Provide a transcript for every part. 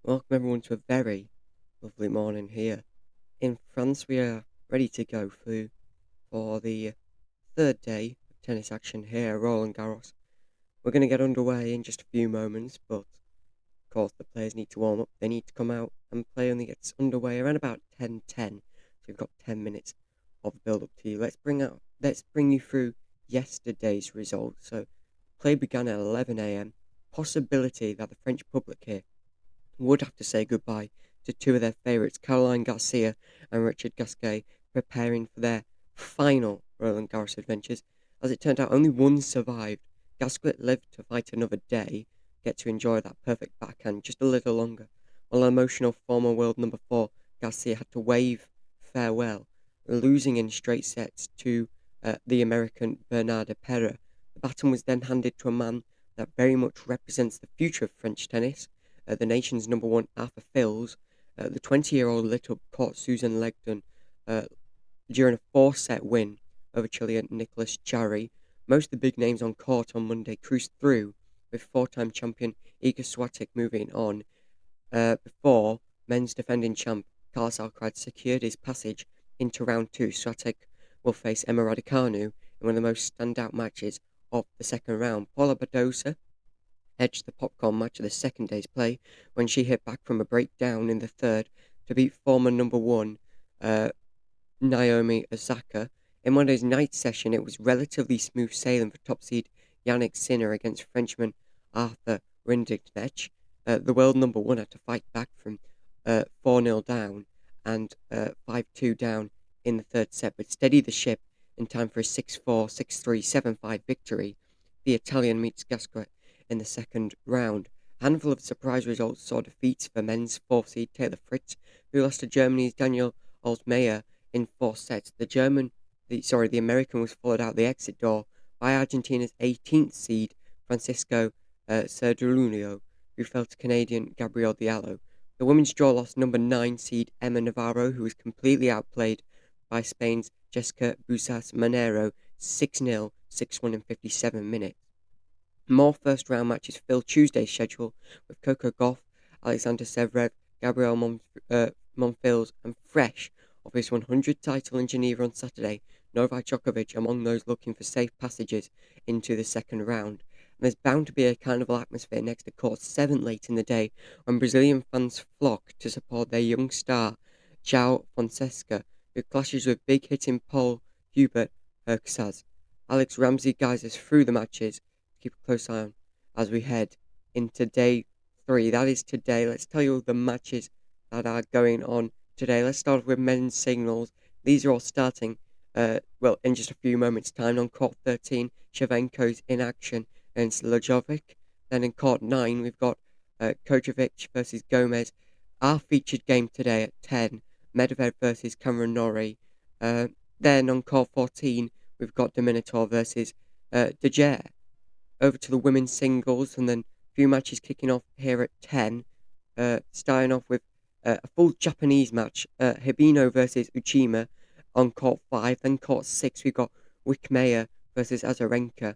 Welcome everyone to a very lovely morning here. In France, we are ready to go through for the third day of tennis action here at Roland Garros. We're going to get underway in just a few moments, but of course the players need to warm up. They need to come out, and play only gets underway around about 10:10. So we've got 10 minutes of build up to you. Let's bring you through yesterday's results. So play began at 11 a.m. Possibility that the French public here would have to say goodbye to two of their favourites, Caroline Garcia and Richard Gasquet, preparing for their final Roland Garros adventures. As it turned out, only one survived. Gasquet lived to fight another day, get to enjoy that perfect backhand just a little longer, while emotional former world number 4 Garcia had to wave farewell, losing in straight sets to the American Bernardo Pera. The baton was then handed to a man that very much represents the future of French tennis, the nation's number 1 Arthur Fils. The 20-year-old lit up caught Susan Legdon during a 4-set win over Chilean Nicolas Jarry. Most of the big names on court on Monday cruised through, with 4-time champion Iga Swiatek moving on before men's defending champ Carlos Alcaraz secured his passage into round 2. Swiatek will face Emma Raducanu in one of the most standout matches of the second round. Paula Badosa edged the popcorn match of the second day's play when she hit back from a breakdown in the third to beat former number one Naomi Osaka. In Monday's night session, it was relatively smooth sailing for top seed Yannick Sinner against Frenchman Arthur Rinderknecht. The world number one had to fight back from 4-0 down and 5-2 down in the third set, but steadied the ship in time for a 6-4, 6-3, 7-5 victory. The Italian meets Gasquet in the second round. A handful of surprise results saw defeats for men's fourth seed Taylor Fritz, who lost to Germany's Daniel Altmaier in 4 sets. The American was followed out the exit door by Argentina's 18th seed Francisco Cerdulino, who fell to Canadian Gabriel Diallo. The women's draw lost number 9 seed Emma Navarro, who was completely outplayed by Spain's Jessica Busas Monero 6-0, 6-1 in 57 minutes. More first-round matches fill Tuesday's schedule, with Coco Gauff, Alexander Zverev, Gabriel Monfils, and fresh of his 100th title in Geneva on Saturday, Novak Djokovic among those looking for safe passages into the second round. And there's bound to be a carnival atmosphere next to court 7 late in the day, when Brazilian fans flock to support their young star, João Fonseca, who clashes with big-hitting Paul Hubert Hurkacz. Alex Ramsey guides us through the matches. Keep a close eye on as we head into day 3. That is today. Let's tell you all the matches that are going on today. Let's start with men's singles. These are all starting, in just a few moments' time. On court 13, Shevchenko's in action against Lajovic. Then in court 9, we've got Djokovic versus Gomez. Our featured game today at 10, Medvedev versus Cameron Norrie. Then on court 14, we've got Dominator versus De Gea. Over to the women's singles, and then a few matches kicking off here at 10. Starting off with a full Japanese match, Hibino versus Uchima on court 5. Then court 6, we've got Wickmeyer versus Azarenka.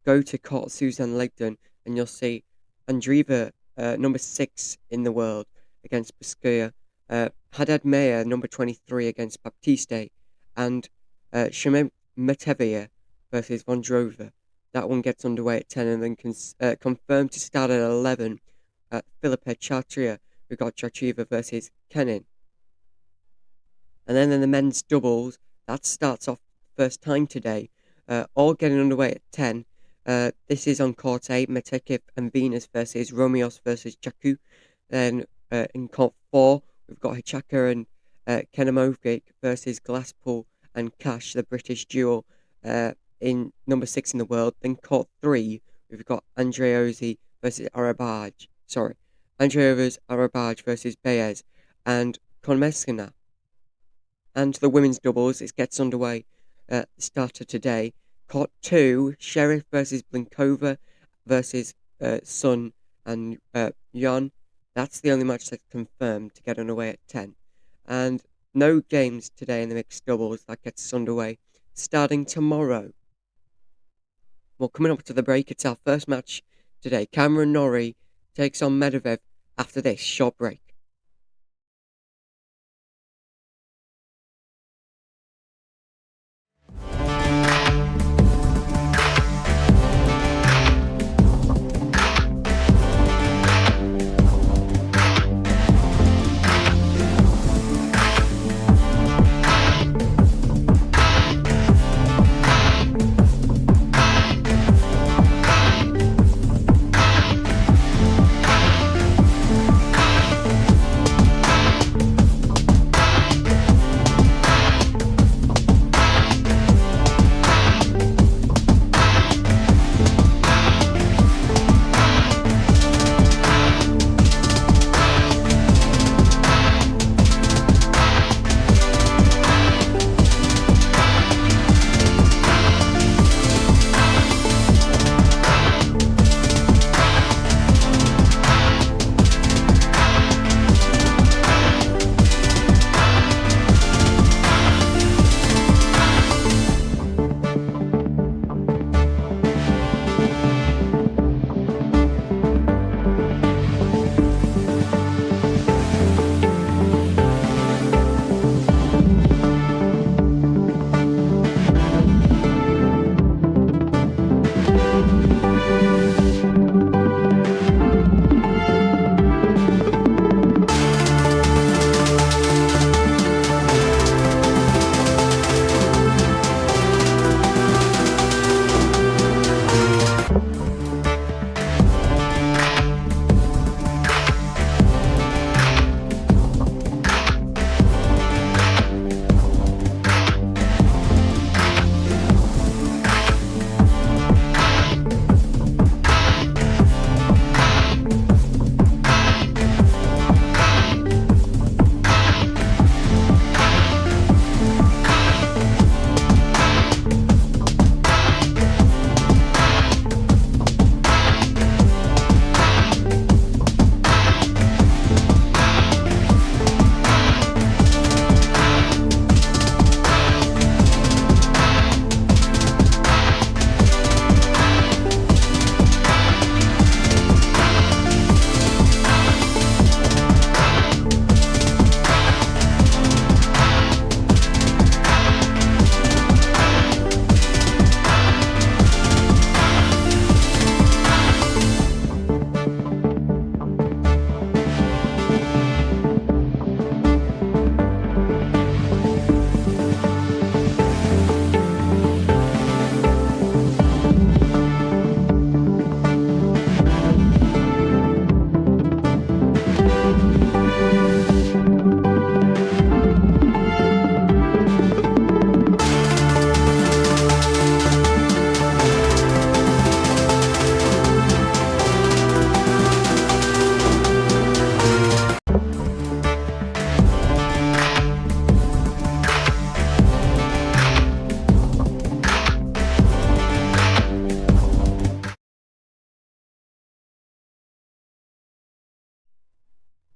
Go to court Susan Legdon, and you'll see Andreeva, number 6 in the world, against Baskuya. Haddad Meir, number 23, against Baptiste. And Shemetevia versus Vondrova. That one gets underway at 10 and then confirmed to start at 11. Philippa Chartrier, we got Chartrieva versus Kenin. And then in the men's doubles, that starts off first time today. All getting underway at 10. This is on court 8, Metekiv and Venus versus Romeos versus Jaku. Then in court 4, we've got Hichaka and Kenamovic versus Glasspool and Cash, the British duo. In number 6 in the world. Then court 3, we've got Andreozzi versus Arabaj. Arabaj versus Baez and Konmeskina. And the women's doubles, it gets underway at the start of today. Court 2, Sheriff versus Blinkova versus Sun and Yon. That's the only match that's confirmed to get underway at 10. And no games today in the mixed doubles. That gets underway starting tomorrow. Well, coming up to the break, it's our first match today. Cameron Norrie takes on Medvedev after this short break.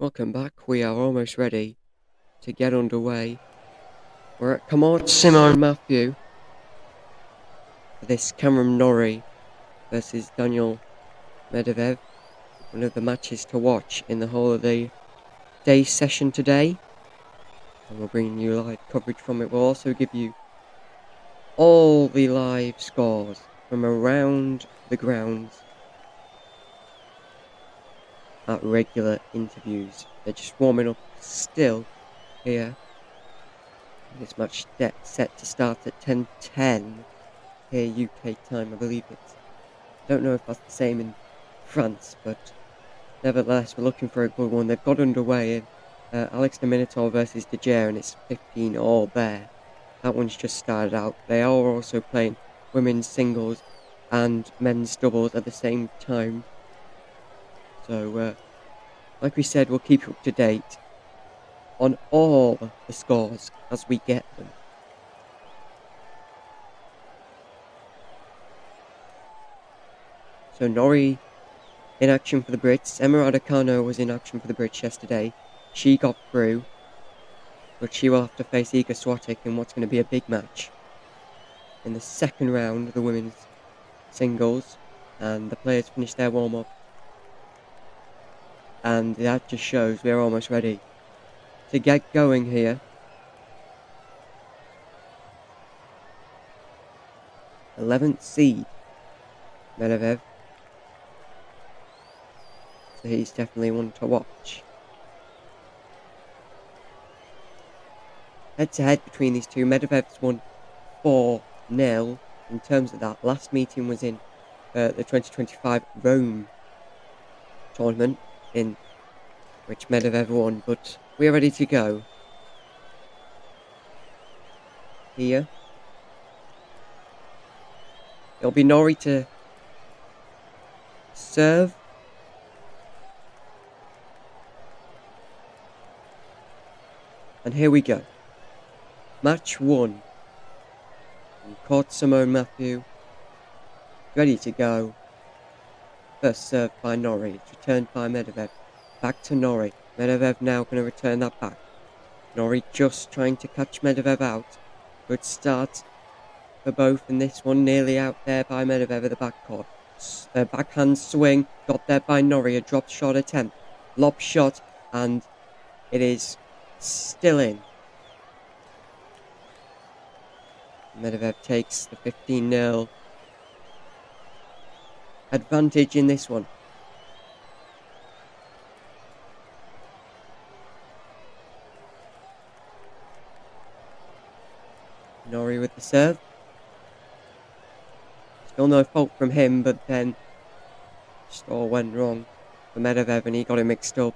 Welcome back. We are almost ready to get underway. We're at commencement, Matthew, for this Cameron Norrie versus Daniel Medvedev. One of the matches to watch in the whole of the day session today. And we'll bring you live coverage from it. We'll also give you all the live scores from around the grounds at regular interviews. They're just warming up still here. This match set to start at 10:10 here UK time, I believe it. I don't know if that's the same in France, but nevertheless we're looking for a good one. They've got underway in Alexander Zverev versus Djokovic, and it's 15 all there. That one's just started out. They are also playing women's singles and men's doubles at the same time. So, like we said, we'll keep you up to date on all the scores as we get them. So Norrie in action for the Brits. Emma Raducanu was in action for the Brits yesterday. She got through, but she will have to face Iga Swiatek in what's going to be a big match in the second round of the women's singles. And the players finished their warm-up. And that just shows we're almost ready to get going here. 11th seed, Medvedev. So he's definitely one to watch. Head-to-head between these two, Medvedev's won 4-0 in terms of that. Last meeting was in the 2025 Rome tournament, in which Medvedev won, but we're ready to go. Here. It'll be Norrie to serve. And here we go. Match 1. Court Simone Matthew. Ready to go. First serve by Norrie. It's returned by Medvedev. Back to Norrie. Medvedev now going to return that back. Norrie just trying to catch Medvedev out. Good start for both in this one. Nearly out there by Medvedev at the backcourt. Backhand swing. Got there by Norrie. A drop shot attempt. Lob shot. And it is still in. Medvedev takes the 15-0 advantage in this one. Norrie with the serve. Still no fault from him, but then just all went wrong for Medvedev and he got it mixed up.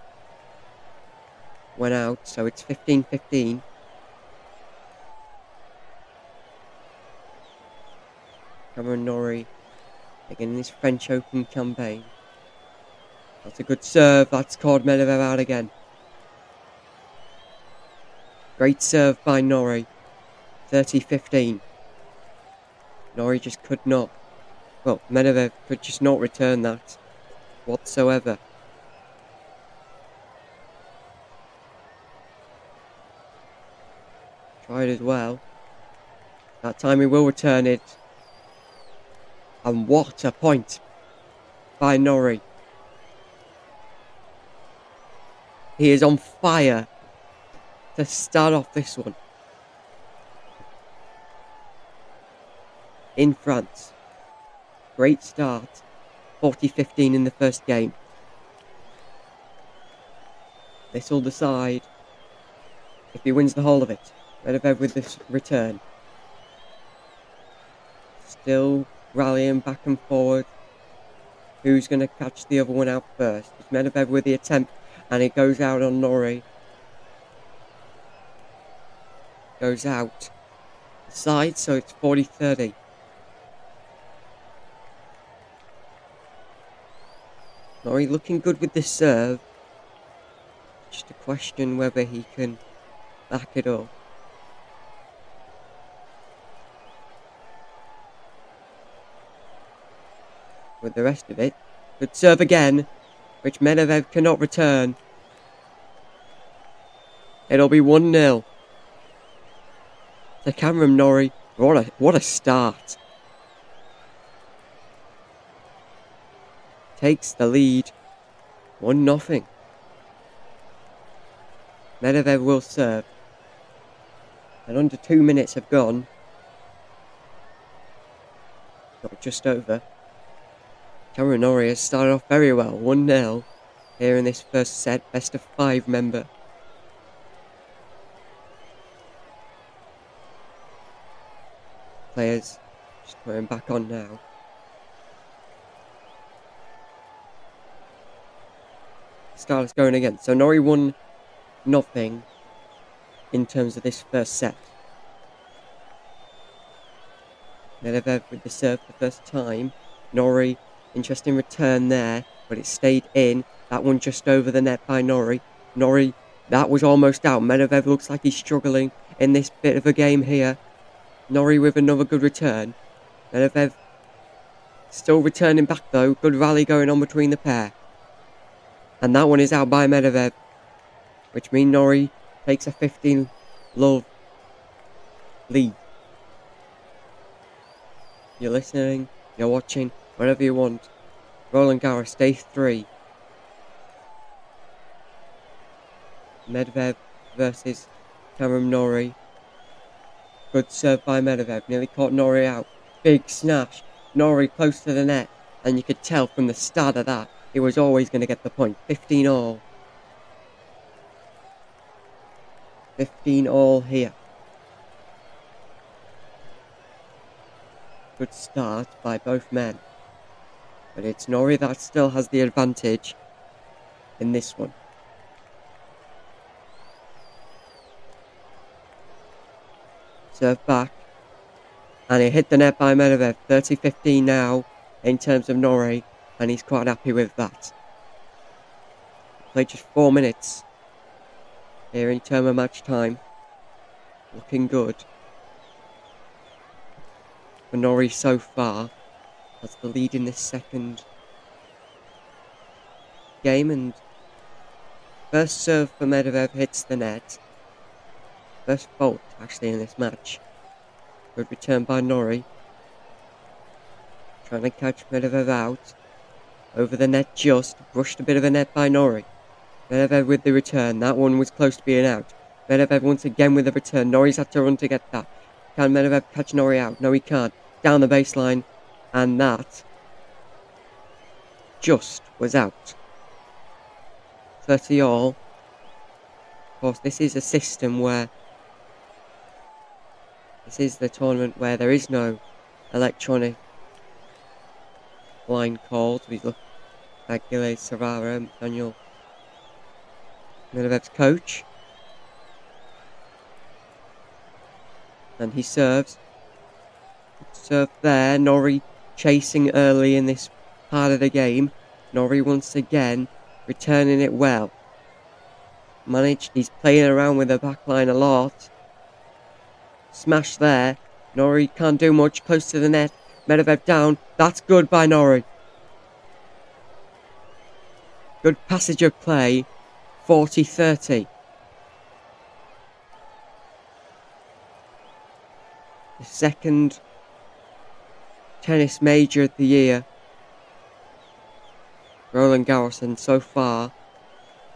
Went out, so it's 15-15. Cameron Norrie again in his French Open campaign. That's a good serve. That's caught Medvedev out again. Great serve by Norrie. 30-15. Norrie just could not. Well, Medvedev could just not return that whatsoever. Tried as well. That time he will return it. And what a point by Norrie. He is on fire to start off this one. In France. Great start. 40-15 in the first game. This will decide if he wins the whole of it. Medvedev with this return. Still rallying back and forward. Who's going to catch the other one out first? It's Medvedev with the attempt, and it goes out on Norrie. Goes out the side, so it's 40-30. Norrie looking good with the serve. Just a question whether he can back it up. With the rest of it. Good serve again, which Medvedev cannot return. It'll be 1-0 to Cameron Norrie. What a start. Takes the lead. 1-0. Medvedev will serve. And under 2 minutes have gone. Not just over. Cameron Norrie has started off very well. 1-0 here in this first set. Best of 5 member. Players just coming back on now. Start is going again. So Norrie 1-0 in terms of this first set. Medvedev with the serve for the first time. Norrie, interesting return there, but it stayed in. That one just over the net by Norrie. Norrie, that was almost out. Medvedev looks like he's struggling in this bit of a game here. Norrie with another good return. Medvedev still returning back though. Good rally going on between the pair. And that one is out by Medvedev, which means Norrie takes a 15-love lead. You're listening, you're watching, whatever you want. Roland Garros, day 3. Medvedev versus Cameron Norrie. Good serve by Medvedev, nearly caught Norrie out. Big smash, Norrie close to the net, and you could tell from the start of that, he was always going to get the point. 15-all. 15-all here. Good start by both men. But it's Norrie that still has the advantage in this one. Serve back. And it hit the net by Medvedev. 30-15 now in terms of Norrie. And he's quite happy with that. Played just 4 minutes here in terms of match time. Looking good for Norrie so far. Has the lead in this second game, and first serve for Medvedev hits the net. First fault actually in this match. Good return by Norrie. Trying to catch Medvedev out. Over the net just. Brushed a bit of a net by Norrie. Medvedev with the return. That one was close to being out. Medvedev once again with the return. Norrie's had to run to get that. Can Medvedev catch Norrie out? No, he can't. Down the baseline. And that just was out. 30-all. Of course, this is a system where... This is the tournament where there is no electronic line calls. We look at Gilles Serrara, Daniel Medvedev's coach. And he serves. Serve there. Norrie chasing early in this part of the game. Norrie once again returning it well. Managed. He's playing around with the backline a lot. Smash there. Norrie can't do much. Close to the net. Medvedev down. That's good by Norrie. Good passage of play. 40-30. The second tennis major of the year. Roland Garros, and so far,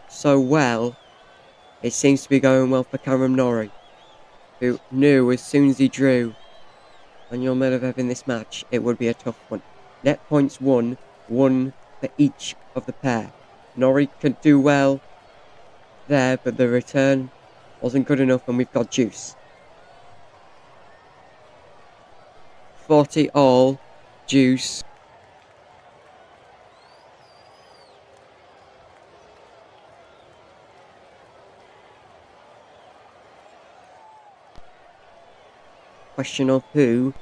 so well, it seems to be going well for Cameron Norrie, who knew as soon as he drew Daniel Medvedev in this match, it would be a tough one. Net points won, one for each of the pair. Norrie could do well there, but the return wasn't good enough, and we've got juice. 40-all, juice. Question of who?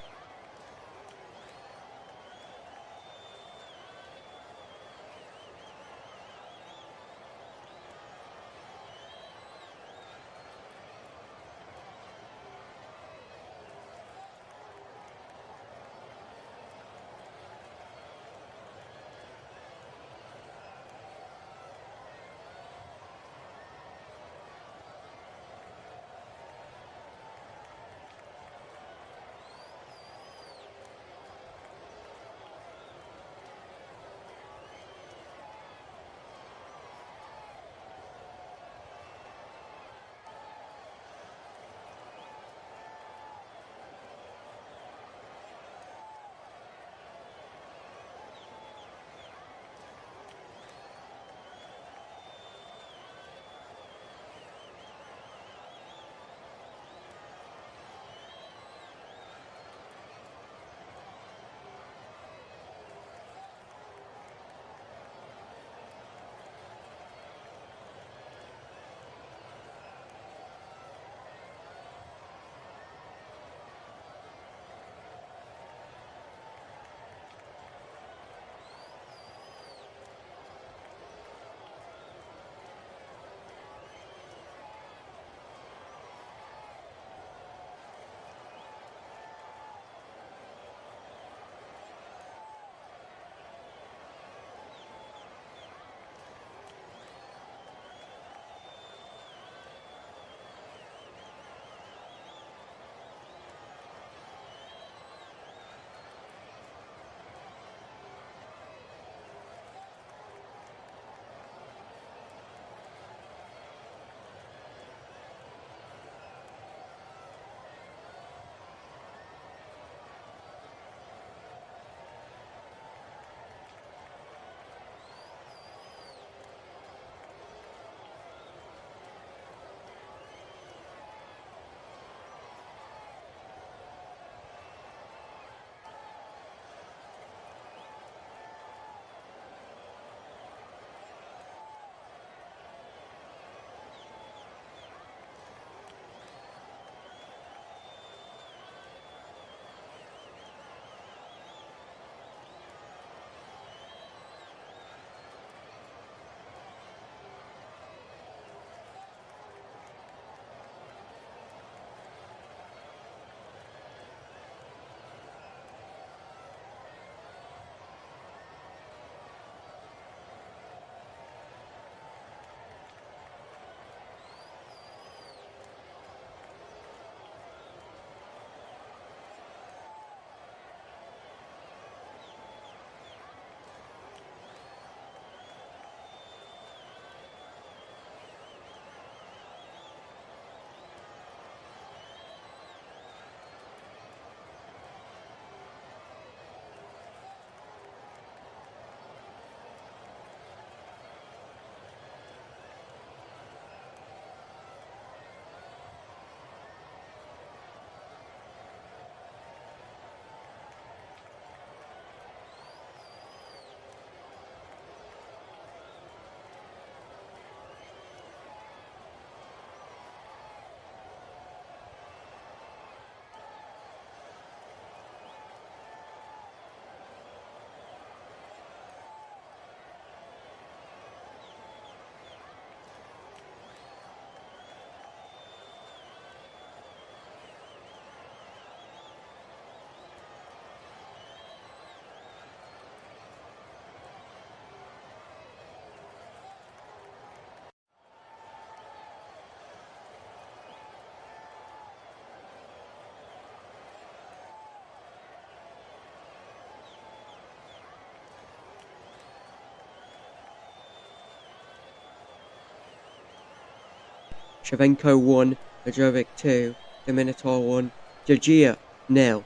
Shevchenko 1, Medvedev 2, Dominator 1, Georgia 0.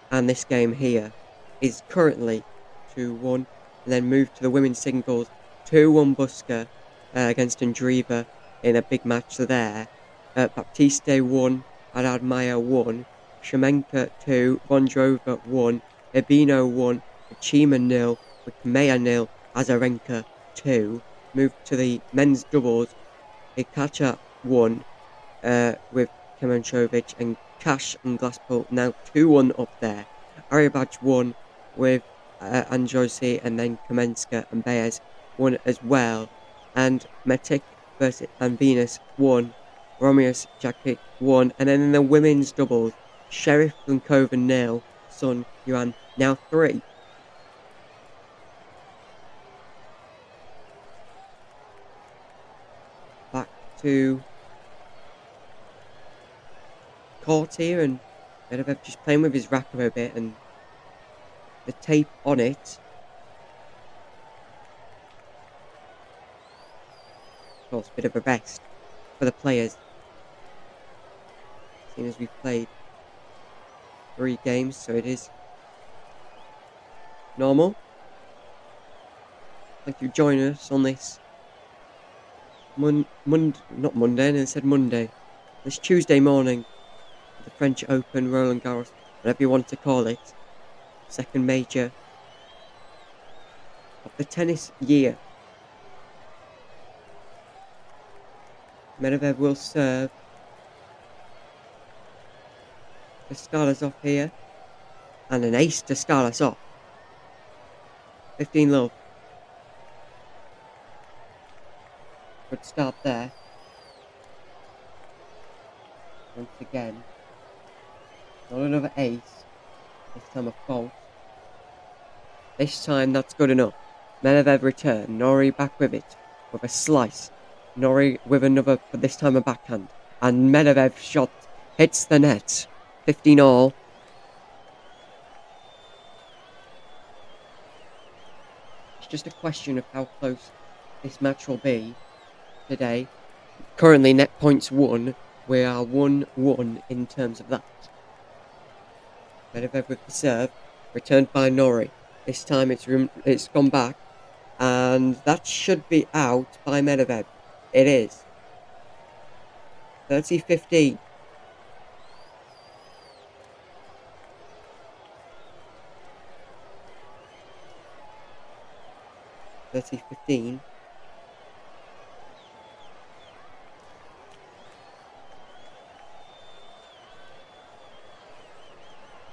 And this game here is currently 2-1. And then move to the women's singles, 2-1 Buska against Andreeva in a big match there. Baptiste 1, Haddad Maya 1, Shemenka 2, Vondrova 1, Ebino 1, Chima 0, Wikmeya 0, Azarenka 2. Move to the men's doubles, Ikacha 1 with Kemenchovic and Cash and Glasspool now 2-1 up there. Aribaj 1 with Androsi and then Kamenska and Baez 1 as well. And Metic versus and Venus 1, Romius Jakic 1. And then in the women's doubles, Sheriff Blankova 0, Sun Yuan now 3. Back to court here, and Medvedev just playing with his racket a bit, and the tape on it. Of course, a bit of a rest for the players, seeing as we've played 3 games, so it is normal. Thank you for joining us on this not Monday, I said Monday. This Tuesday morning, the French Open, Roland Garros, whatever you want to call it, second major of the tennis year. Medvedev will serve to start us off here, and an ace to start us off. 15 love. Good start there. Once again, not another ace. This time a false. This time that's good enough. Medvedev return. Norrie back with it with a slice. Norrie with another, but this time a backhand. And Medvedev shot hits the net. 15 all. It's just a question of how close this match will be today. Currently net points 1. We are 1-1 in terms of that. Medvedev with the serve, returned by Norrie. This time it's gone back, and that should be out by Medvedev. It is. 30-15.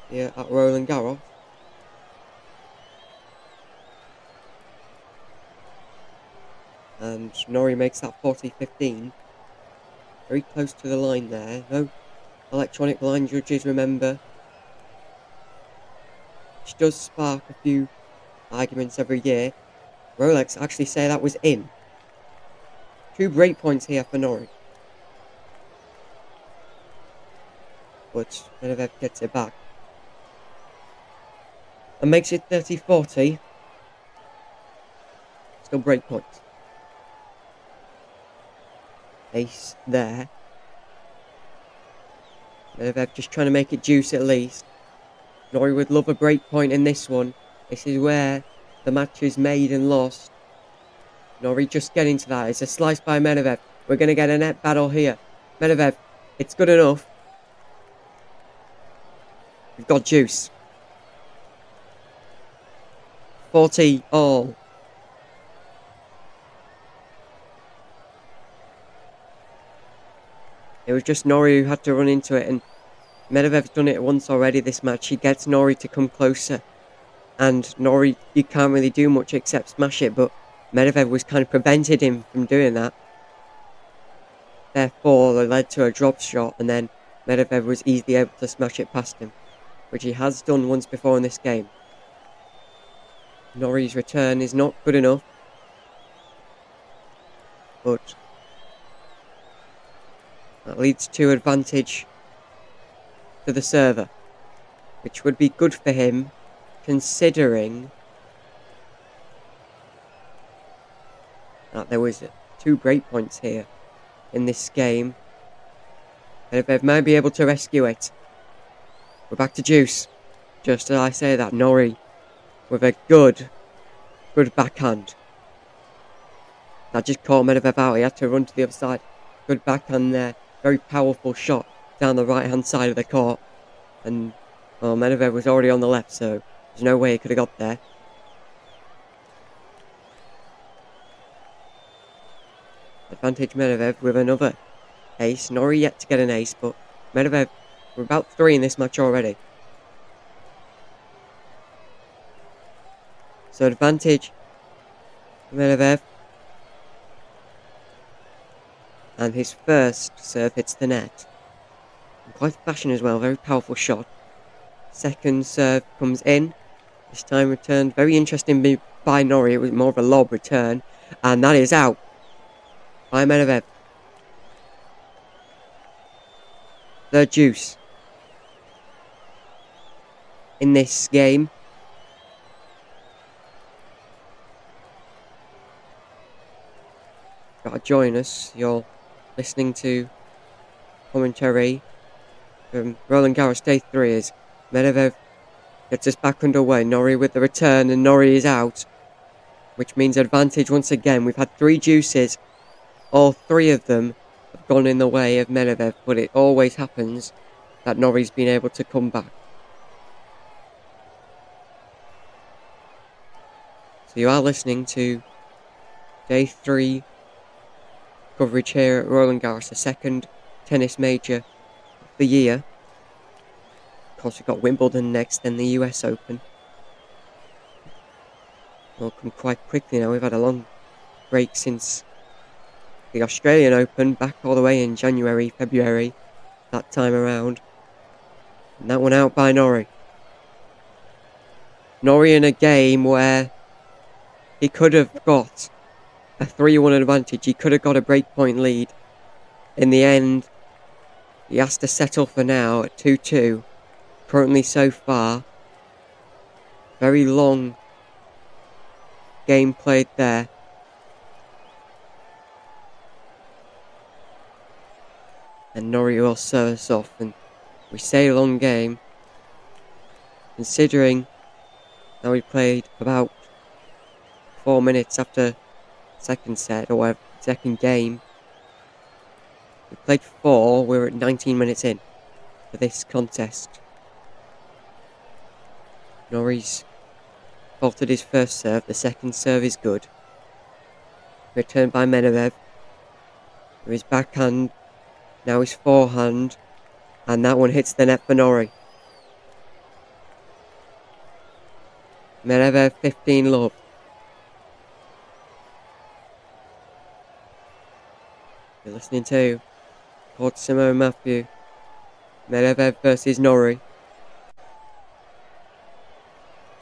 Here at Roland Garros. And Norrie makes that 40-15. Very close to the line there. No electronic line judges, remember. Which does spark a few arguments every year. Rolex actually say that was in. 2 break points here for Norrie. But Medvedev gets it back. And makes it 30-40. Still break points. Ace there. Medvedev just trying to make it juice at least. Norrie would love a break point in this one. This is where the match is made and lost. Norrie just getting to that. It's a slice by Medvedev. We're going to get a net battle here. Medvedev, it's good enough. We've got juice. 40 all. It was just Norrie who had to run into it, and Medvedev's done it once already this match. He gets Norrie to come closer, and Norrie, you can't really do much except smash it, but Medvedev was kind of prevented him from doing that. Therefore, it led to a drop shot, and then Medvedev was easily able to smash it past him, which he has done once before in this game. Norrie's return is not good enough, but that leads to advantage to the server, which would be good for him, considering that there was 2 break points here in this game. Medvedev might be able to rescue it. We're back to deuce. Just as I say that, Norrie with a good backhand. That just caught Medvedev out. He had to run to the other side. Good backhand there. Very powerful shot down the right hand side of the court. And Medvedev was already on the left, so there's no way he could have got there. Advantage Medvedev with another ace. Norrie yet to get an ace, but Medvedev, we're about 3 in this match already. So advantage Medvedev. And his first serve hits the net. In quite fashion as well, very powerful shot. Second serve comes in. This time returned very interesting by Norrie. It was more of a lob return. And that is out by Medvedev. Third deuce in this game. Gotta join us. You're listening to commentary from Roland Garros Day 3 as Medvedev gets us back underway. Norrie with the return, and Norrie is out, which means advantage once again. We've had 3 deuces. All 3 of them have gone in the way of Medvedev, but it always happens that Norrie's been able to come back. So you are listening to Day 3 coverage here at Roland Garros, the second tennis major of the year. Of course, we've got Wimbledon next, then the US Open. It'll come quite quickly now. We've had a long break since the Australian Open, back all the way in January, February, that time around. And that one out by Norrie. Norrie in a game where he could have got a 3-1 advantage. He could have got a breakpoint lead. In the end, he has to settle for now at 2-2. Currently so far. Very long game played there. And Norrie will serve us off. And we say long game, considering that we played about 4 minutes after second set, or whatever, second game. We played 4, we're at 19 minutes in for this contest. Norrie's faulted his first serve, the second serve is good. Returned by Medvedev. With his backhand, now his forehand, and that one hits the net for Norrie. Medvedev 15 love. You're listening to Portsimo Matthew. Medvedev versus Norrie.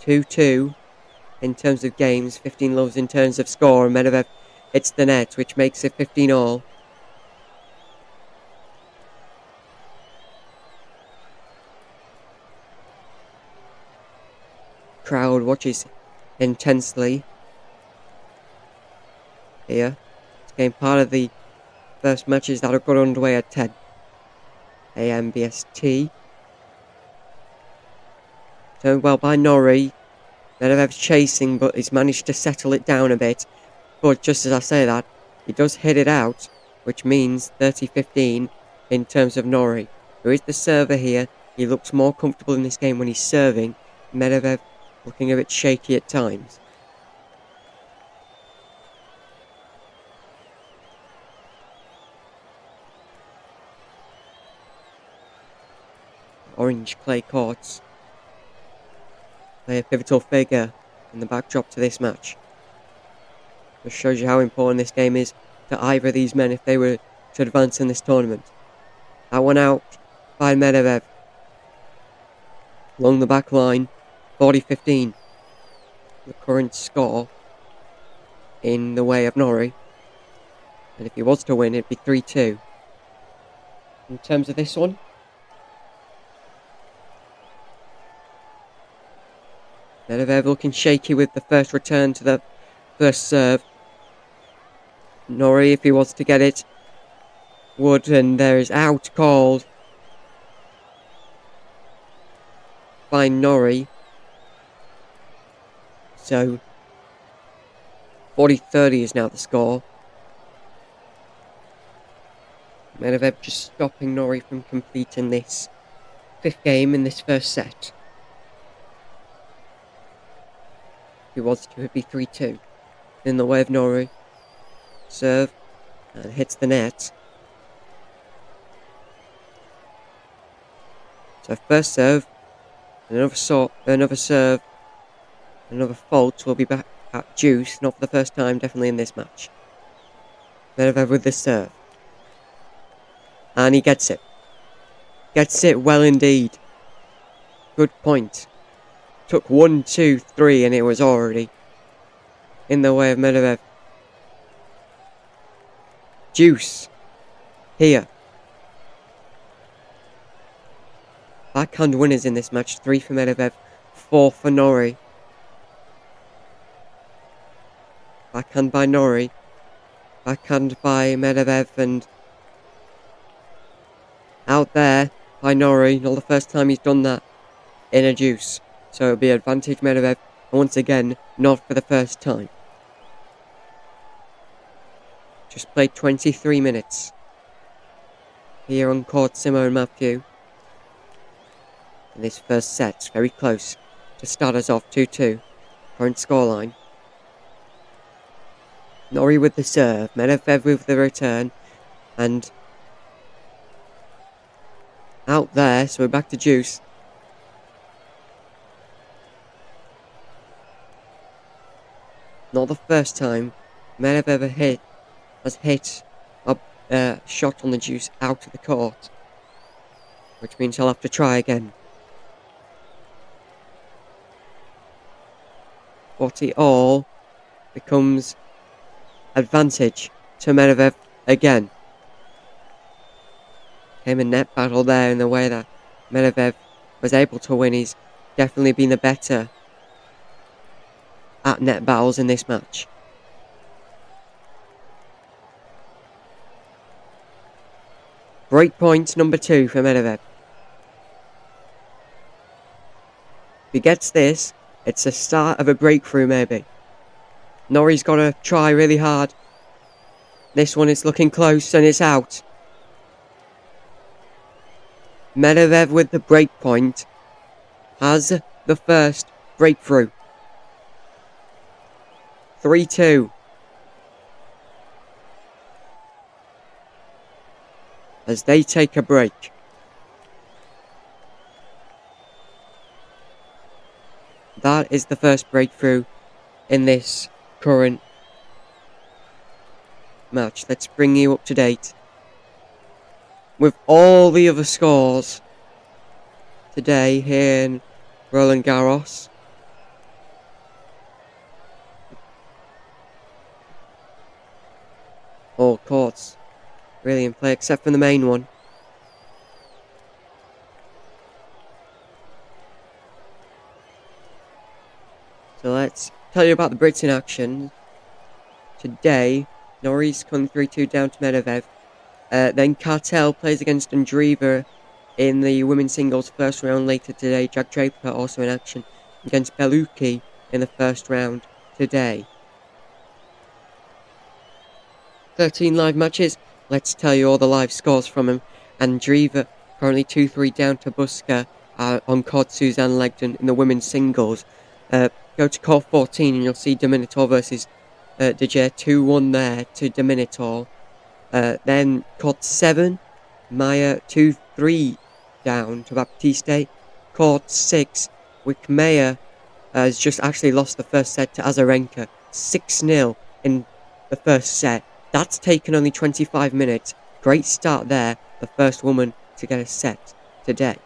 2-2 in terms of games, 15 loves in terms of score, and Medvedev hits the net, which makes it 15 all. Crowd watches intensely here. It's game part of the first matches that have got underway at 10 AM BST. Turned well by Norrie. Medvedev's chasing, but he's managed to settle it down a bit. But just as I say that, he does hit it out, which means 30-15 in terms of Norrie, who is the server here. He looks more comfortable in this game when he's serving. Medvedev looking a bit shaky at times. Orange clay courts play a pivotal figure in the backdrop to this match. Just shows you how important this game is to either of these men if they were to advance in this tournament. That one out by Medvedev. Along the back line, 40-15. The current score in the way of Norrie. And if he was to win, it'd be 3-2. In terms of this one, Medvedev looking shaky with the first return to the first serve. Norrie, if he was to get it, Wood, and there is out called by Norrie. So 40-30 is now the score. Medvedev just stopping Norrie from completing this 5th game in this first set. If he was to, it'd be 3-2. In the way of Norrie. Serve, and hits the net. So first serve, another serve, another fault will be back at deuce, not for the first time, definitely in this match. Medvedev with the serve. And he gets it. Gets it well indeed. Good point. Took 1, 2, 3 and it was already in the way of Medvedev. Deuce. Here. Backhand winners in this match. 3 for Medvedev, 4 for Norrie. Backhand by Norrie. Backhand by Medvedev, and out there by Norrie. Not the first time he's done that in a deuce. So it'll be advantage Medvedev, and once again, not for the first time. Just played 23 minutes here on court Simo and Matthew. In this first set, very close to start us off 2-2. Current scoreline. Norrie with the serve, Medvedev with the return, and out there, so we're back to deuce. Not the first time Medvedev has hit a shot on the deuce out of the court, which means he'll have to try again. 40 all becomes advantage to Medvedev again. Came a net battle there in the way that Medvedev was able to win. He's definitely been the better at net battles in this match. Break point number 2 for Medvedev. If he gets this, it's the start of a breakthrough maybe. Norrie's got to try really hard. This one is looking close and it's out. Medvedev with the break point has the first breakthrough. 3-2. As they take a break. That is the first breakthrough in this current match. Let's bring you up to date with all the other scores today here in Roland Garros. All courts really in play except for the main one. So let's tell you about the Brits in action. Today, Norrie's come 3-2 down to Medvedev. Then Cartel plays against Andreeva in the women's singles first round later today. Jack Draper also in action against Beluki in the first round today. 13 live matches. Let's tell you all the live scores from him. Andreeva currently 2-3 down to Buska on court Suzanne Legdon in the women's singles. Go to court 14 and you'll see Dominitor versus DJ 2-1 there to Dominitor. Then court 7, Maya 2-3 down to Baptiste. Court 6, Wickmeyer has just actually lost the first set to Azarenka. 6-0 in the first set. That's taken only 25 minutes. Great start there. The first woman to get a set today.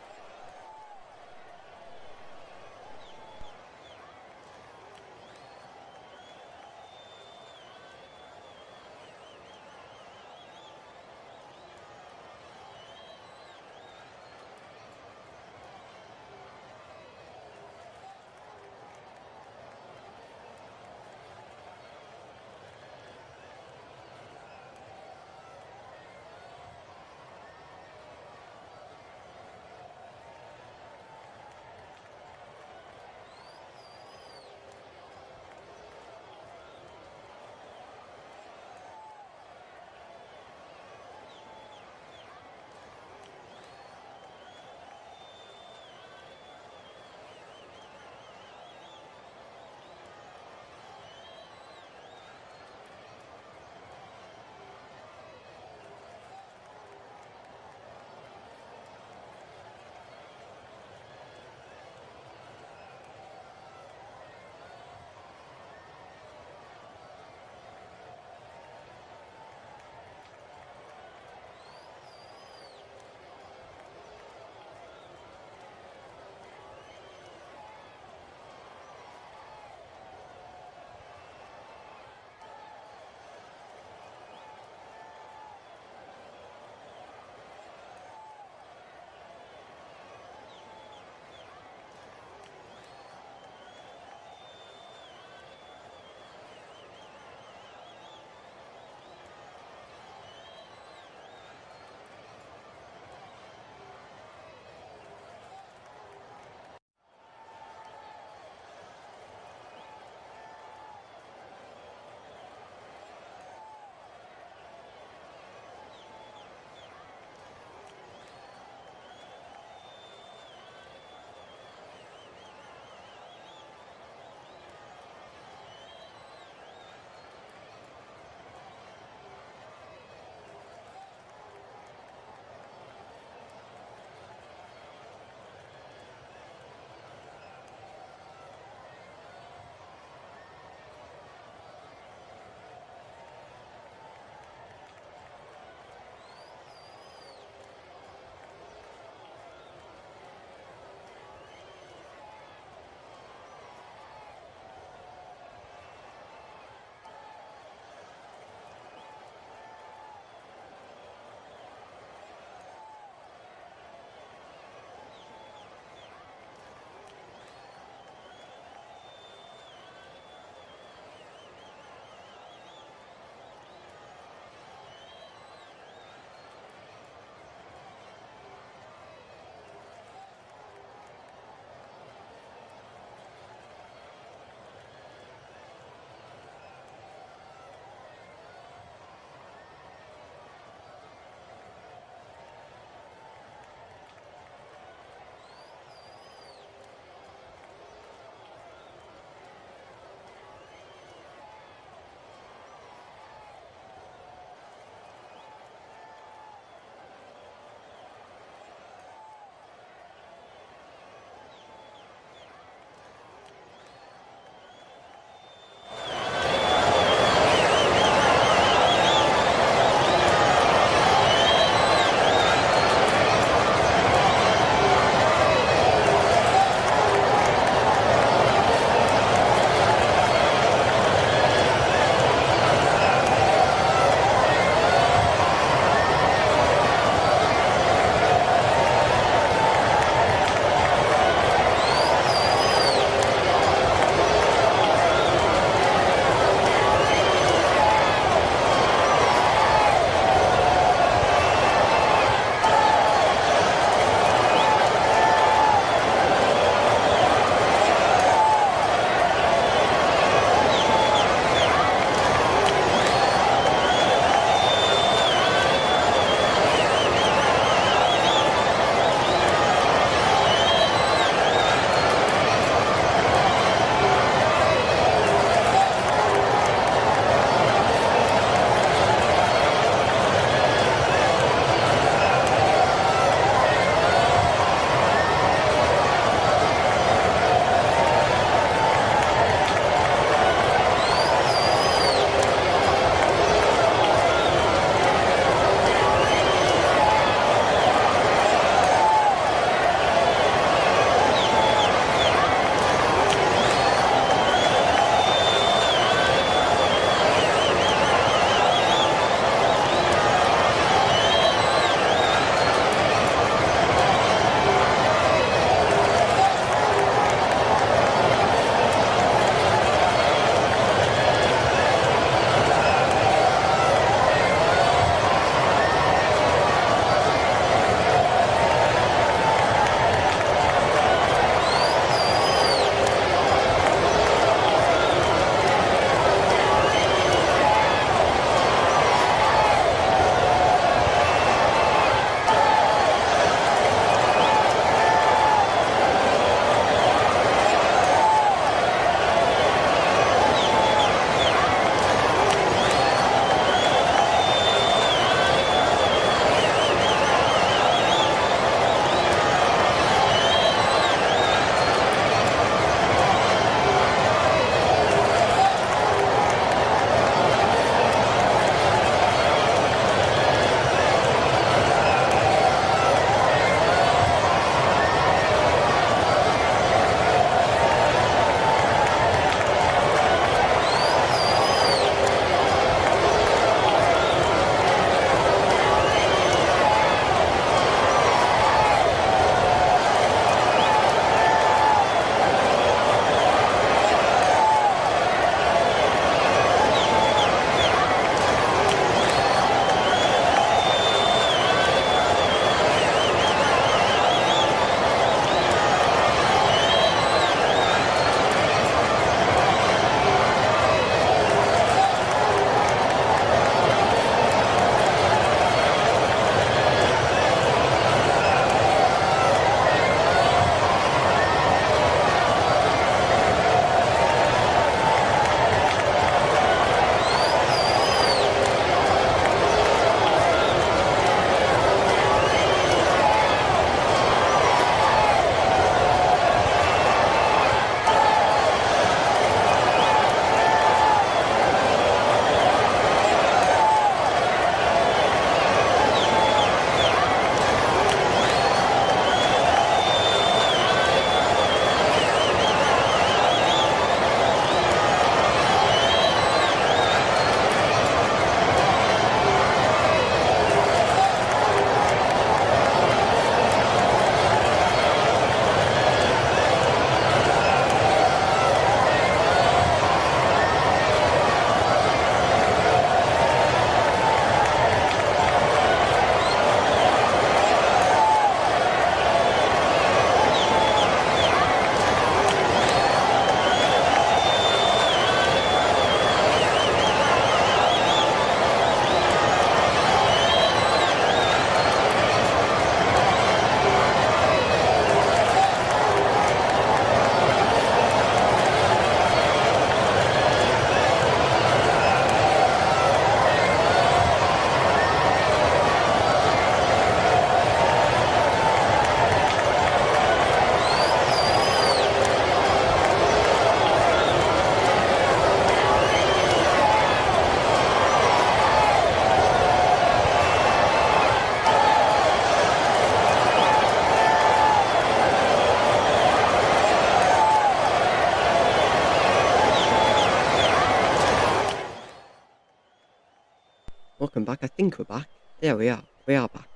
back. I think we're back. Yeah, we are. We are back.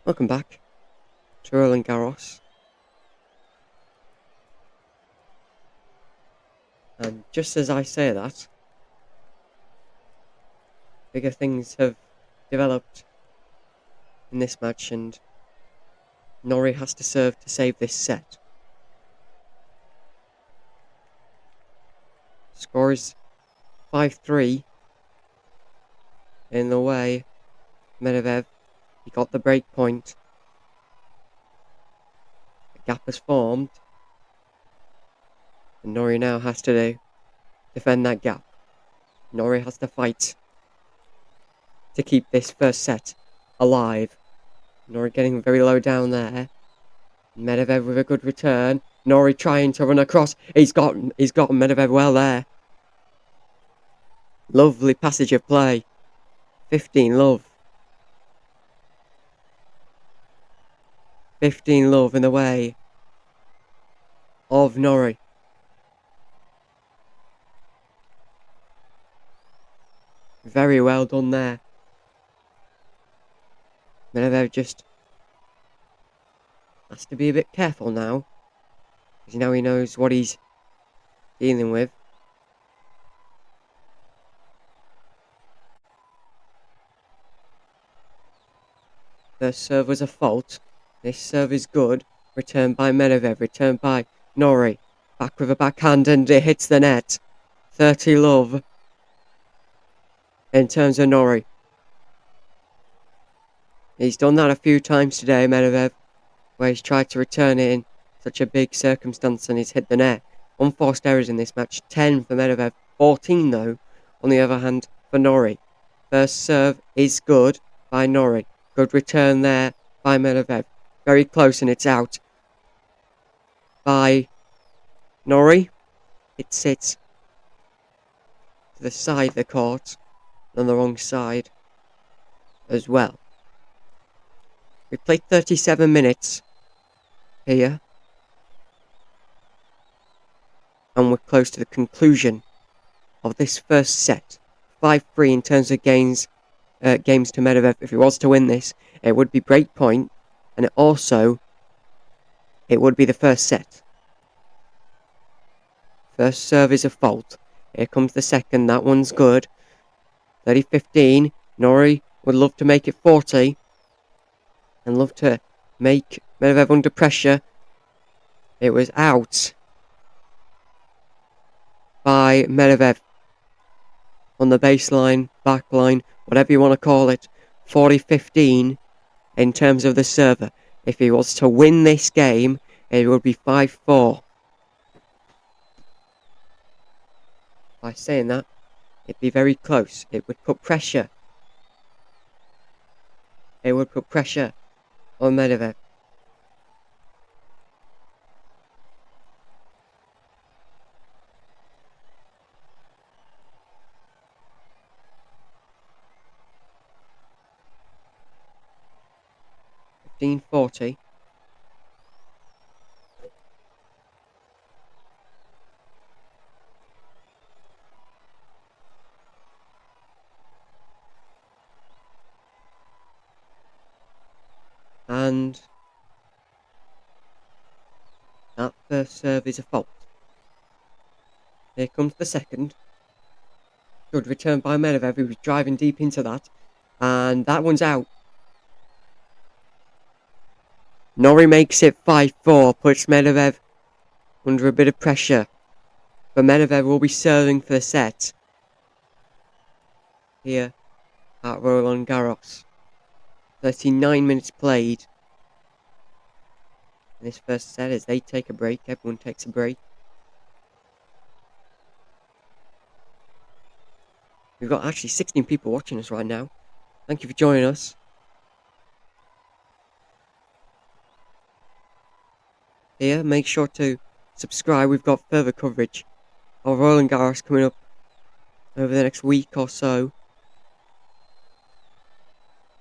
Welcome back to Roland Garros. And just as I say that, bigger things have developed in this match, and Norrie has to serve to save this set. Score is 5-3 in the way. Medvedev, he got the break point. A gap has formed. And Norrie now has to defend that gap. Norrie has to fight to keep this first set alive. Norrie getting very low down there. Medvedev with a good return. Norrie trying to run across. He's got Medvedev well there. Lovely passage of play. 15 love. 15 love in the way of Norrie. Very well done there. Medvedev just has to be a bit careful now, because now he knows what he's dealing with. First serve was a fault. This serve is good. Returned by Medvedev. Returned by Norrie. Back with a backhand and it hits the net. 30 love in terms of Norrie. He's done that a few times today, Medvedev, where he's tried to return it in such a big circumstance and he's hit the net. Unforced errors in this match. 10 for Medvedev. 14 though, on the other hand, for Norrie. First serve is good by Norrie. Good return there by Medvedev. Very close and it's out by Norrie. It sits to the side of the court, on the wrong side as well. We played 37 minutes here, and we're close to the conclusion of this first set. 5-3 in terms of games to Medvedev. If he was to win this, it would be break point, and it would be the first set. First serve is a fault. Here comes the second. That one's good. 30-15. Norrie would love to make it 40. And love to make Medvedev under pressure. It was out by Medvedev on the baseline, backline, whatever you want to call it. 40-15 in terms of the server. If he was to win this game, it would be 5-4. By saying that, it'd be very close. It would put pressure. It would put pressure on Medvedev. $15.40. And that first serve is a fault. Here comes the second. Good return by Medvedev, who was driving deep into that. And that one's out. Norrie makes it 5-4, puts Medvedev under a bit of pressure. But Medvedev will be serving for the set here at Roland Garros. 39 minutes played in this first set as they take a break. Everyone takes a break. We've got actually 16 people watching us right now. Thank you for joining us. Here, make sure to subscribe. We've got further coverage of Roland Garros coming up over the next week or so.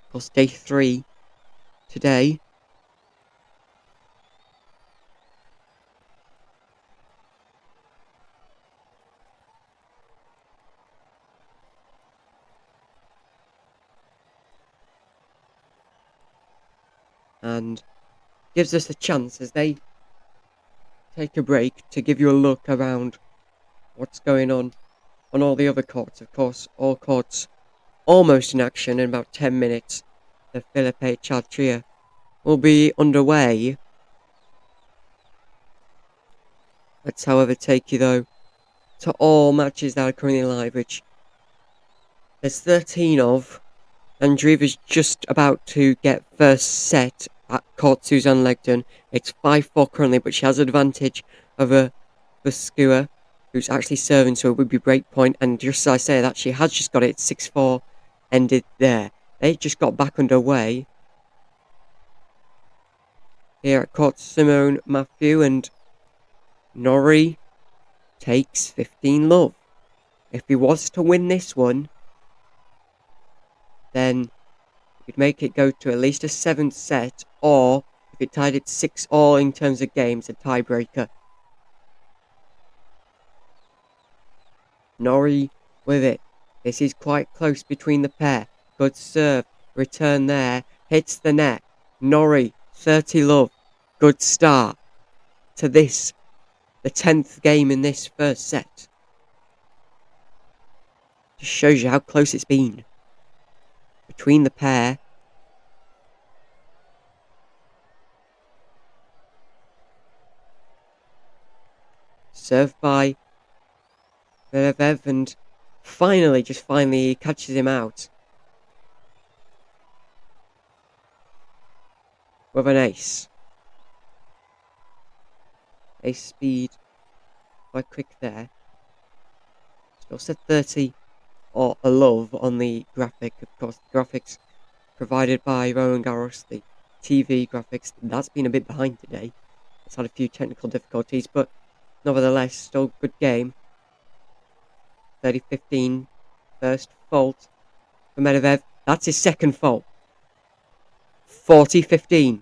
Of course, day 3 today. and gives us a chance as they take a break to give you a look around what's going on all the other courts. Of course, all courts almost in action in about 10 minutes. The Philippe Chatrier will be underway. Let's however take you though to all matches that are currently live, which there's 13 of. Andreeva's just about to get first set at court Suzanne Legdon. It's 5-4 currently, but she has advantage over Buskua, who's actually serving, so it would be break point. And just as I say that, she has just got it. 6-4 ended there. They just got back underway here at court Simone Matthew, and Norrie takes 15 love. If he was to win this one, then you'd make it go to at least a 7th set, or if it tied it 6-all in terms of games, a tiebreaker. Norrie with it. This is quite close between the pair. Good serve. Return there. Hits the net. Norrie, 30 love. Good start to this, the 10th game in this first set. Just shows you how close it's been between the pair. Served by Medvedev, and finally he catches him out with an ace. Ace speed quite quick there. Still set 30 or a love on the graphic. Of course, the graphics provided by Roland Garros, the TV graphics, that's been a bit behind today. It's had a few technical difficulties, but nevertheless, still good game. 30-15, first fault for Medvedev. That's his second fault. 40-15.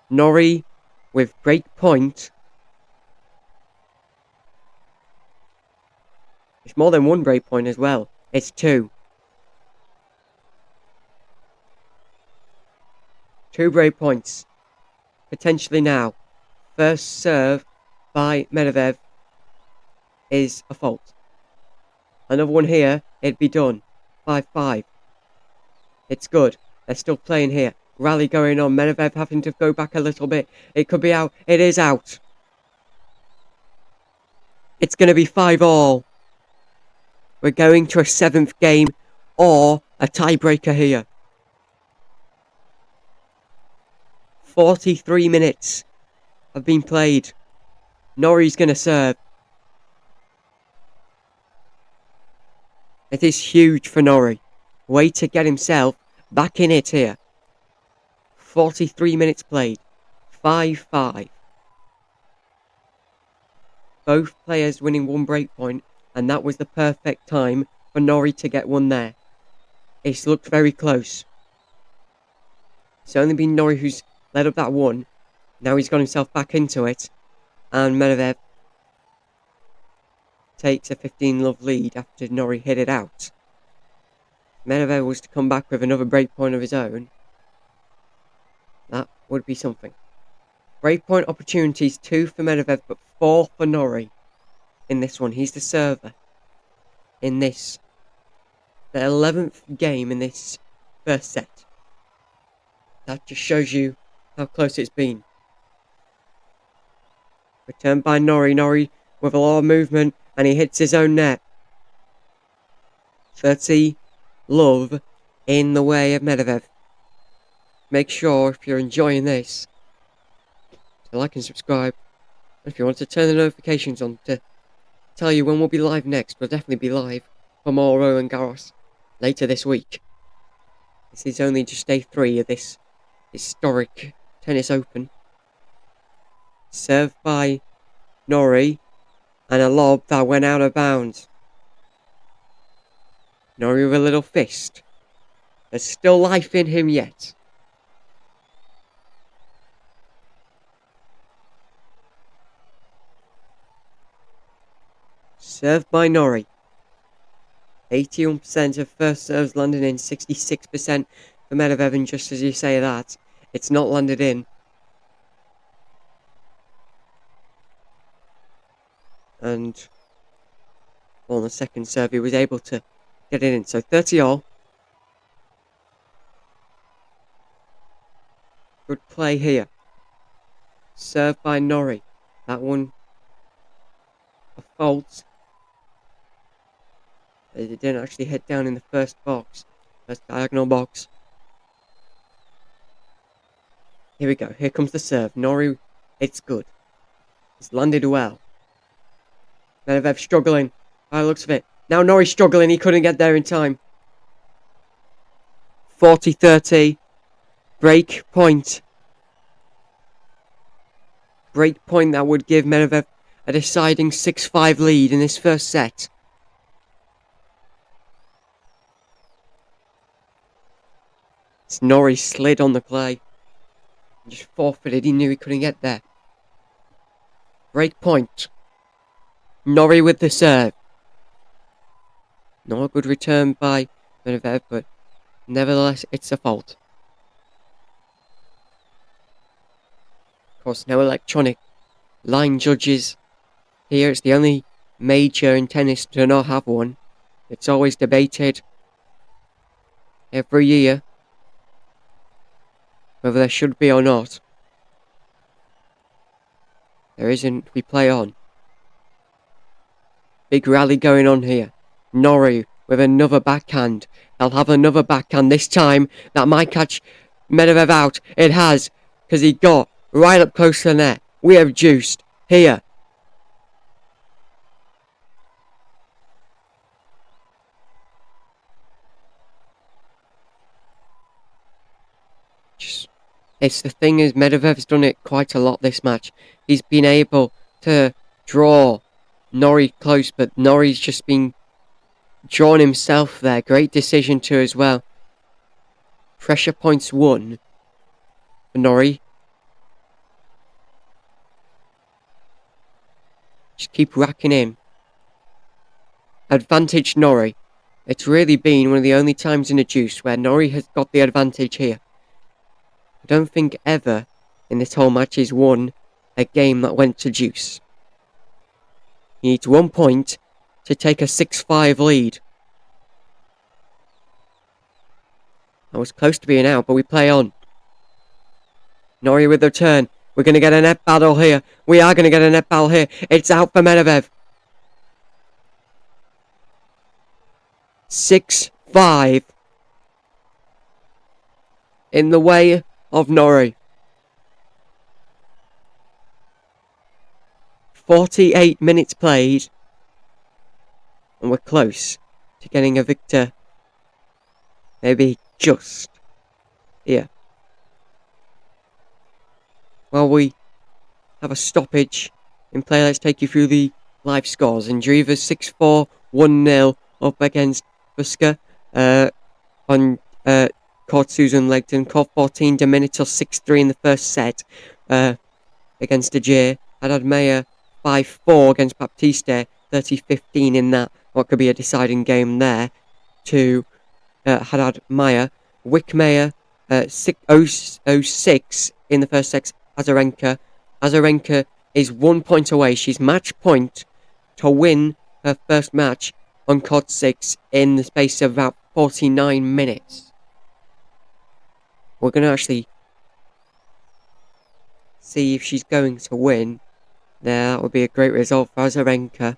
Norrie with break point. It's more than one break point as well. It's 2. 2 break points. Potentially now. First serve by Medvedev is a fault. Another one here, it'd be done. 5-5. It's good. They're still playing here. Rally going on. Medvedev having to go back a little bit. It could be out. It is out. It's going to be 5-all. We're going to a 7th game or a tiebreaker here. 43 minutes have been played. Norrie's going to serve. It is huge for Norrie. Way to get himself back in it here. 43 minutes played. 5-5. Both players winning one break point, and that was the perfect time for Norrie to get one there. It's looked very close. It's only been Norrie who's led up that one. Now he's got himself back into it, and Medvedev takes a 15-love lead after Norrie hit it out. Medvedev was to come back with another breakpoint of his own. That would be something. Breakpoint opportunities 2 for Medvedev, but 4 for Norrie in this one. He's the server in this, the 11th game in this first set. That just shows you how close it's been. Returned by Norrie. Norrie with a lot of movement, and he hits his own net. 30 love in the way of Medvedev. Make sure, if you're enjoying this, to like and subscribe. And if you want to turn the notifications on to tell you when we'll be live next, we'll definitely be live for more Roland Garros later this week. This is only just day 3 of this historic tennis open. Served by Norrie, and a lob that went out of bounds. Norrie with a little fist. There's still life in him yet. Served by Norrie. 81% of first serves landing in, 66% for Medvedev, and just as you say that, It's not landed in. And on the second serve, he was able to get it in. So 30-all. Good play here. Served by Norrie. That one a fault. It didn't actually hit down in the first box. First diagonal box. Here we go. Here comes the serve. Norrie, it's good. It's landed well. Medvedev struggling. By the looks of it. Now Norrie struggling. He couldn't get there in time. 40-30. Break point. Break point that would give Medvedev a deciding 6-5 lead in this first set. Norrie slid on the clay. Just forfeited. He knew he couldn't get there. Break point. Norrie with the serve. Not a good return by Medvedev, but nevertheless, it's a fault. Of course, no electronic line judges here. It's the only major in tennis to not have one. It's always debated every year whether there should be or not. There isn't. We play on. Big rally going on here. Norrie with another backhand. They'll have another backhand this time. That might catch Medvedev out. It has, because he got right up close to the net. We have juiced here. It's the thing is, Medvedev's done it quite a lot this match. He's been able to draw Norrie close, but Norrie's just been drawn himself there. Great decision too as well. Pressure points won for Norrie. Just keep racking in. Advantage Norrie. It's really been one of the only times in a juice where Norrie has got the advantage here. I don't think ever in this whole match he's won a game that went to juice. He needs 1 point to take a 6-5 lead. I was close to being out, but we play on. Norrie with the turn. We're going to get a net battle here. We are going to get a net battle here. It's out for Medvedev. 6-5. In the way of Norrie. 48 minutes played. And we're close to getting a victor. Maybe just here. While we have a stoppage in play, let's take you through the live scores. Andreeva 6-4, 1-0 up against Buska on court Susan Legdon. Court 14, Domenico 6-3 in the first set against Ajay. Haddad Mayer 5-4 against Baptiste, 30-15 in that. What could be a deciding game there to Haddad Mayer. Wickmeyer 6-0-6 in the first set. Azarenka is 1 point away. She's match point to win her first match on court 6 in the space of about 49 minutes. We're going to actually see if she's going to win. There, that would be a great result for Azarenka.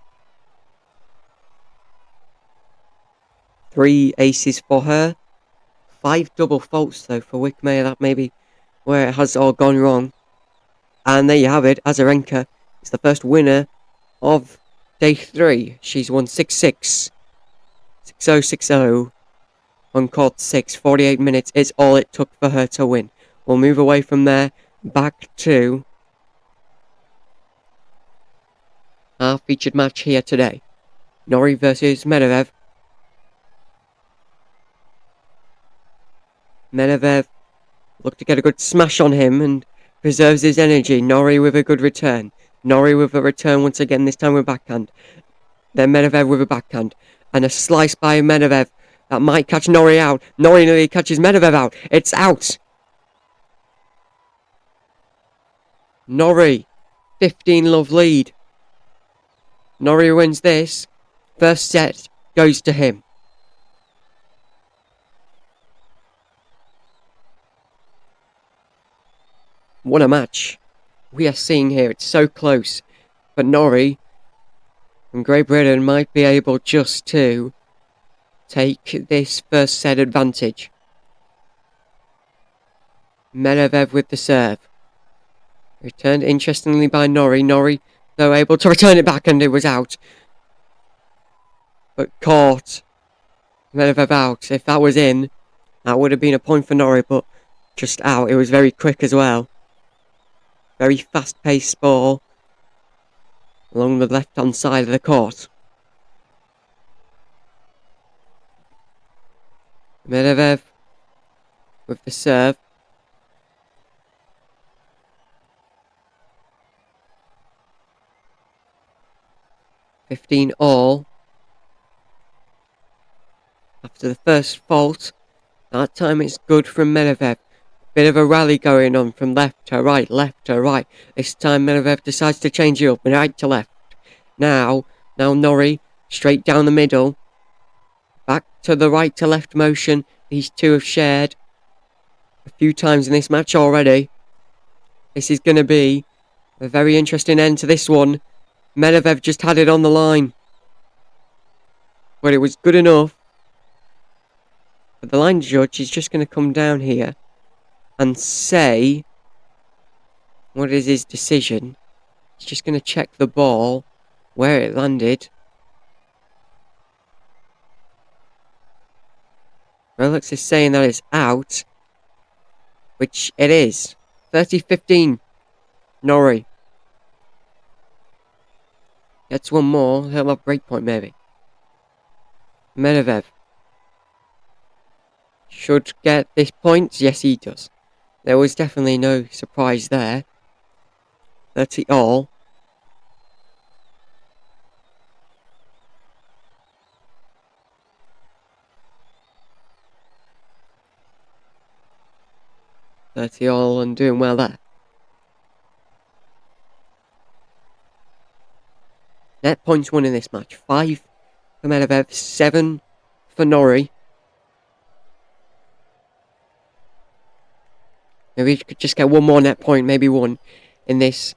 3 aces for her. 5 double faults though for Wickmeyer. That may be where it has all gone wrong. And there you have it. Azarenka is the first winner of day 3. She's won 6-6. 6-0, 6-0 on court 6. 48 minutes is all it took for her to win. We'll move away from there back to our featured match here today. Norrie versus Medvedev. Medvedev looked to get a good smash on him and preserves his energy. Norrie with a good return. Norrie with a return once again, this time with backhand. Then Medvedev with a backhand. And a slice by Medvedev that might catch Norrie out. Norrie nearly catches Medvedev out. It's out. Norrie, 15-love lead. Norrie wins this. First set goes to him. What a match we are seeing here. It's so close. But Norrie from Great Britain might be able just to take this first set advantage. Medvedev with the serve. Returned interestingly by Norrie. Norrie, though, able to return it back, and it was out. But caught. Medvedev out. If that was in, that would have been a point for Norrie, but just out. It was very quick as well. Very fast-paced ball along the left-hand side of the court. Medvedev with the serve. (15-all). After the first fault, that time it's good from Medvedev. Bit of a rally going on from left to right, left to right. This time Medvedev decides to change it up, right to left. Now Norrie, straight down the middle. Back to the right to left motion. These two have shared a few times in this match already. This is going to be a very interesting end to this one. Medvedev just had it on the line. But it was good enough. But the line judge is just going to come down here and say, what is his decision? He's just going to check the ball, where it landed. Rolex is saying that it's out, which it is. 30-15, Norrie. Gets one more, he'll have breakpoint maybe. Medvedev should get this point. Yes, he does. There was definitely no surprise there. 30-all. And doing well there. Net points won in this match. 5 for Medvedev, 7 for Norrie. Maybe we could just get one more net point, maybe one in this.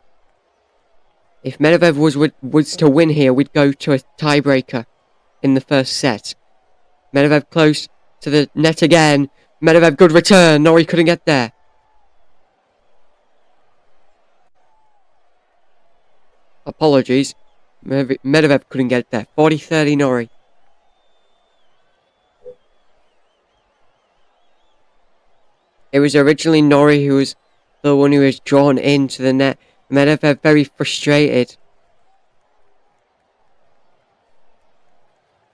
If Medvedev was to win here, we'd go to a tiebreaker in the first set. Medvedev close to the net again. Medvedev, good return. Norrie couldn't get there. Apologies. Medvedev couldn't get there. 40-30 Norrie. It was originally Norrie who was the one who was drawn into the net. Medvedev very frustrated.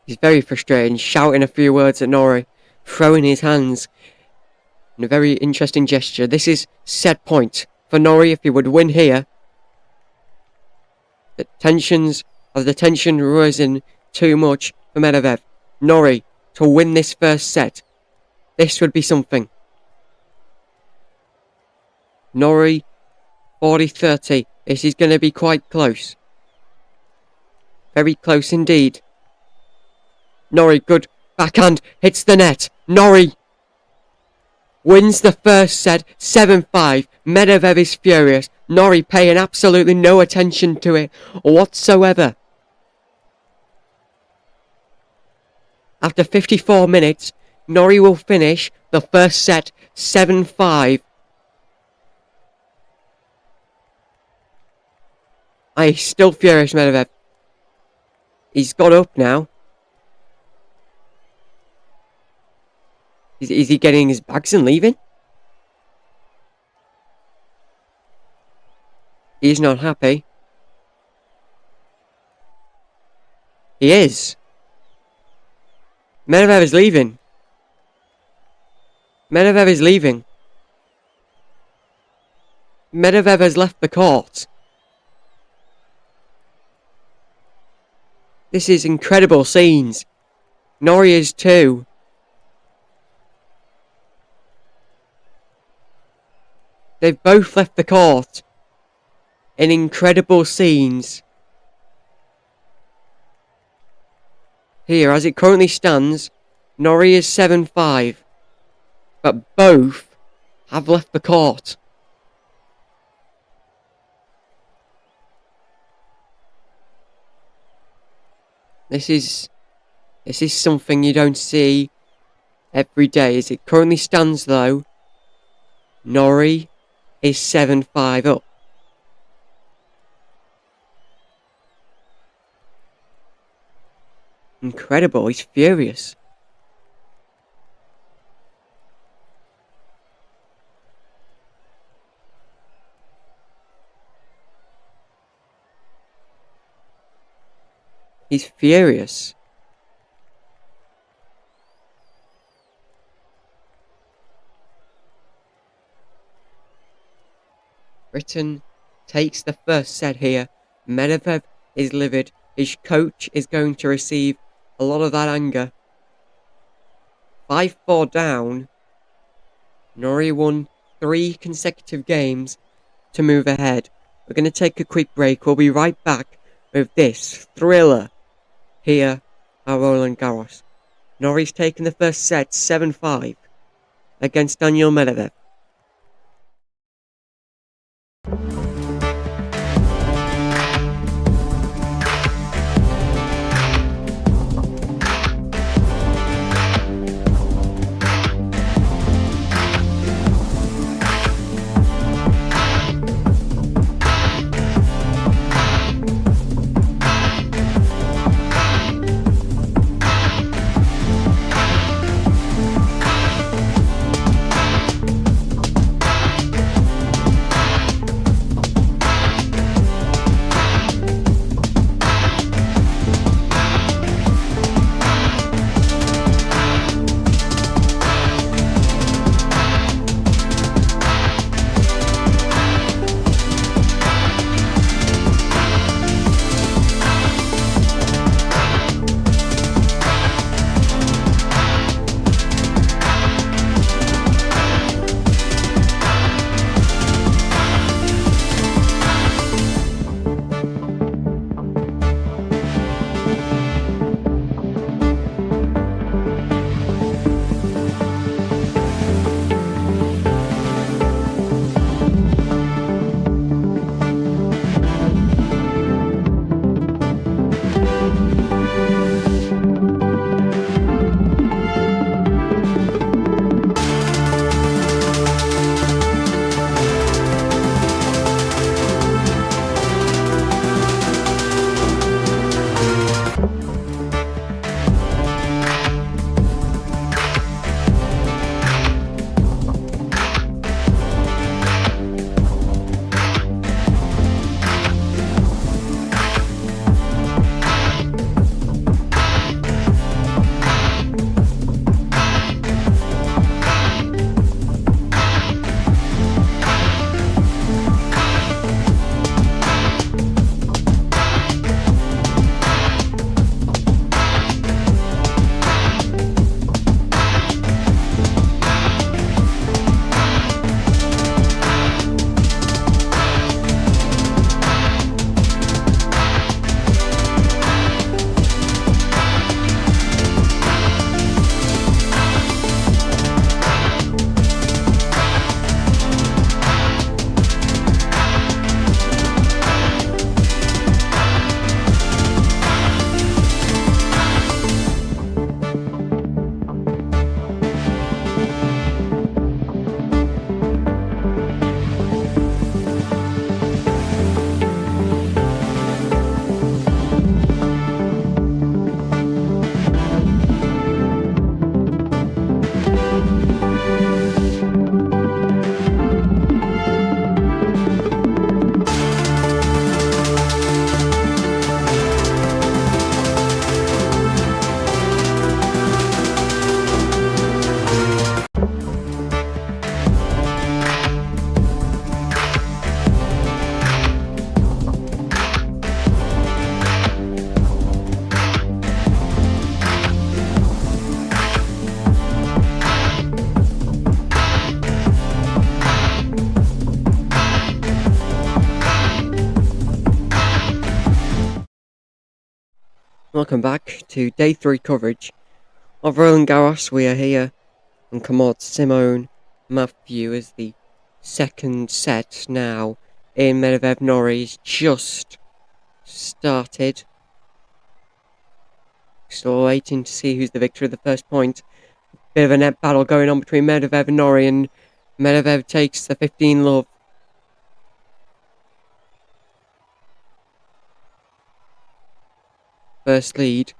He's very frustrated and shouting a few words at Norrie, throwing his hands in a very interesting gesture. This is set point for Norrie if he would win here. The tension risen too much for Medvedev. Norrie to win this first set. This would be something. Norrie, 40-30. This is going to be quite close. Very close indeed. Norrie, good backhand, hits the net. Norrie wins the first set, 7-5. Medvedev is furious. Norrie paying absolutely no attention to it whatsoever. After 54 minutes, Norrie will finish the first set 7-5. He's still furious, Medvedev. He's got up now. Is he getting his bags and leaving? He's not happy. He is. Medvedev is leaving. Medvedev is leaving. Medvedev has left the court. This is incredible scenes. Norrie is too. They've both left the court. in incredible scenes. Here, as it currently stands, Norrie is 7-5, but both have left the court. This is something you don't see every day. As it currently stands though, Norrie is 7-5 up. Incredible, he's furious. He's furious. Britain takes the first set here. Medvedev is livid. His coach is going to receive a lot of that anger. 5-4 down. Norrie won 3 consecutive games to move ahead. We're going to take a quick break. We'll be right back with this thriller here at Roland Garros. Norrie's taken the first set 7-5 against Daniil Medvedev. Welcome back to day 3 coverage of Roland Garros. We are here on commencement Matthew as the second set now in Medvedev Norrie's just started. Still waiting to see who's the victor of the first point. Bit of a net battle going on between Medvedev and Norrie, and Medvedev takes the 15 love. First lead.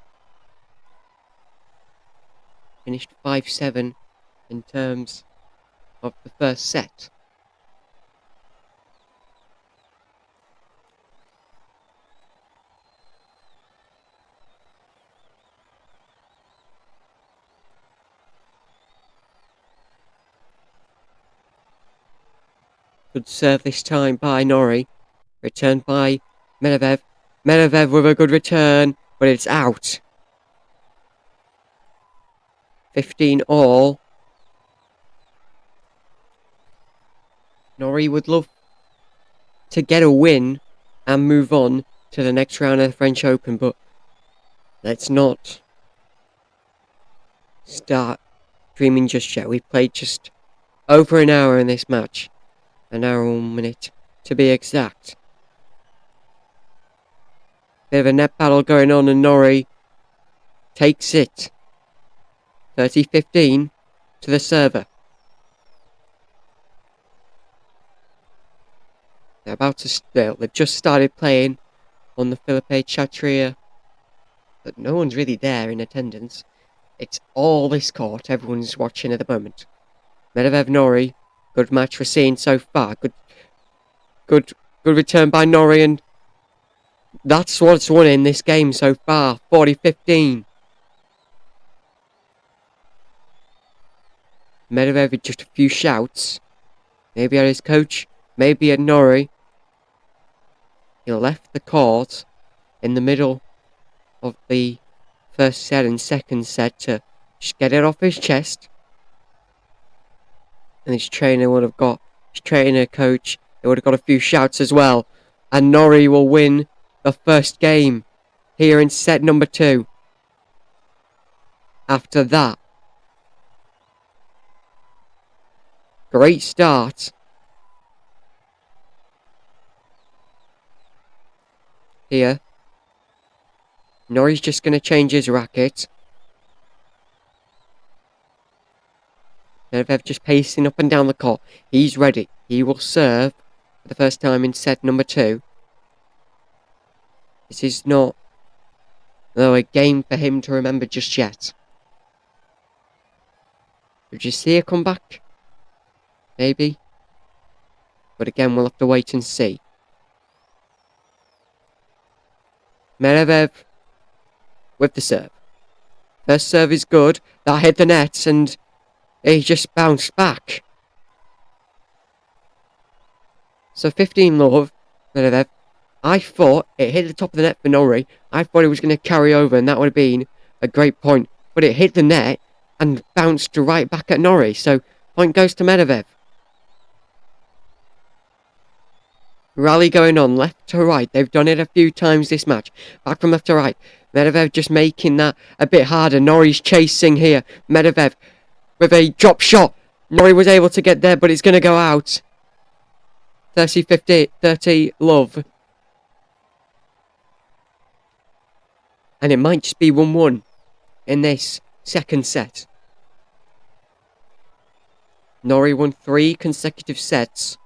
Finished 5-7 in terms of the first set. Good serve this time by Norrie. Returned by Medvedev. Medvedev with a good return, but it's out. 15 all. Norrie would love to get a win and move on to the next round of the French Open, but let's not start dreaming just yet. We've played just over an hour in this match. An hour and 1 minute to be exact. Bit of a net battle going on, and Norrie takes it 30-15 to the server. They're about to they've just started playing on the Philippe Chatrier, but no one's really there in attendance. It's all this court, everyone's watching at the moment. Medvedev Norrie, good match we're seeing so far. Good return by Norrie, and that's what's won in this game so far. 40-15. Medvedev with just a few shouts. Maybe at his coach, maybe at Norrie. He left the court in the middle of the first set and second set to just get it off his chest. And his trainer would have got, coach, they would have got a few shouts as well. And Norrie will win the first game here in set number 2. After that, great start. Here, Norrie's just going to change his racket. Medvedev just pacing up and down the court. He's ready. He will serve for the first time in set number 2. This is not, though, a game for him to remember just yet. Did you see a comeback? Maybe. But again, we'll have to wait and see. Medvedev with the serve. First serve is good. That hit the net and he just bounced back. So 15 love, Medvedev. I thought it hit the top of the net for Norrie. I thought it was going to carry over and that would have been a great point. But it hit the net and bounced right back at Norrie. So point goes to Medvedev. Rally going on left to right. They've done it a few times this match. Back from left to right. Medvedev just making that a bit harder. Norrie's chasing here. Medvedev with a drop shot. Norrie was able to get there, but it's going to go out. 30 love. And it might just be 1-1 in this second set. Norrie won 3 consecutive sets.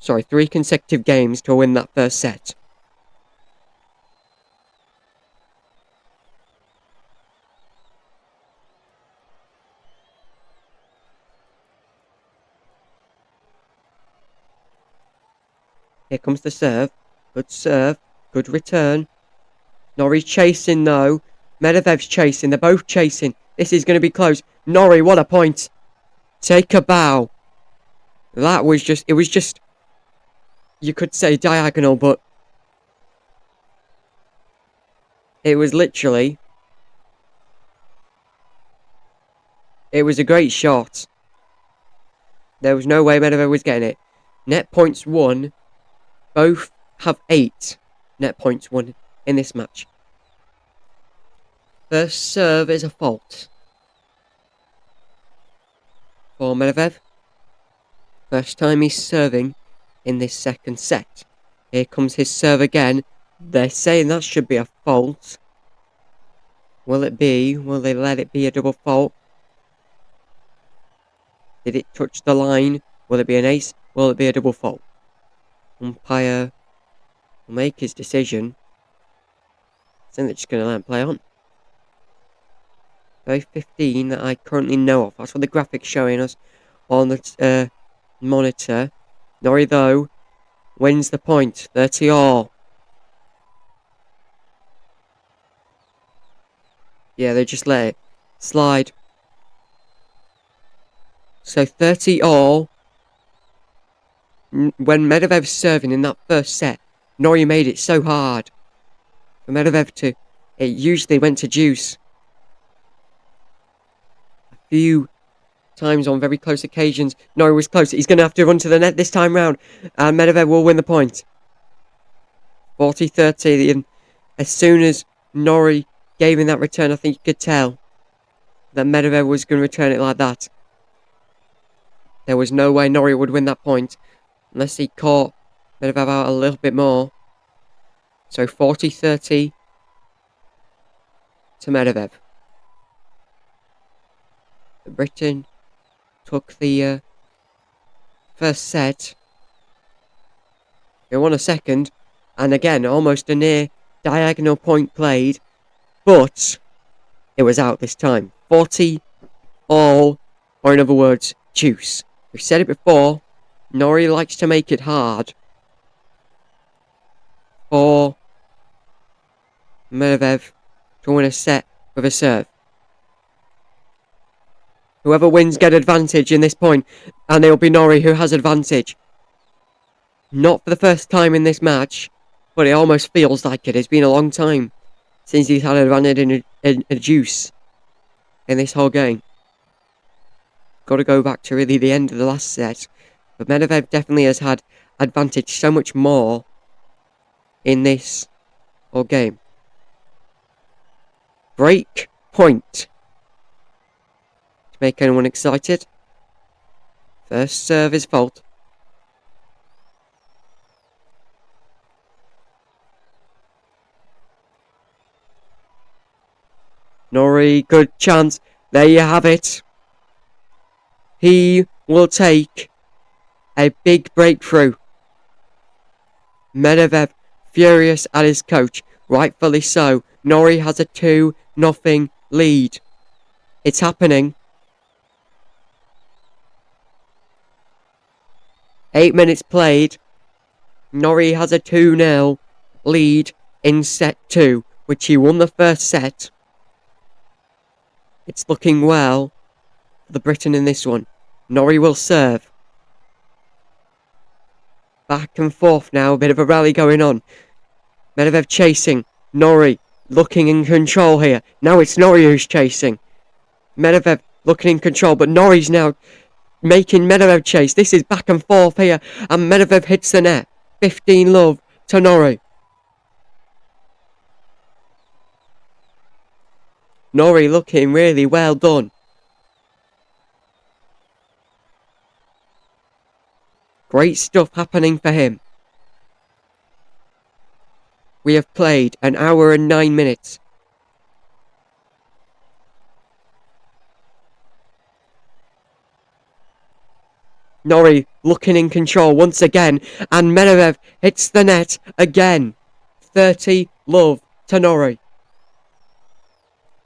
3 consecutive games to win that first set. Here comes the serve. Good serve. Good return. Norrie's chasing though. Medvedev's chasing. They're both chasing. This is going to be close. Norrie, what a point. Take a bow. That was just, it was just, you could say diagonal, but it was literally, it was a great shot. There was no way Medvedev was getting it. Net points won. Both have 8 net points won in this match. First serve is a fault for Medvedev. First time he's serving in this second set. Here comes his serve again. They're saying that should be a fault. Will it be? Will they let it be a double fault? Did it touch the line? Will it be an ace? Will it be a double fault? Umpire will make his decision. I think they're just going to let him play on. Very 15 that I currently know of. That's what the graphic's showing us on the monitor. Norrie, though, wins the point. 30 all. Yeah, they just let it slide. So 30 all. When Medvedev's serving in that first set, Norrie made it so hard for Medvedev to... It usually went to deuce. A few times on very close occasions, Norrie was close. He's going to have to run to the net this time round, and Medvedev will win the point. 40-30, and as soon as Norrie gave him that return, I think you could tell that Medvedev was going to return it like that. There was no way Norrie would win that point unless he caught Medvedev out a little bit more. So 40-30 to Medvedev. Britain took the first set. They won a second, and again almost a near diagonal point played, but it was out this time. 40 all, or in other words, deuce. We've said it before, Norrie likes to make it hard for Medvedev to win a set with a serve. Whoever wins get advantage in this point, and it'll be Norrie who has advantage. Not for the first time in this match, but it almost feels like it. It's been a long time since he's had advantage in a deuce in this whole game. Got to go back to really the end of the last set, but Medvedev definitely has had advantage so much more in this whole game. Break point. To make anyone excited. First serve is fault. Norrie, good chance. There you have it. He will take a big breakthrough. Medvedev furious at his coach. Rightfully so. Norrie has a 2-0 lead. It's happening. 8 minutes played. Norrie has a 2-0 lead in set 2, which he won the first set. It's looking well for the Briton in this one. Norrie will serve. Back and forth now, a bit of a rally going on. Medvedev chasing. Norrie looking in control here. Now it's Norrie who's chasing. Medvedev looking in control, but Norrie's now making Medvedev chase. This is back and forth here, and Medvedev hits the net. 15 love to Norrie. Norrie looking really well done. Great stuff happening for him. We have played 1 hour and 9 minutes. Norrie looking in control once again, and Medvedev hits the net again. 30 love to Norrie.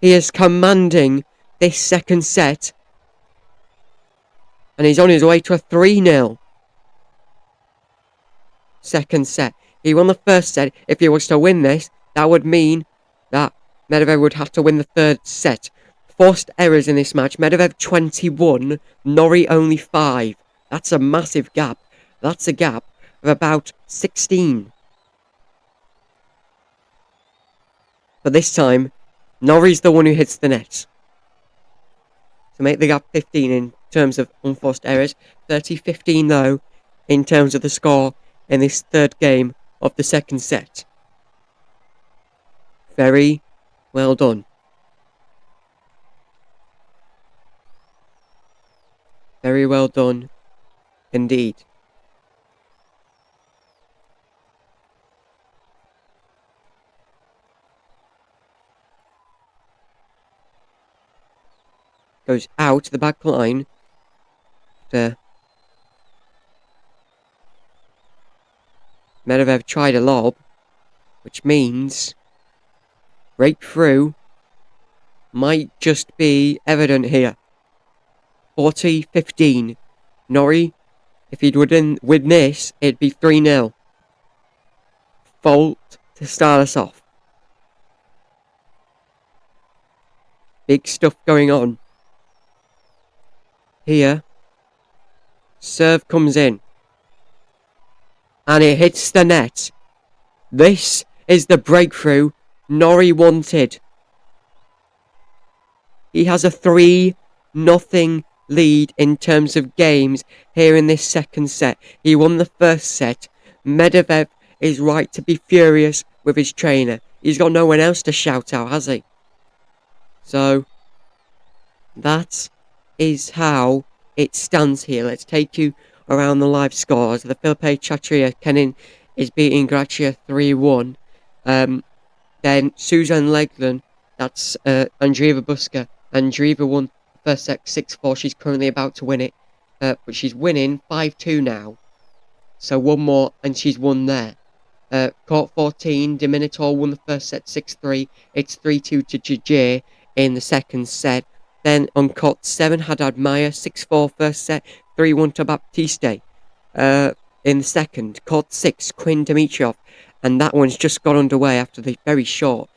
He is commanding this second set, and he's on his way to a 3-0 second set. He won the first set. If he was to win this, that would mean that Medvedev would have to win the third set. Forced errors in this match. Medvedev 21, Norrie only 5. That's a massive gap. That's a gap of about 16. But this time, Norrie's the one who hits the net to make the gap 15 in terms of unforced errors. 30-15 though in terms of the score in this third game of the second set. Very well done. Very well done indeed. Goes out the back line. Medvedev tried a lob, which means breakthrough might just be evident here. 40-15. Norrie, if he'd win this, it'd be 3-0. Fault to start us off. Big stuff going on. Here, serve comes in. And it hits the net. This is the breakthrough Norrie wanted. He has a 3-0 lead in terms of games here in this second set. He won the first set. Medvedev is right to be furious with his trainer. He's got no one else to shout out, has he? So, that is how it stands here. Let's take you around the live scores. The Philippe Chatria Kenin is beating Gracia 3-1. Then Susan Leglen, that's Andreeva Buska. Andreeva won the first set 6-4. She's currently about to win it. But she's winning 5-2 now. So one more and she's won there. Court 14, Diminitor won the first set 6-3. It's 3-2 to Jajir in the second set. Then on court 7, Haddad Maya, 6-4 first set, 3-1 to Baptiste. In the second, court 6, Quinn Dimitrov. And that one's just got underway after the very short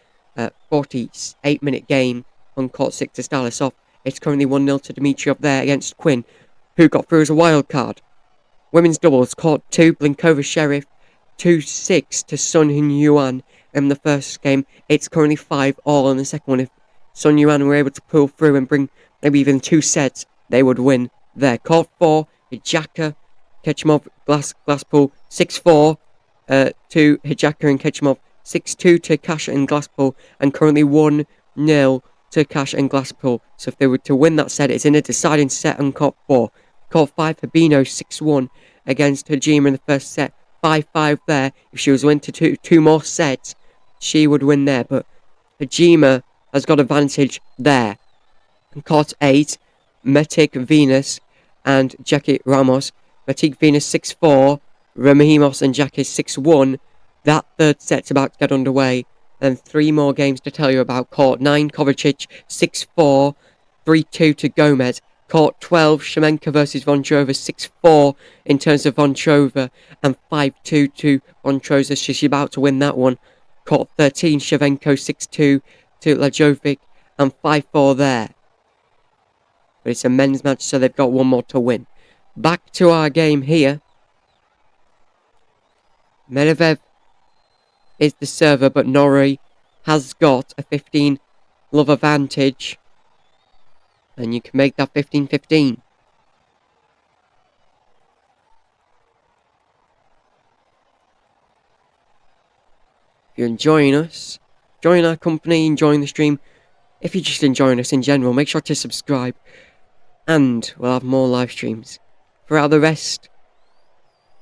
48-minute game on court 6 to start us off. It's currently 1-0 to Dimitrov there against Quinn, who got through as a wild card. Women's doubles, court 2, Blinkova Sheriff, 2-6 to Sun Hyun Yuan in the first game. It's currently 5-all in the second one. If Sun Yuan were able to pull through and bring maybe even 2 sets, they would win there. Court 4, Hijaka, Kechimov, Glasspool, 6-4 to Hijaka and Kechimov, 6-2 to Cash and Glasspool, and currently 1-0 to Cash and Glasspool. So if they were to win that set, it's in a deciding set on court 4. Court 5, Fabino, 6-1 against Hajima in the first set, 5-5 there. If she was win to two more sets, she would win there, but Hajima has got advantage there. Court 8, Metic Venus and Jackie Ramos. Metic Venus 6-4, Ramimos and Jackie 6-1. That third set's about to get underway. And 3 more games to tell you about. Court 9, Kovacic 6-4, 3-2 to Gomez. Court 12, Shemenko versus Vonchova 6-4 in terms of Vonchova, and 5-2 to Vonchova. She's about to win that one. Court 13, Shevenko 6-2 to Lajovic, and 5-4 there. But it's a men's match, so they've got one more to win. Back to our game here. Medvedev is the server, but Norrie has got a 15-love advantage. And you can make that 15-15. If you're enjoying us, enjoying our company, enjoying the stream, if you're just enjoying us in general, make sure to subscribe. And we'll have more live streams throughout the rest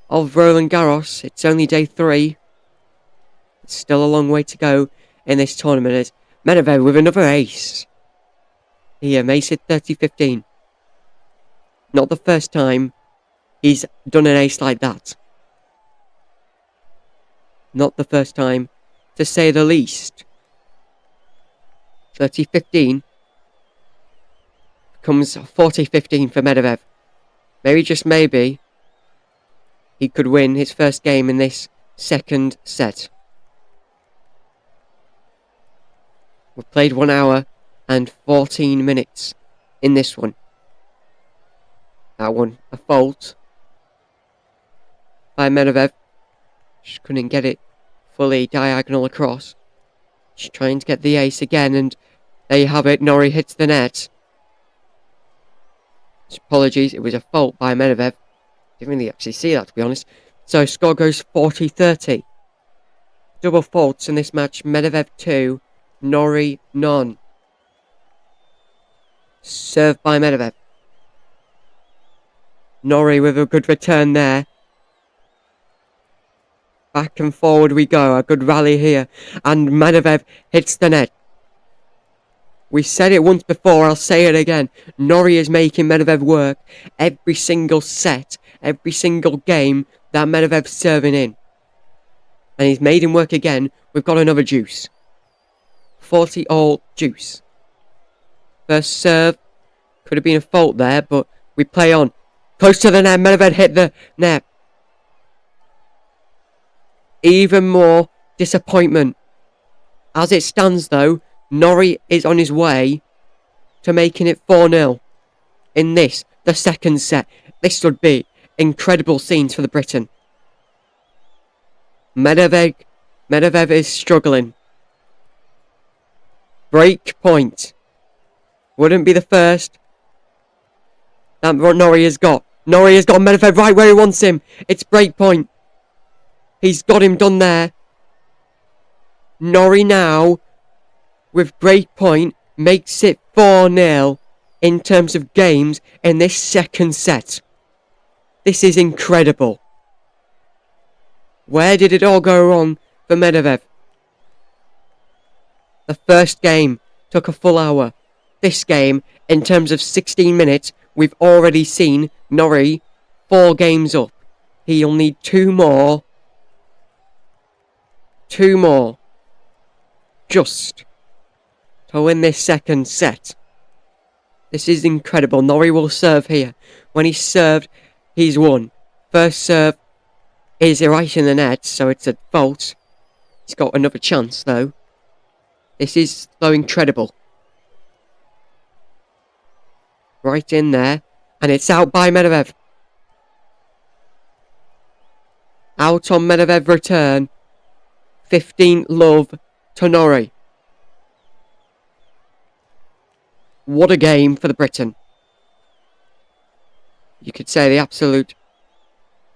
of Roland Garros. It's only day 3. It's still a long way to go in this tournament. It's Medvedev with another ace. Here, Mace at 30-15. Not the first time he's done an ace like that. Not the first time, to say the least. 30-15. Becomes 40-15 for Medvedev. Maybe, just maybe, he could win his first game in this second set. We've played 1 hour and 14 minutes in this one. That one, a fault by Medvedev. Just couldn't get it fully diagonal across. Just trying to get the ace again, and there you have it. Norrie hits the net. Apologies, it was a fault by Medvedev. Didn't really actually see that, to be honest. So score goes 40-30. Double faults in this match. Medvedev 2, Norrie, none. Served by Medvedev. Norrie with a good return there. Back and forward we go. A good rally here. And Medvedev hits the net. We said it once before, I'll say it again. Norrie is making Medvedev work every single set, every single game that Medvedev's serving in. And he's made him work again. We've got another juice. 40-all juice. First serve. Could have been a fault there, but we play on. Close to the net. Medvedev hit the net. Even more disappointment. As it stands though, Norrie is on his way to making it 4-0 in this, the second set. This would be incredible scenes for the Briton. Medvedev is struggling. Break point. Wouldn't be the first that Norrie has got. Norrie has got Medvedev right where he wants him. It's break point. He's got him done there. Norrie now, with break point, makes it 4-0 in terms of games in this second set. This is incredible. Where did it all go wrong for Medvedev? The first game took a full hour. This game, in terms of 16 minutes, we've already seen Norrie 4 games up. He'll need 2 more. 2 more. Just to win this second set. This is incredible. Norrie will serve here. When he's served, he's won. First serve is right in the net, so it's a fault. He's got another chance though. This is so incredible. Right in there. And it's out by Medvedev. Out on Medvedev return. 15-love to Norrie. What a game for the Briton. You could say the absolute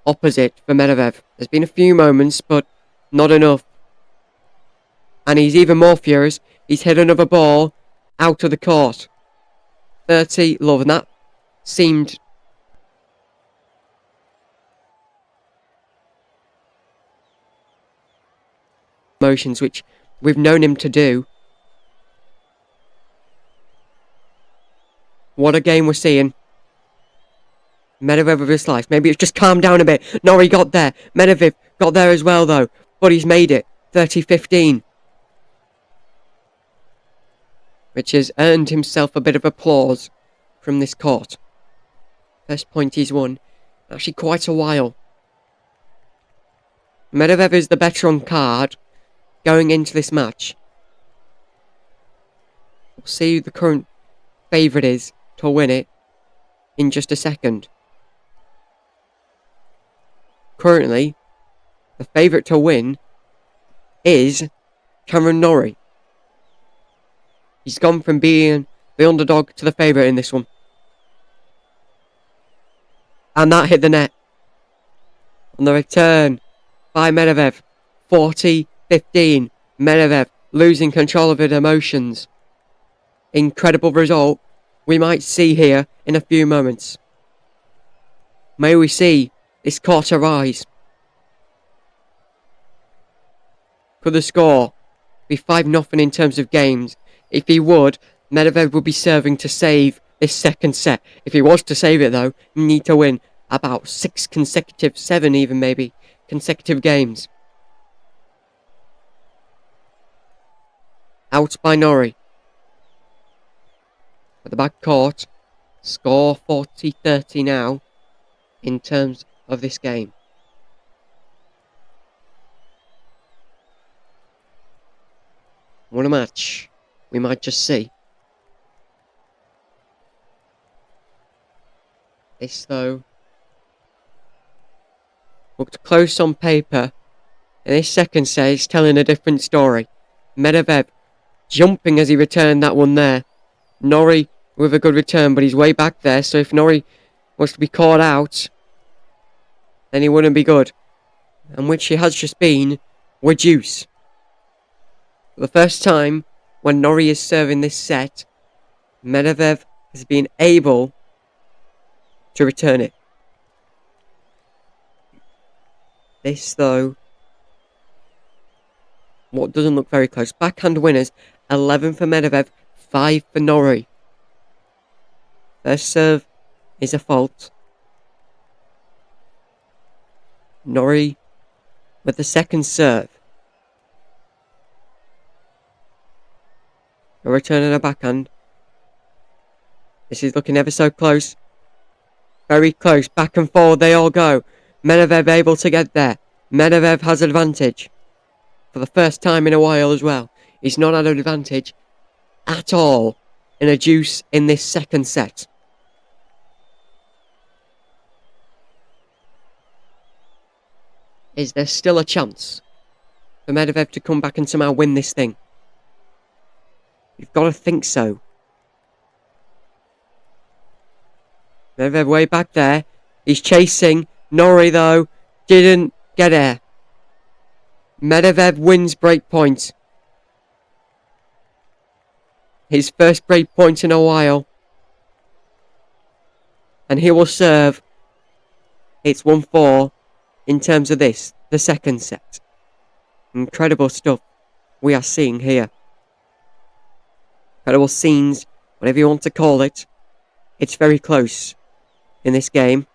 opposite for Medvedev. There's been a few moments, but not enough. And he's even more furious. He's hit another ball out of the court. 30-love, and that seemed motions which we've known him to do. What a game we're seeing. Medvedev with his slice. Maybe it's just calmed down a bit. Norrie got there. Medvedev got there as well though. But he's made it. 30-15. Which has earned himself a bit of applause from this court. First point he's won. Actually quite a while. Medvedev is the better on card going into this match. We'll see who the current favourite is to win it in just a second. Currently, the favourite to win is Cameron Norrie. He's gone from being the underdog to the favourite in this one. And that hit the net. On the return by Medvedev. 40-15. Medvedev losing control of his emotions. Incredible result we might see here in a few moments. May we see this court rise. Could the score be 5-0 in terms of games? If he would, Medvedev would be serving to save this second set. If he was to save it though, you need to win about 6 consecutive, 7 even maybe, consecutive games. Out by Norrie. At the back court, score 40-30 now in terms of this game. What a match we might just see. This though looked close on paper, and this second set is telling a different story. Medvedev jumping as he returned that one there. Norrie with a good return, but he's way back there, so if Norrie was to be caught out, then he wouldn't be good. And which he has just been, with juice. For the first time when Norrie is serving this set, Medvedev has been able to return it. This, though, what doesn't look very close. Backhand winners, 11 for Medvedev, 5 for Norrie. First serve is a fault. Norrie with the second serve. A return and a backhand. This is looking ever so close. Very close. Back and forward they all go. Medvedev able to get there. Medvedev has advantage. For the first time in a while as well. He's not had an advantage at all in a deuce in this second set. Is there still a chance for Medvedev to come back and somehow win this thing? You've got to think so. Medvedev way back there. He's chasing. Norrie, though, didn't get there. Medvedev wins break point. His first break point in a while. And he will serve. It's 1-4 in terms of this, the second set. Incredible stuff we are seeing here. Incredible scenes, whatever you want to call it. It's very close in this game.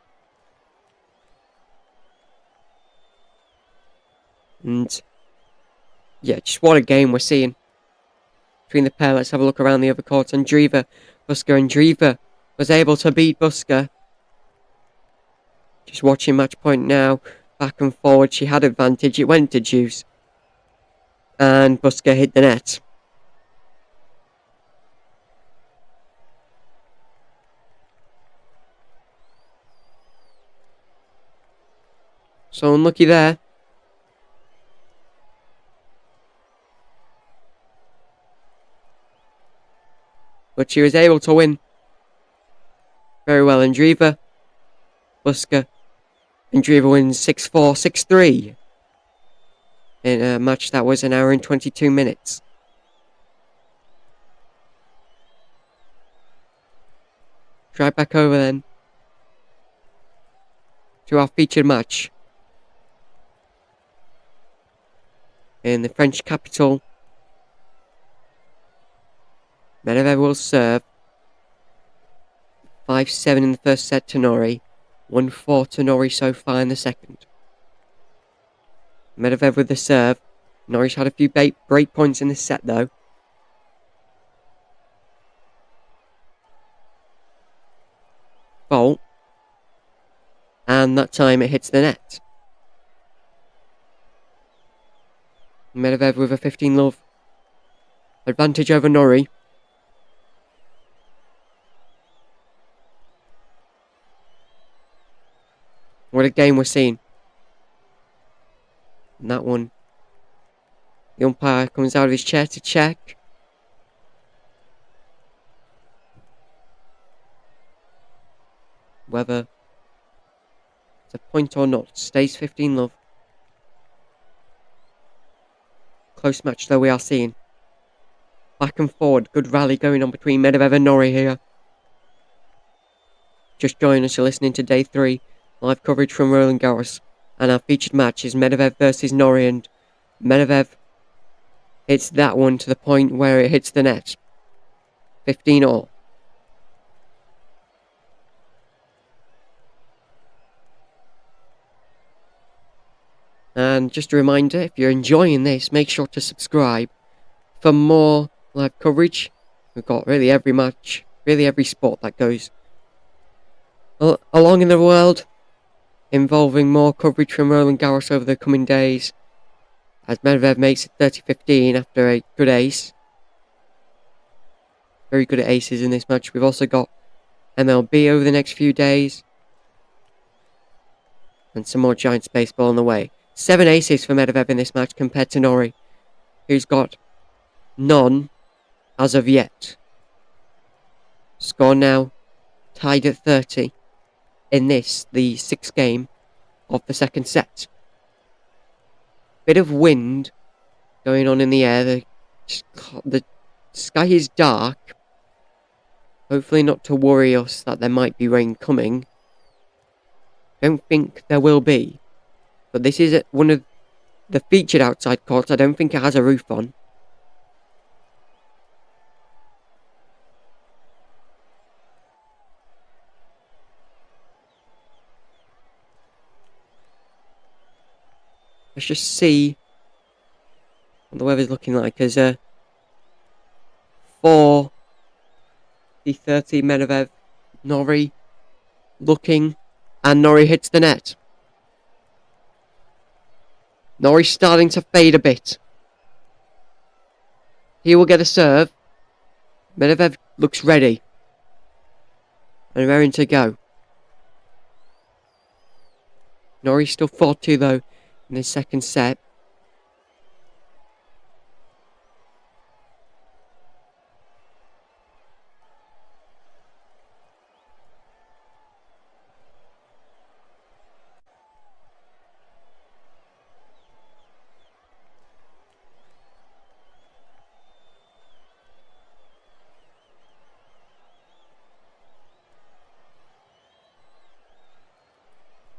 And yeah, just what a game we're seeing between the pair. Let's have a look around the other courts. Andreeva, Buska, and Andreeva was able to beat Buska. Just watching match point now. Back and forward. She had advantage. It went to deuce. And Buska hit the net. So unlucky there. But she was able to win very well. Andreeva, Buska. Andreeva wins 6-4, 6-3 in a match that was 1 hour and 22 minutes. Drive back over then to our featured match in the French capital. Medvedev will serve. 5-7 in the first set to Norrie. 1-4 to Norrie so far in the second. Medvedev with the serve. Norrie's had a few break points in this set though. Fault. And that time it hits the net. Medvedev with a 15-love advantage over Norrie. What a game we're seeing. And that one. The umpire comes out of his chair to check. Whether it's a point or not. Stays 15-love. Close match though we are seeing. Back and forward. Good rally going on between Medvedev and Norrie here. Just join us, you're listening to day 3. Live coverage from Roland Garros. And our featured match is Medvedev versus Norrie. And Medvedev hits that one to the point where it hits the net. 15-all. And just a reminder, if you're enjoying this, make sure to subscribe for more live coverage. We've got really every match, really every sport that goes along in the world, involving more coverage from Roland Garros over the coming days, as Medvedev makes it 30-15 after a good ace. Very good at aces in this match. We've also got MLB over the next few days, and some more Giants baseball on the way. 7 aces for Medvedev in this match compared to Norrie, who's got none as of yet. Score now tied at 30 in this, the 6th game of the second set. Bit of wind going on in the air. The sky is dark. Hopefully not to worry us that there might be rain coming. Don't think there will be. But this is one of the featured outside courts. I don't think it has a roof on. Let's just see what the weather's looking like as for the 30 Medvedev, Norrie looking, and Norrie hits the net. Norrie's starting to fade a bit. He will get a serve. Medvedev looks ready and raring to go. Norrie still 4-2 though in the second set.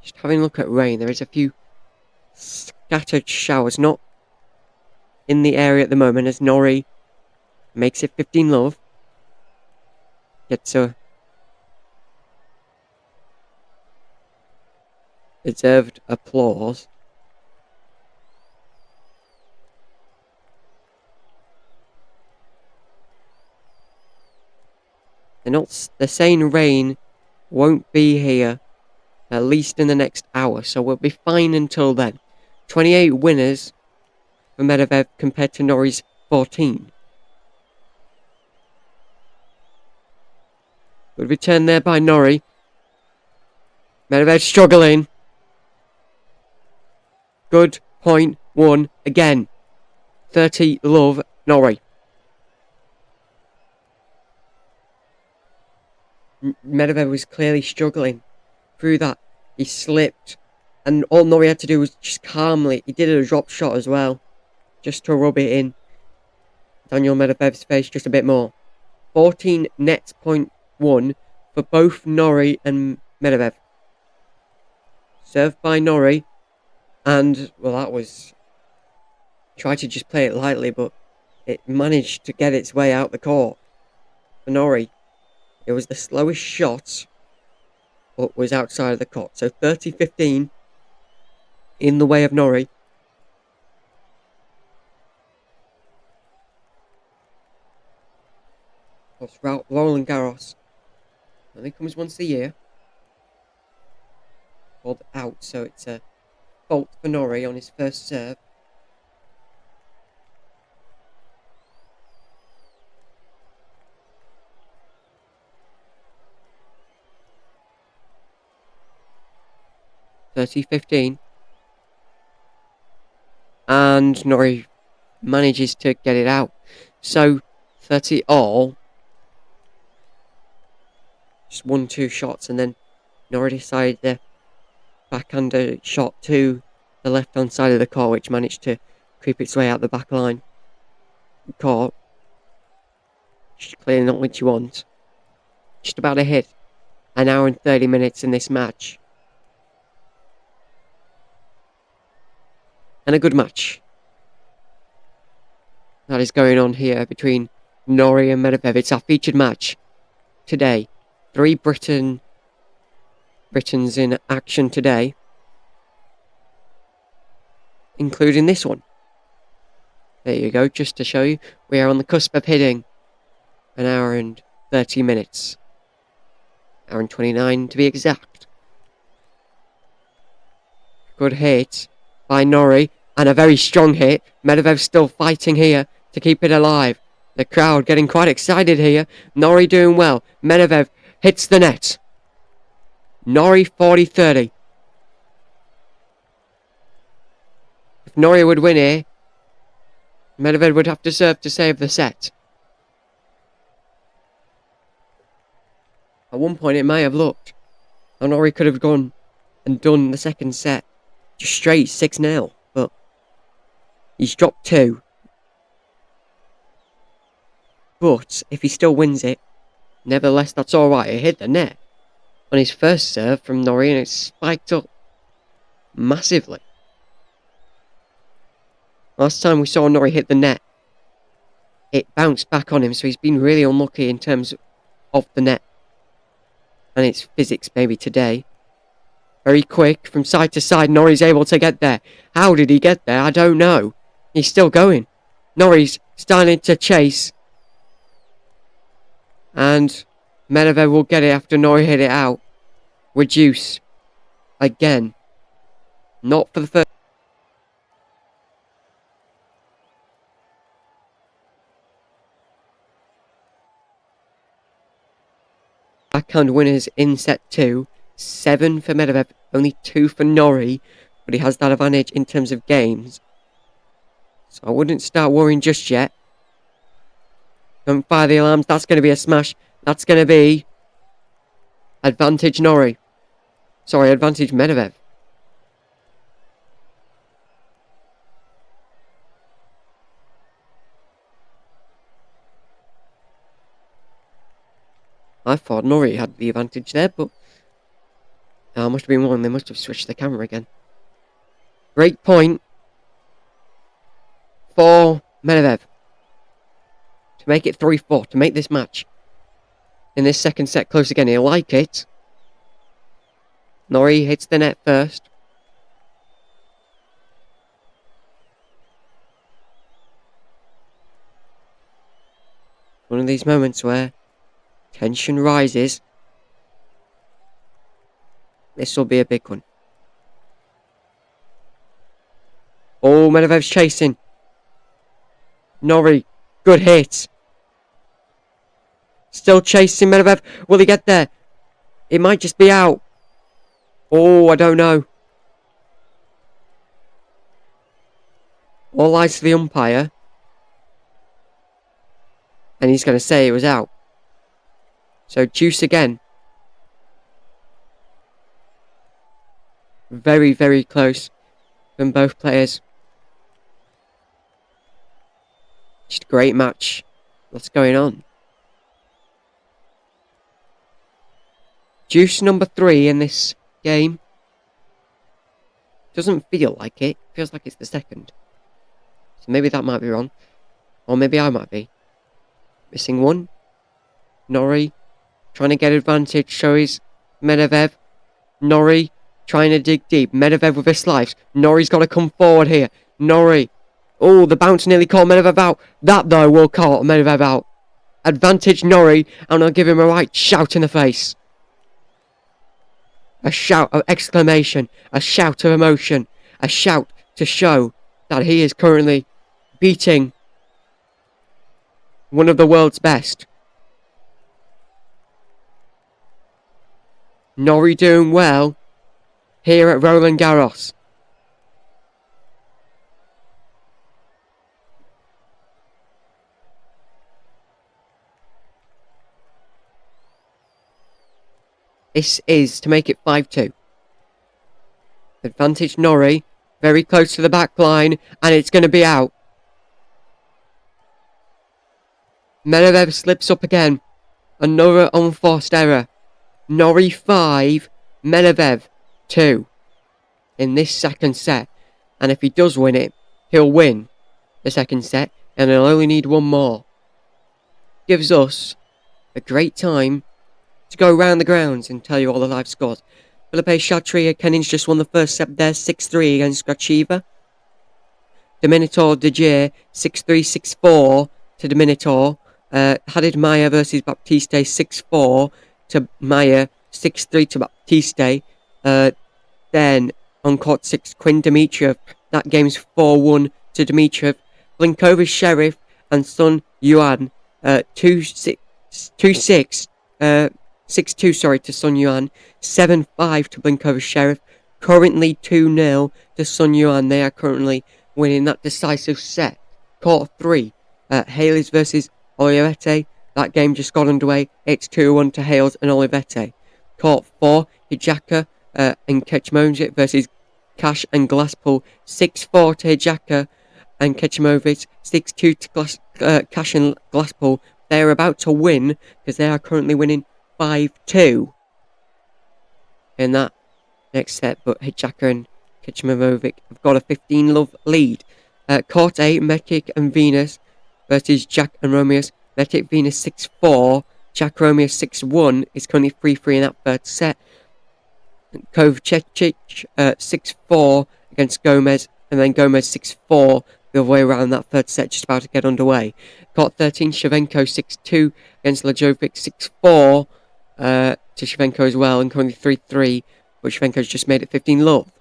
Just having a look at rain, there is a few scattered showers, not in the area at the moment, as Norrie makes it 15 love. Gets a deserved applause. They're saying rain won't be here at least in the next hour, so we'll be fine until then. 28 winners for Medvedev compared to Norrie's 14. Good return there by Norrie. Medvedev struggling. Good point, one again. 30 love, Norrie. Medvedev was clearly struggling through that. He slipped, and all Norrie had to do was just calmly, he did a drop shot as well, just to rub it in Daniel Medvedev's face just a bit more. 14 net point one for both Norrie and Medvedev. Served by Norrie, and well, that was, tried to just play it lightly, but it managed to get its way out the court for Norrie. It was the slowest shot, but was outside of the court. So 30-15 in the way of Norrie. Roland Garros only comes once a year. Called out, so it's a fault for Norrie on his first serve. (30-15), and Norrie manages to get it out. So 30 all. Just 1-2 shots, and then Norrie decided to backhander shot to the left hand side of the court, which managed to creep its way out the back line. Court. Just clearly not what you want. Just about a hit. An hour and 30 minutes in this match. And a good match that is going on here between Norrie and Medvedev. It's our featured match today. 3 Britons in action today, including this one. There you go, just to show you, we are on the cusp of hitting an hour and 30 minutes. Hour and 29 to be exact. Good hit by Norrie, and a very strong hit. Medvedev still fighting here to keep it alive. The crowd getting quite excited here. Norrie doing well. Medvedev hits the net. Norrie 40-30. If Norrie would win here, Medvedev would have to serve to save the set. At one point it may have looked, and Norrie could have gone and done the second set just straight 6-0, but he's dropped 2. But if he still wins it, nevertheless, that's alright. It hit the net on his first serve from Norrie, and it spiked up massively. Last time we saw Norrie hit the net, it bounced back on him, so he's been really unlucky in terms of the net. And it's physics maybe today. Very quick from side to side. Norrie's able to get there. How did he get there? I don't know. He's still going. Norrie's starting to chase. And Medvedev will get it after Norrie hit it out. Reduce. Again. Not for the first. Backhand winners in set 2. 7 for Medvedev, only 2 for Norrie, but he has that advantage in terms of games. So I wouldn't start worrying just yet. Don't fire the alarms. That's going to be a smash. That's going to be advantage Norrie. Sorry, advantage Medvedev. I thought Norrie had the advantage there, but must have been one. They must have switched the camera again. Great point for Medvedev to make it 3-4, to make this match in this second set close again. He'll like it. Norrie hits the net first. One of these moments where tension rises. This will be a big one. Oh, Medvedev's chasing. Norrie, good hit. Still chasing Medvedev. Will he get there? It might just be out. Oh, I don't know. All eyes to the umpire. And he's going to say it was out. So deuce again. Very, very close from both players. Just a great match. What's going on? Deuce number 3 in this game. Doesn't feel like it. Feels like it's the second. So maybe that might be wrong. Or maybe I might be. Missing one. Norrie trying to get advantage. Shows Medvedev. Norrie trying to dig deep. Medvedev with a slice. Norrie's got to come forward here. Norrie. Oh, the bounce nearly caught Medvedev out. That, though, will call Medvedev out. Advantage Norrie, and I'll give him a right shout in the face. A shout of exclamation. A shout of emotion. A shout to show that he is currently beating one of the world's best. Norrie doing well here at Roland Garros. This is to make it 5-2. Advantage Norrie. Very close to the back line. And it's going to be out. Medvedev slips up again. Another unforced error. Norrie 5. Medvedev 2. In this second set. And if he does win it, he'll win the second set. And he'll only need one more. Gives us a great time to go round the grounds and tell you all the live scores. Felipe Chatrier-Kenin's just won the first set there, 6-3 against Grachiva. Dominitor Degier, 6-3, 6-4 to Dominitor. Hadid Maya versus Baptiste, 6-4 to Maya, 6-3 to Baptiste. Then on court 6, Quinn Dimitrov. That game's 4-1 to Dimitrov. Blinkovic Sheriff and Sun Yuan, 2-6. 6-2, to Sun Yuan. 7-5 to Blinkovic Sheriff. Currently 2-0 to Sun Yuan. They are currently winning that decisive set. Court 3, Hales versus Olivetti. That game just got underway. It's 2-1 to Hales and Olivetti. Court 4, Hijaka and Kecimovic versus Cash and Glasspool. 6-4 to Hijaka and Kecimovic. 6-2 to Cash and Glasspool. They are about to win because they are currently winning 5-2 in that next set. But Hijaka and Kecmanovic have got a 15-love lead. Court A, Mekic and Venus versus Jack and Romeus. Mekic Venus 6-4. Jack Romeus 6-1. It's currently 3-3 in that third set. Kovacic 6-4 against Gomez, and then Gomez 6-4 the other way around. That third set just about to get underway. Court 13, Shevchenko 6-2 against Lajovic 6-4 to Shevchenko as well, and currently 3-3, but Shevchenko's just made it 15-love.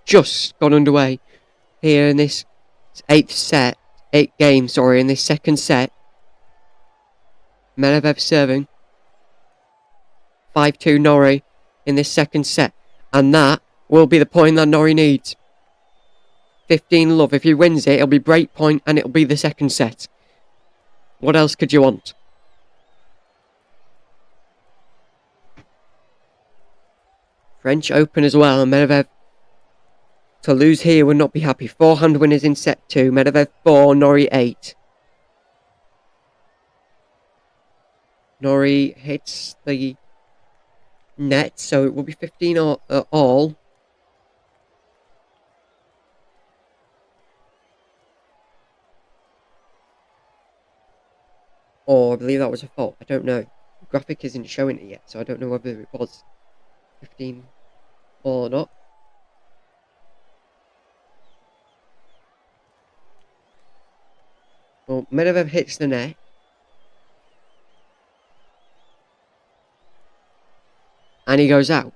Just got underway here in this eighth game, in this second set. Medvedev serving 5-2 Norrie in this second set, and that will be the point that Norrie needs. 15-love. If he wins it, it'll be break point and it'll be the second set. What else could you want? French Open as well, and Medvedev to lose here would not be happy. Forehand winners in set 2. Medvedev 4, Norrie 8. Norrie hits the net, so it will be 15 all. Or I believe that was a fault. I don't know. The graphic isn't showing it yet, so I don't know whether it was 15 or not. Well, Medvedev hits the net. And he goes out.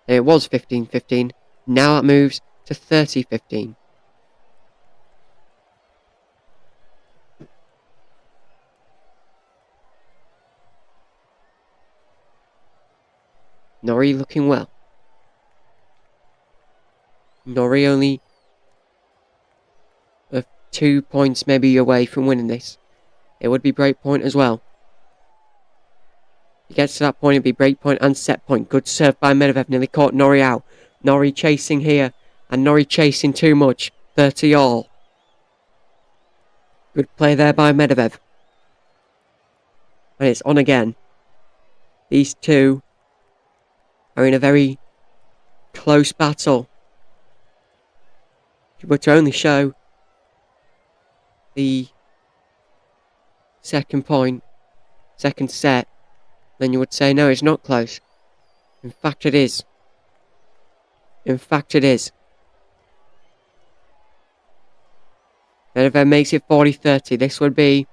And it was 15-15. Now it moves to 30-15. Norrie looking well. Norrie only 2 points maybe away from winning this. It would be break point as well. He gets to that point, it'd be break point and set point. Good serve by Medvedev, nearly caught Norrie out. Norrie chasing here, and Norrie chasing too much. 30 all. Good play there by Medvedev. And it's on again. These two are in a very close battle. If you were to only show the second set, then you would say, no, it's not close. In fact, it is. Medvedev makes it 40-30. This would be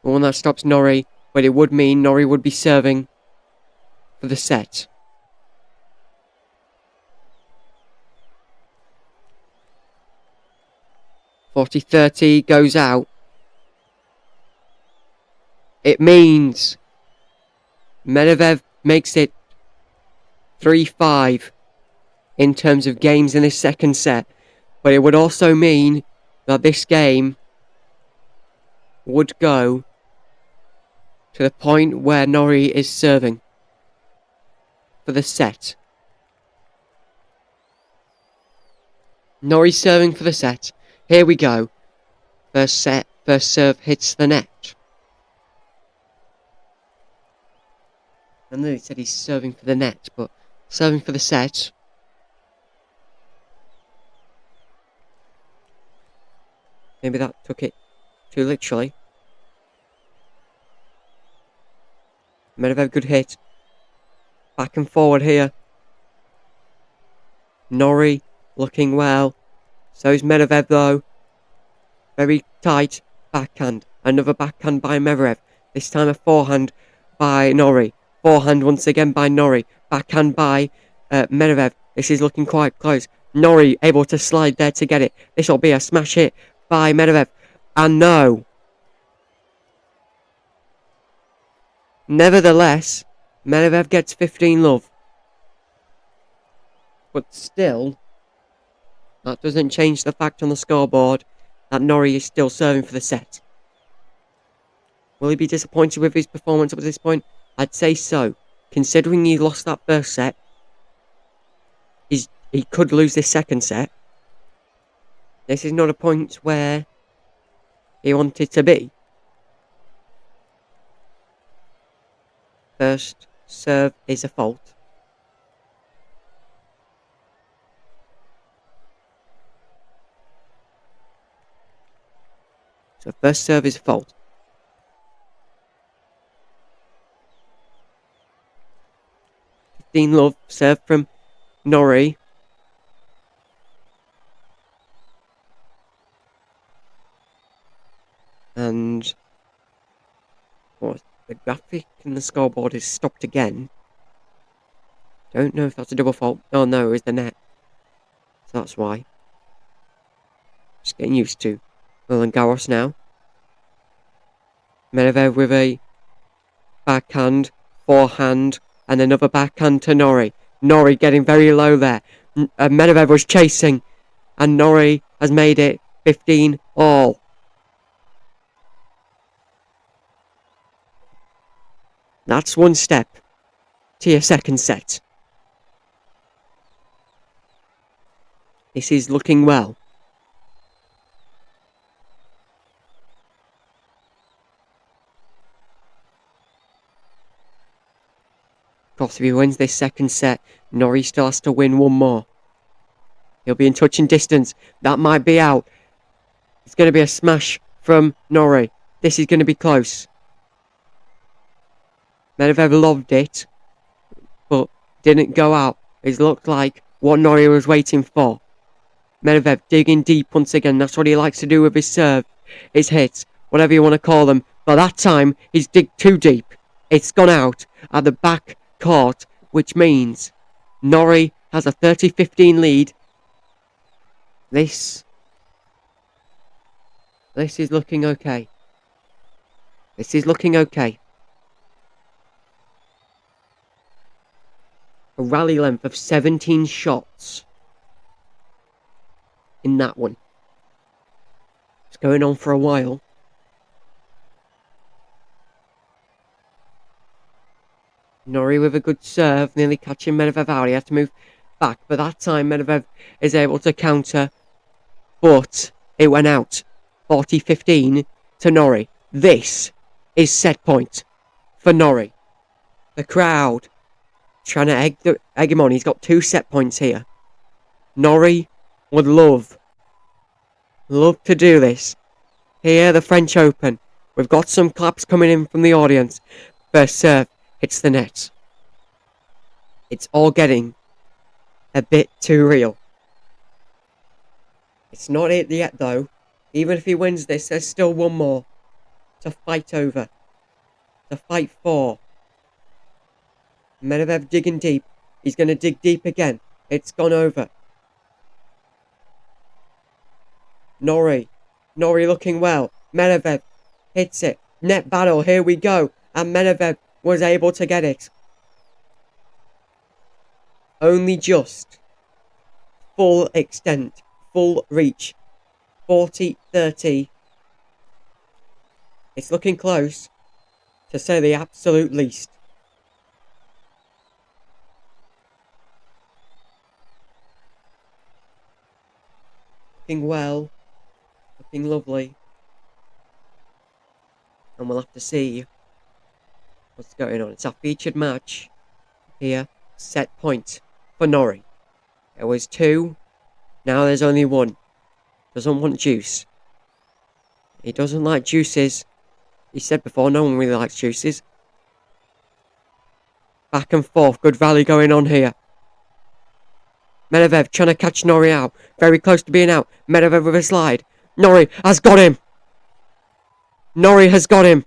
the one that stops Norrie, but it would mean Norrie would be serving for the set. (40-30) goes out. It means Medvedev makes it 3-5 in terms of games in this second set. But it would also mean that this game would go to the point where Norrie is serving for the set. Norrie serving for the set. Here we go. First serve hits the net. I know he said he's serving for the net, but serving for the set. Maybe that took it too literally. Medvedev, good hit. Back and forward here. Norrie looking well. So's Medvedev though. Very tight backhand. Another backhand by Medvedev. This time a forehand by Norrie. Forehand once again by Norrie. Backhand by Medvedev. This is looking quite close. Norrie able to slide there to get it. This will be a smash hit by Medvedev. And no. Nevertheless, Medvedev gets 15 love. But still, that doesn't change the fact on the scoreboard that Norrie is still serving for the set. Will he be disappointed with his performance up to this point? I'd say so. Considering he lost that first set, he could lose this second set. This is not a point where he wanted to be. First serve is a fault. So first serve is a fault. Love serve from Norrie. And the graphic in the scoreboard is stopped again. Don't know if that's a double fault. Oh no, it's the net. So that's why. Just getting used to Roland Garros now. Medvedev with a backhand, forehand, and another backhand to Norrie. Norrie getting very low there. Medvedev was chasing, and Norrie has made it 15 all. That's one step to your second set. This is looking well. Of course, if he wins this second set, Norrie still has to win one more. He'll be in touching distance. That might be out. It's going to be a smash from Norrie. This is going to be close. Medvedev loved it, but didn't go out. It looked like what Norrie was waiting for. Medvedev digging deep once again. That's what he likes to do with his serve. His hits, whatever you want to call them. But that time, he's digged too deep. It's gone out at the back court, which means Norrie has a 30-15 lead. This is looking okay. This is looking okay. A rally length of 17 shots in that one. It's going on for a while. Norrie with a good serve, nearly catching Medvedev out. He had to move back, but that time Medvedev is able to counter, but it went out. 40-15 to Norrie. This is set point for Norrie. The crowd trying to egg him on. He's got 2 set points here. Norrie would love to do this. Here, the French Open. We've got some claps coming in from the audience. First serve hits the net. It's all getting a bit too real. It's not it yet, though. Even if he wins this, there's still one more to fight over. To fight for. Medvedev digging deep. He's going to dig deep again. It's gone over. Norrie looking well. Medvedev hits it. Net battle. Here we go. And Medvedev was able to get it. Only just. Full extent. Full reach. 40-30. It's looking close, to say the absolute least. Looking well. Looking lovely. And we'll have to see what's going on. It's our featured match here. Set point for Norrie. There was 2. Now there's only 1. Doesn't want juice. He doesn't like juices. He said before, no one really likes juices. Back and forth. Good rally going on here. Medvedev trying to catch Norrie out. Very close to being out. Medvedev with a slide. Norrie has got him. Norrie has got him.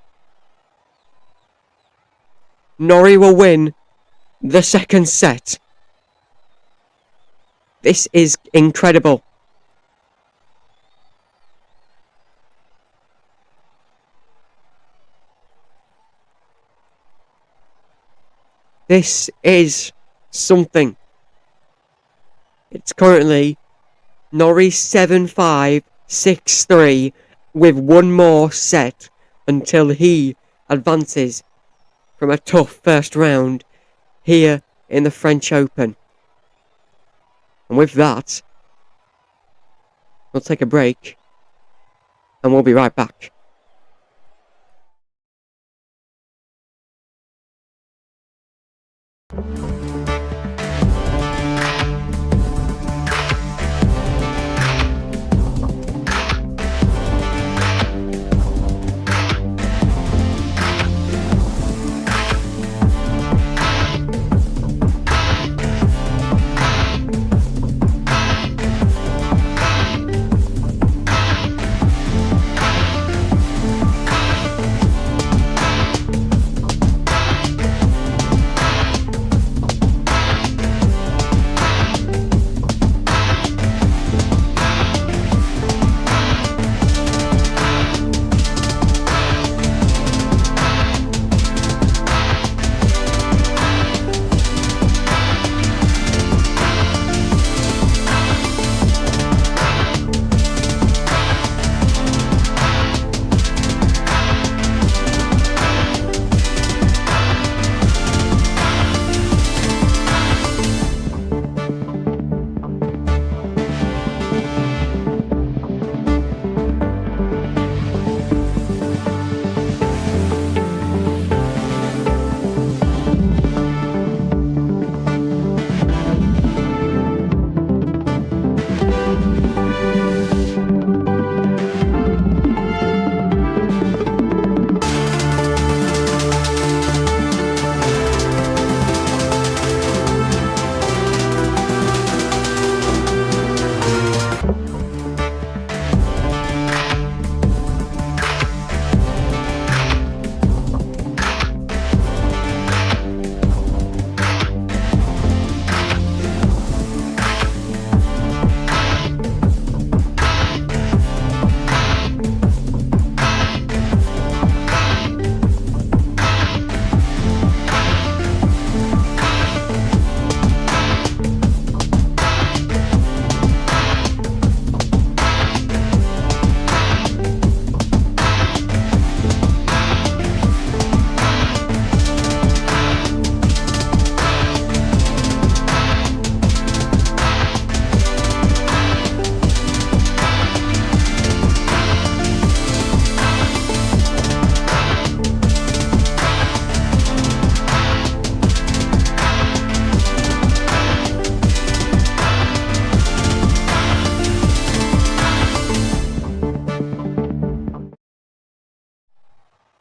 Norrie will win the second set. This is incredible. This is something. It's currently Norrie 7-5, 6-3 with one more set until he advances from a tough first round here in the French Open. And with that, We'll take a break, and we'll be right back.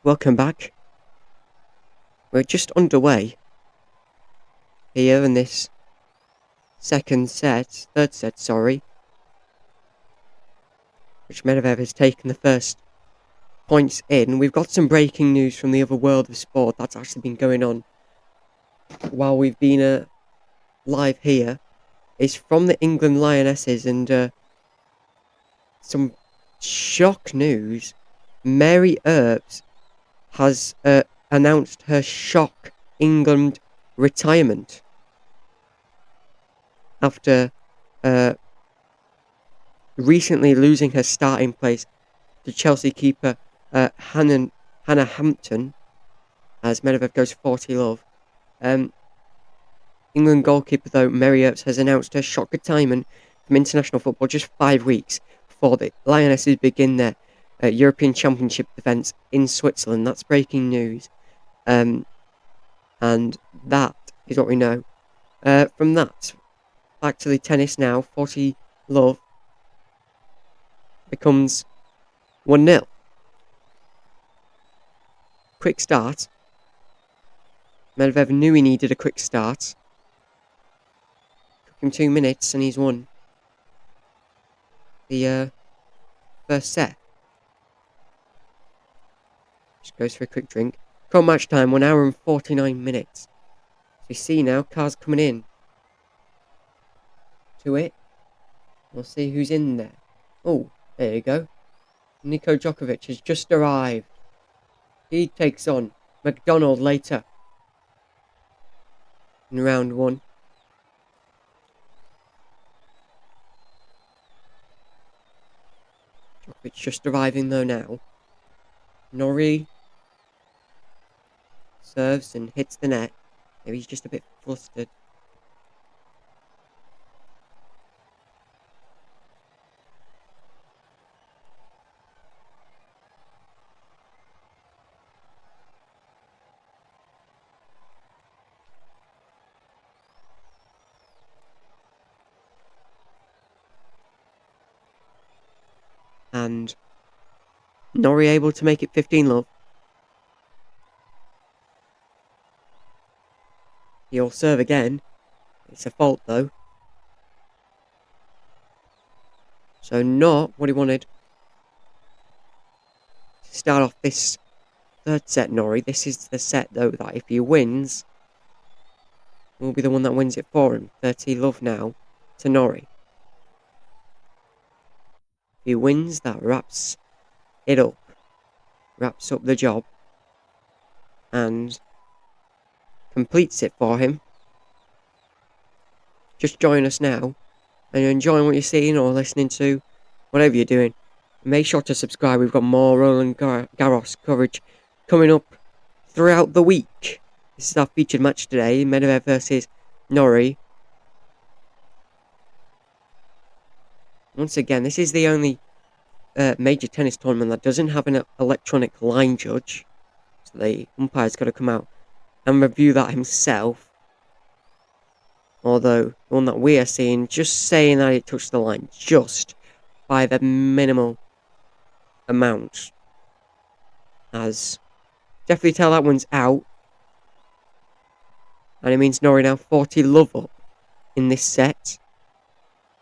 Welcome back. We're just underway here in this third set, which Medvedev has taken the first points in. We've got some breaking news from the other world of sport that's actually been going on while we've been live here. It's from the England Lionesses, and some shock news. Mary Earps has announced her shock England retirement after recently losing her starting place to Chelsea keeper Hannah Hampton as Medvedev goes 40-love. England goalkeeper, though, Mary Earps has announced her shock retirement from international football just 5 weeks before the Lionesses begin their European Championship defence in Switzerland. That's breaking news. And that is what we know. From that, back to the tennis now. 40-love becomes 1-0. Quick start. Medvedev knew he needed a quick start. Took him 2 minutes and he's won the first set. Just goes for a quick drink. Current match time, 1 hour and 49 minutes. So we see now, cars coming in to it. We'll see who's in there. Oh, there you go. Nico Djokovic has just arrived. He takes on McDonald later in round 1. Djokovic just arriving though now. Norrie serves and hits the net. Maybe he's just a bit flustered. and Norrie able to make it 15 love. He'll serve again. It's a fault though. So not what he wanted. To start off this third set, Norrie. This is the set though that if he wins, will be the one that wins it for him. 30 love now to Norrie. If he wins, that wraps it up. Wraps up the job. And completes it for him. Just join us now. And you're enjoying what you're seeing or listening to, whatever you're doing. Make sure to subscribe. We've got more Roland Garros coverage coming up throughout the week. This is our featured match today. Medvedev versus Norrie. Once again, this is the only major tennis tournament that doesn't have an electronic line judge. So the umpire's got to come out and review that himself. Although, the one that we are seeing, just saying that it touched the line, just by the minimal amount. As definitely tell that one's out. And it means Norrie now 40 love up in this set.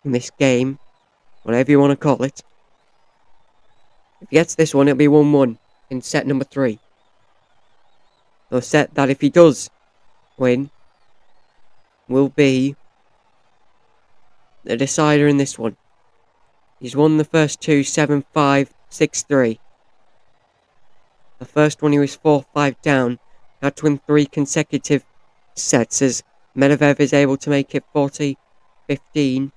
In this game. Whatever you want to call it. If he gets this one, it'll be 1-1 in set number 3. A set that if he does win, will be the decider in this one. He's won the first two 7-5, 6-3. The first one he was 4-5 down. Had to win 3 consecutive sets as Medvedev is able to make it 40-15. On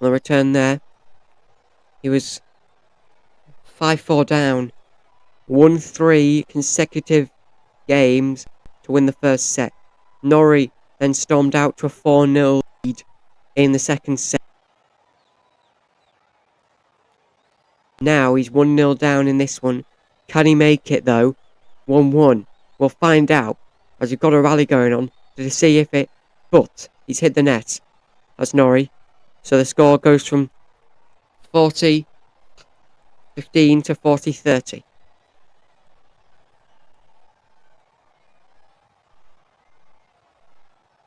the return there, he was 5-4 down. Won 3 consecutive games to win the first set. Norrie then stormed out to a 4-0 lead in the second set. Now he's 1-0 down in this one. Can he make it though? 1-1. We'll find out as we've got a rally going on to see if it... But he's hit the net. That's Norrie. So the score goes from 40-15 to 40-30.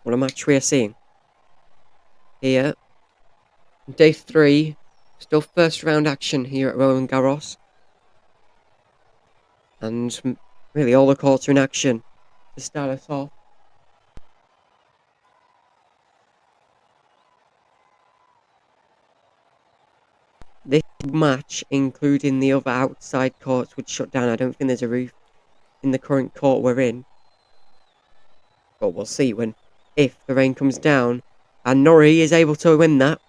What a match we are seeing here. Day 3, still first round action here at Roland Garros. And really all the courts are in action to start us off. This match, including the other outside courts, would shut down. I don't think there's a roof in the current court we're in. But we'll see if the rain comes down. And Norrie is able to win that.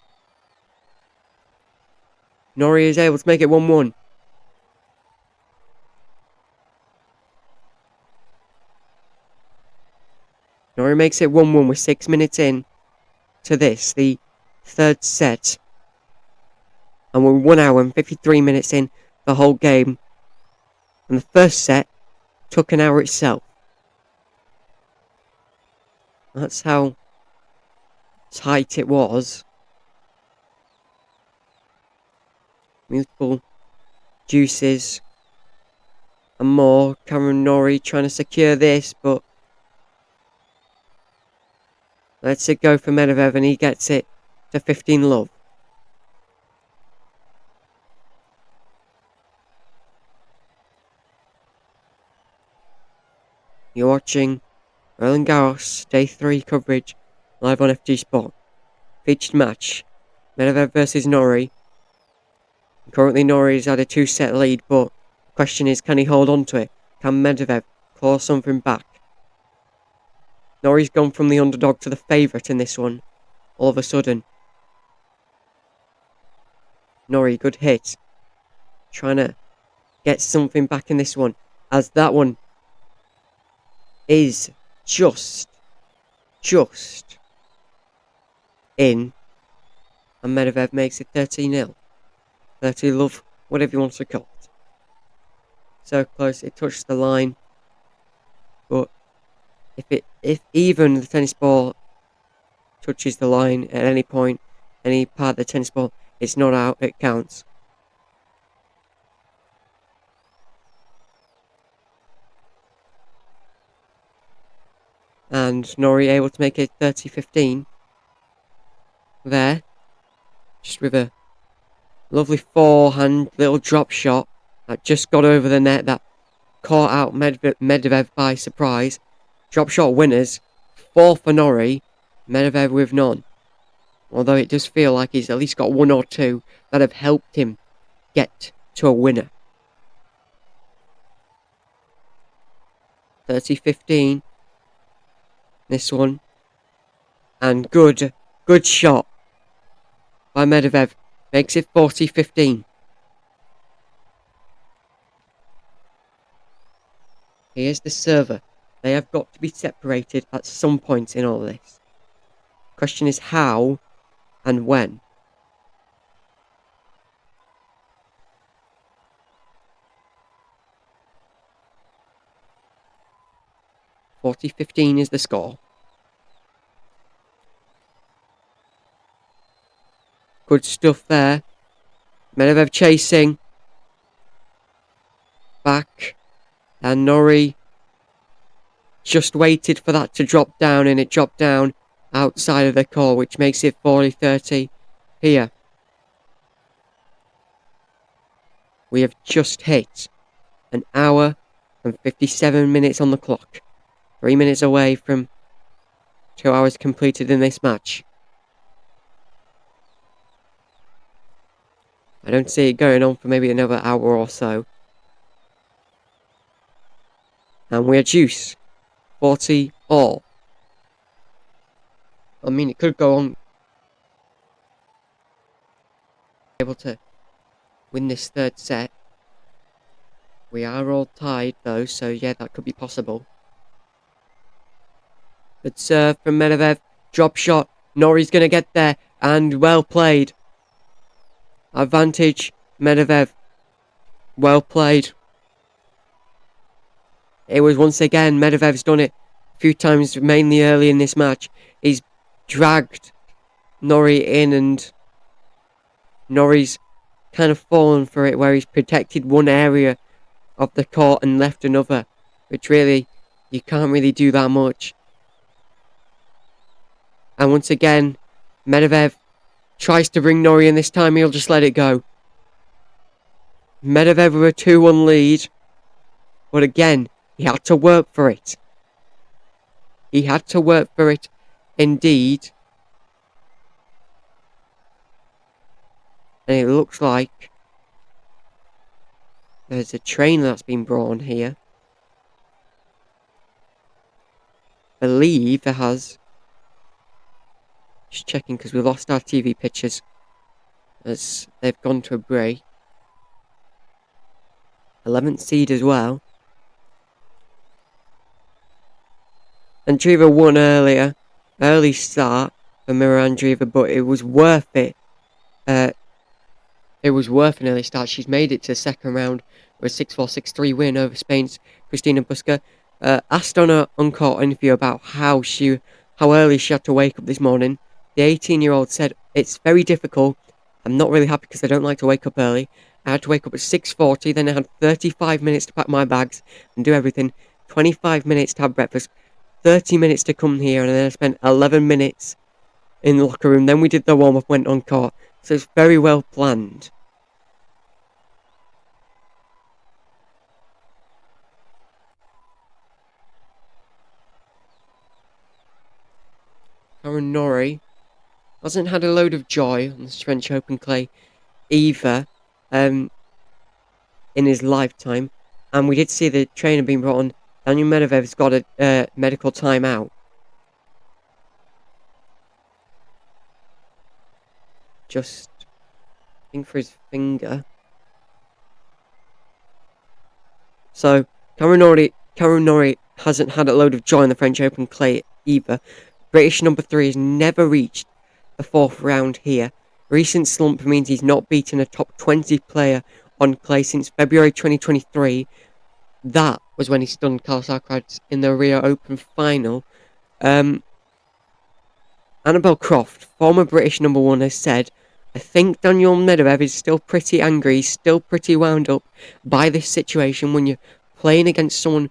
Norrie is able to make it 1-1. Norrie makes it 1-1 with 6 minutes in to this, the third set. And we're 1 hour and 53 minutes in the whole game. And the first set took an hour itself. That's how tight it was. Multiple juices and more. Cameron Norrie trying to secure this, but lets it go for Medvedev and he gets it to 15 love. You're watching Roland Garros Day 3 coverage live on FG Sport. Featured match, Medvedev versus Norrie. Currently Norrie's had a 2-set lead, but the question is, can he hold on to it? Can Medvedev claw something back? Norrie's gone from the underdog to the favourite in this one, all of a sudden. Norrie, good hit. Trying to get something back in this one, as that one is just in, and Medvedev makes it 30-0. 30 love, whatever you want to call it. So close, it touched the line. But if even the tennis ball touches the line at any point, any part of the tennis ball, It's not out, it counts. And Norrie able to make it 30-15. There. Just with a lovely forehand little drop shot that just got over the net, that caught out Medvedev by surprise. Drop shot winners. 4 for Norrie. Medvedev with none. Although it does feel like he's at least got 1 or 2 that have helped him get to a winner. 30-15. This one. And good shot by Medvedev. Makes it 40-15. Here's the server. They have got to be separated at some point in all this. Question is how and when. $40-15 is the score. Good stuff there. Medvedev chasing. Back. And Norrie just waited for that to drop down, and it dropped down outside of the court, which makes it 40-30 here. We have just hit an hour and 57 minutes on the clock. 3 minutes away from 2 hours completed in this match. I don't see it going on for maybe another hour or so. And we're juice. 40 all. I mean, it could go on. Able to win this third set. We are all tied though, so yeah, that could be possible. Good serve from Medvedev. Drop shot. Norrie's going to get there. And well played. Advantage, Medvedev. Well played. It was once again, Medvedev's done it a few times, mainly early in this match. He's dragged Norrie in, and Norrie's kind of fallen for it, where he's protected one area of the court and left another, which really, you can't really do that much. And once again, Medvedev tries to bring Norrie in. This time he'll just let it go. Medvedev with a 2-1 lead. But again, he had to work for it. He had to work for it indeed. And it looks like there's a train that's been brought on here. I believe there has. Just checking because we lost our TV pictures as they've gone to a break. 11th seed as well. Andreeva won earlier. Early start for Mira Andreeva, but it was worth it. It was worth an early start. She's made it to the second round with a 6-4, 6-3 win over Spain's Cristina Busca. Asked on her on-court interview about how early she had to wake up this morning. The 18-year-old said, "It's very difficult. I'm not really happy because I don't like to wake up early. I had to wake up at 6:40, then I had 35 minutes to pack my bags and do everything, 25 minutes to have breakfast, 30 minutes to come here, and then I spent 11 minutes in the locker room. Then we did the warm-up, went on court. So it's very well planned." Aaron Norrie hasn't had a load of joy on the French Open clay either in his lifetime. And we did see the trainer being brought on. Daniel Medvedev's got a medical timeout. Just looking for his finger. So Cameron Norrie hasn't had a load of joy in the French Open clay either. British number 3 has never reached the 4th round here. Recent slump means he's not beaten a top 20 player on clay since February 2023. That was when he stunned Carlos Alcaraz in the Rio Open final. Annabelle Croft, former British number 1, has said, I think Daniel Medvedev is still pretty angry, he's still pretty wound up by this situation when you're playing against someone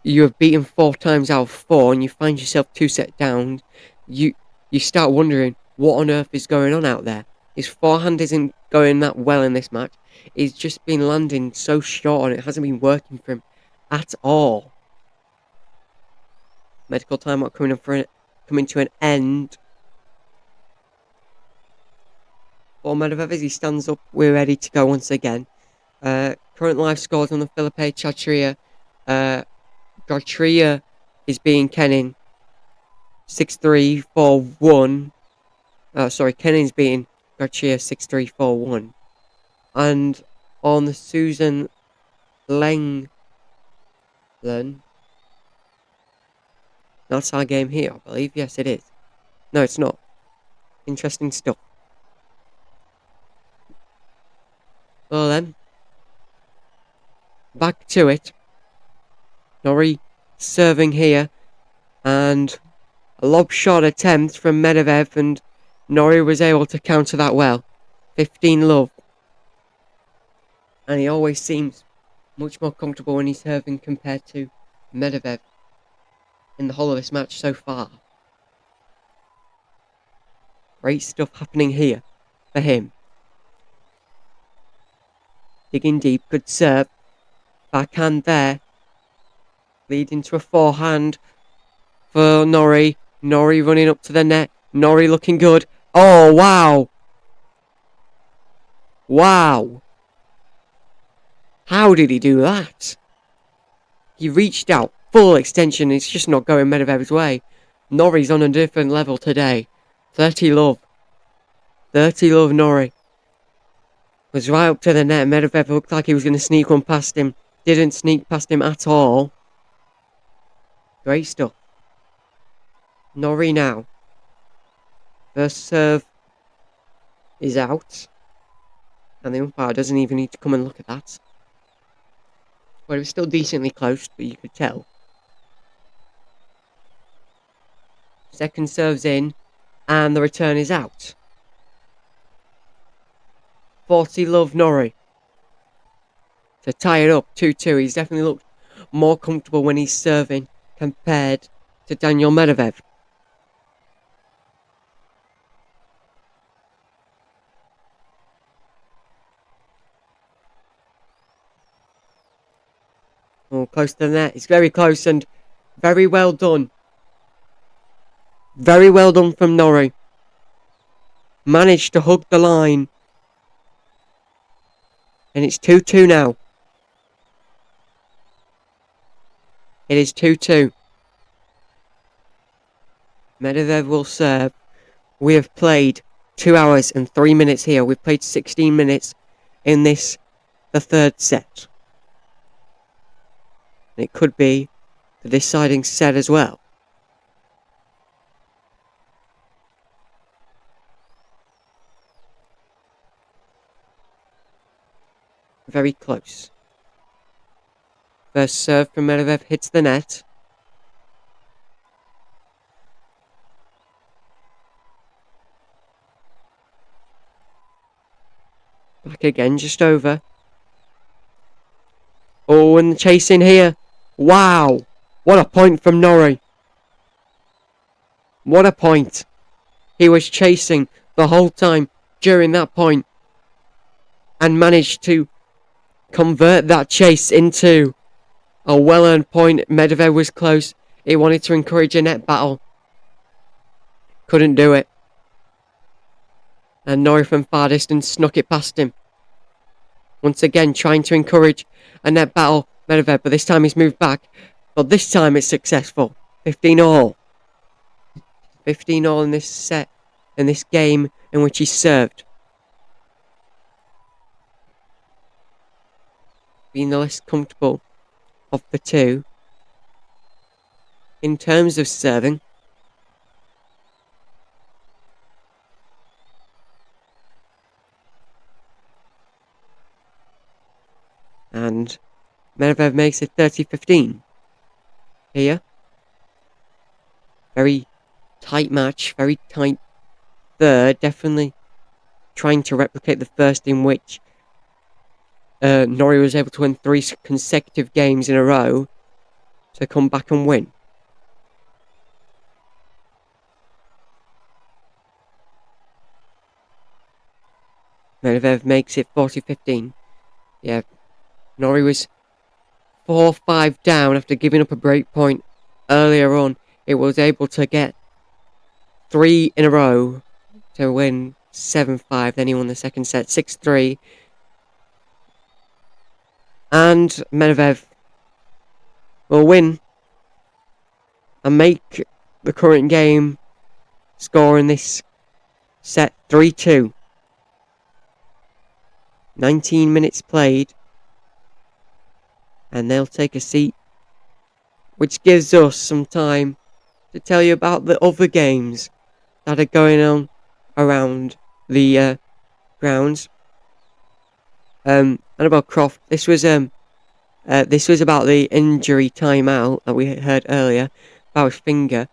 you have beaten 4 times out of 4 and you find yourself 2 sets down. You start wondering what on earth is going on out there. His forehand isn't going that well in this match. He's just been landing so short and it hasn't been working for him at all. Medical timeout coming to an end. For Medvedev as he stands up, we're ready to go once again. Current live scores on the Felipe Chatria. Garcia is being Kenin 6-3, 4-1. Kenin's beating Garcia 6-3, 4-1. And on the Susan Lenglen, that's our game here, I believe. Yes, it is. No, it's not. Interesting stuff. Well then, back to it. Norrie serving here, and a lob shot attempt from Medvedev, and Norrie was able to counter that well. 15-love. And he always seems much more comfortable when he's serving compared to Medvedev in the whole of this match so far. Great stuff happening here for him. Digging deep, good serve. Backhand there. Leading to a forehand for Norrie. Norrie running up to the net. Norrie looking good. Oh, wow. Wow. How did he do that? He reached out. Full extension. It's just not going Medvedev's way. Norrie's on a different level today. 30-love. 30-love Norrie. Was right up to the net. Medvedev looked like he was going to sneak one past him. Didn't sneak past him at all. Great stuff. Norrie now. First serve is out. And the umpire doesn't even need to come and look at that. Well, it was still decently close, but you could tell. Second serve's in. And the return is out. 40-love Norrie. To tie it up, 2-2. He's definitely looked more comfortable when he's serving compared to Daniel Medvedev. Oh, close to the net. It's very close and very well done. Very well done from Norrie. Managed to hug the line. And it's 2-2 now. It is 2-2. Medvedev will serve. We have played 2 hours and 3 minutes here. We've played 16 minutes in this, the third set. And it could be the deciding set as well. Very close. First serve from Medvedev hits the net. Back again, just over. Oh, and the chase in here. Wow! What a point from Norrie. What a point. He was chasing the whole time during that point. And managed to convert that chase into a well-earned point. Medvedev was close. He wanted to encourage a net battle. Couldn't do it. And Norrie from far distance snuck it past him. Once again, trying to encourage a net battle. Medvedev, but this time he's moved back. But this time it's successful. 15-all. 15-all in this set, in this game in which he served. Being the less comfortable of the two. In terms of serving. And Medvedev makes it 30-15. Here. Very tight match. Very tight third. Definitely trying to replicate the first, in which Norrie was able to win 3 consecutive games in a row to come back and win. Medvedev makes it 40-15. Yeah, Norrie was 4-5 down after giving up a break point earlier on. It was able to get 3 in a row to win 7-5. Then he won the second set 6-3. And Medvedev will win and make the current game score in this set 3-2. 19 minutes played, and they'll take a seat, which gives us some time to tell you about the other games that are going on around the grounds. Annabelle Croft, this was about the injury timeout that we heard earlier about his finger.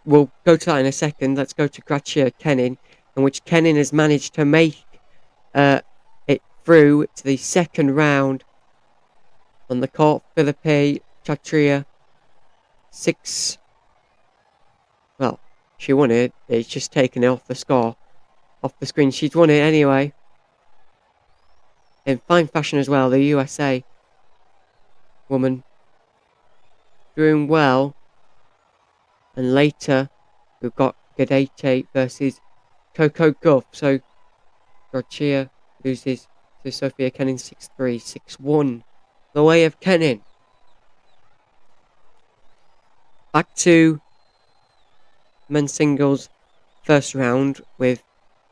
We'll go to that in a second. Let's go to Gracia Kenin, in which Kenin has managed to make it through to the second round on the court. Philippe Chatria 6. Well, she won it. It's just taken it off the screen. She's won it anyway. In fine fashion as well. The USA woman doing well. And later we've got Gadete versus Coco Gauff. So Garcia loses to Sophia Kenin 6-3, 6-1. The way of Kenin. Back to men's singles first round with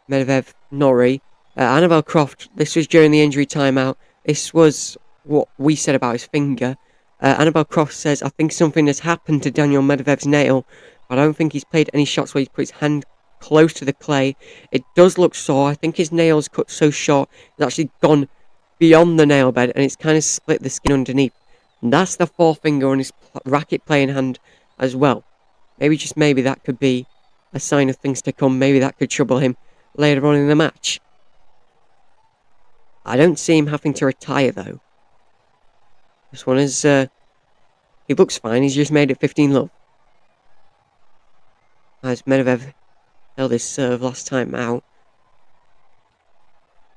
Medvedev Norrie. Annabelle Croft, this was during the injury timeout. This was what we said about his finger. Annabelle Croft says, I think something has happened to Daniel Medvedev's nail. I don't think he's played any shots where he's put his hand close to the clay. It does look sore. I think his nail's cut so short, it's actually gone beyond the nail bed and it's kind of split the skin underneath. And that's the forefinger on his racket playing hand as well. Maybe that could be a sign of things to come. Maybe that could trouble him later on in the match. I don't see him having to retire though. This one is, he looks fine. He's just made it 15-love. As Medvedev held his serve last time out.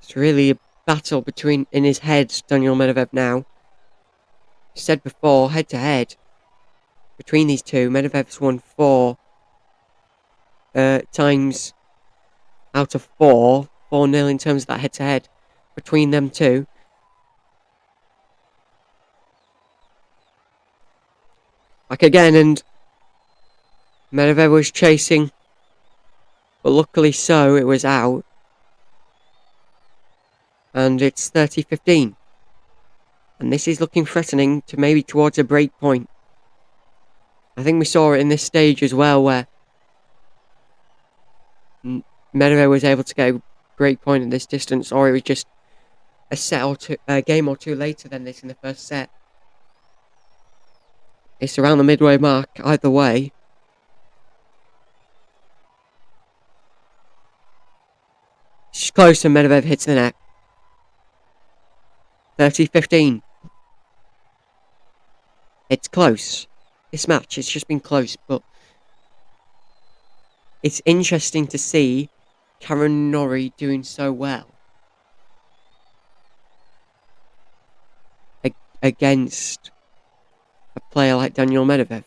It's really a battle in his head, Daniel Medvedev now. Said before, head to head. Between these two, Medvedev's won 4 times out of 4. 4-0 in terms of that head to head between them two. Back again, and Medvedev was chasing, but luckily so, it was out. And it's 30-15. And this is looking threatening to maybe towards a break point. I think we saw it in this stage as well, where Medvedev was able to get a break point at this distance, or it was just a game or two later than this in the first set. It's around the midway mark, either way. It's close and Medvedev hits the net. 30-15. It's close. This match, it's just been close, but it's interesting to see Karen Norrie doing so well against a player like Daniel Medvedev.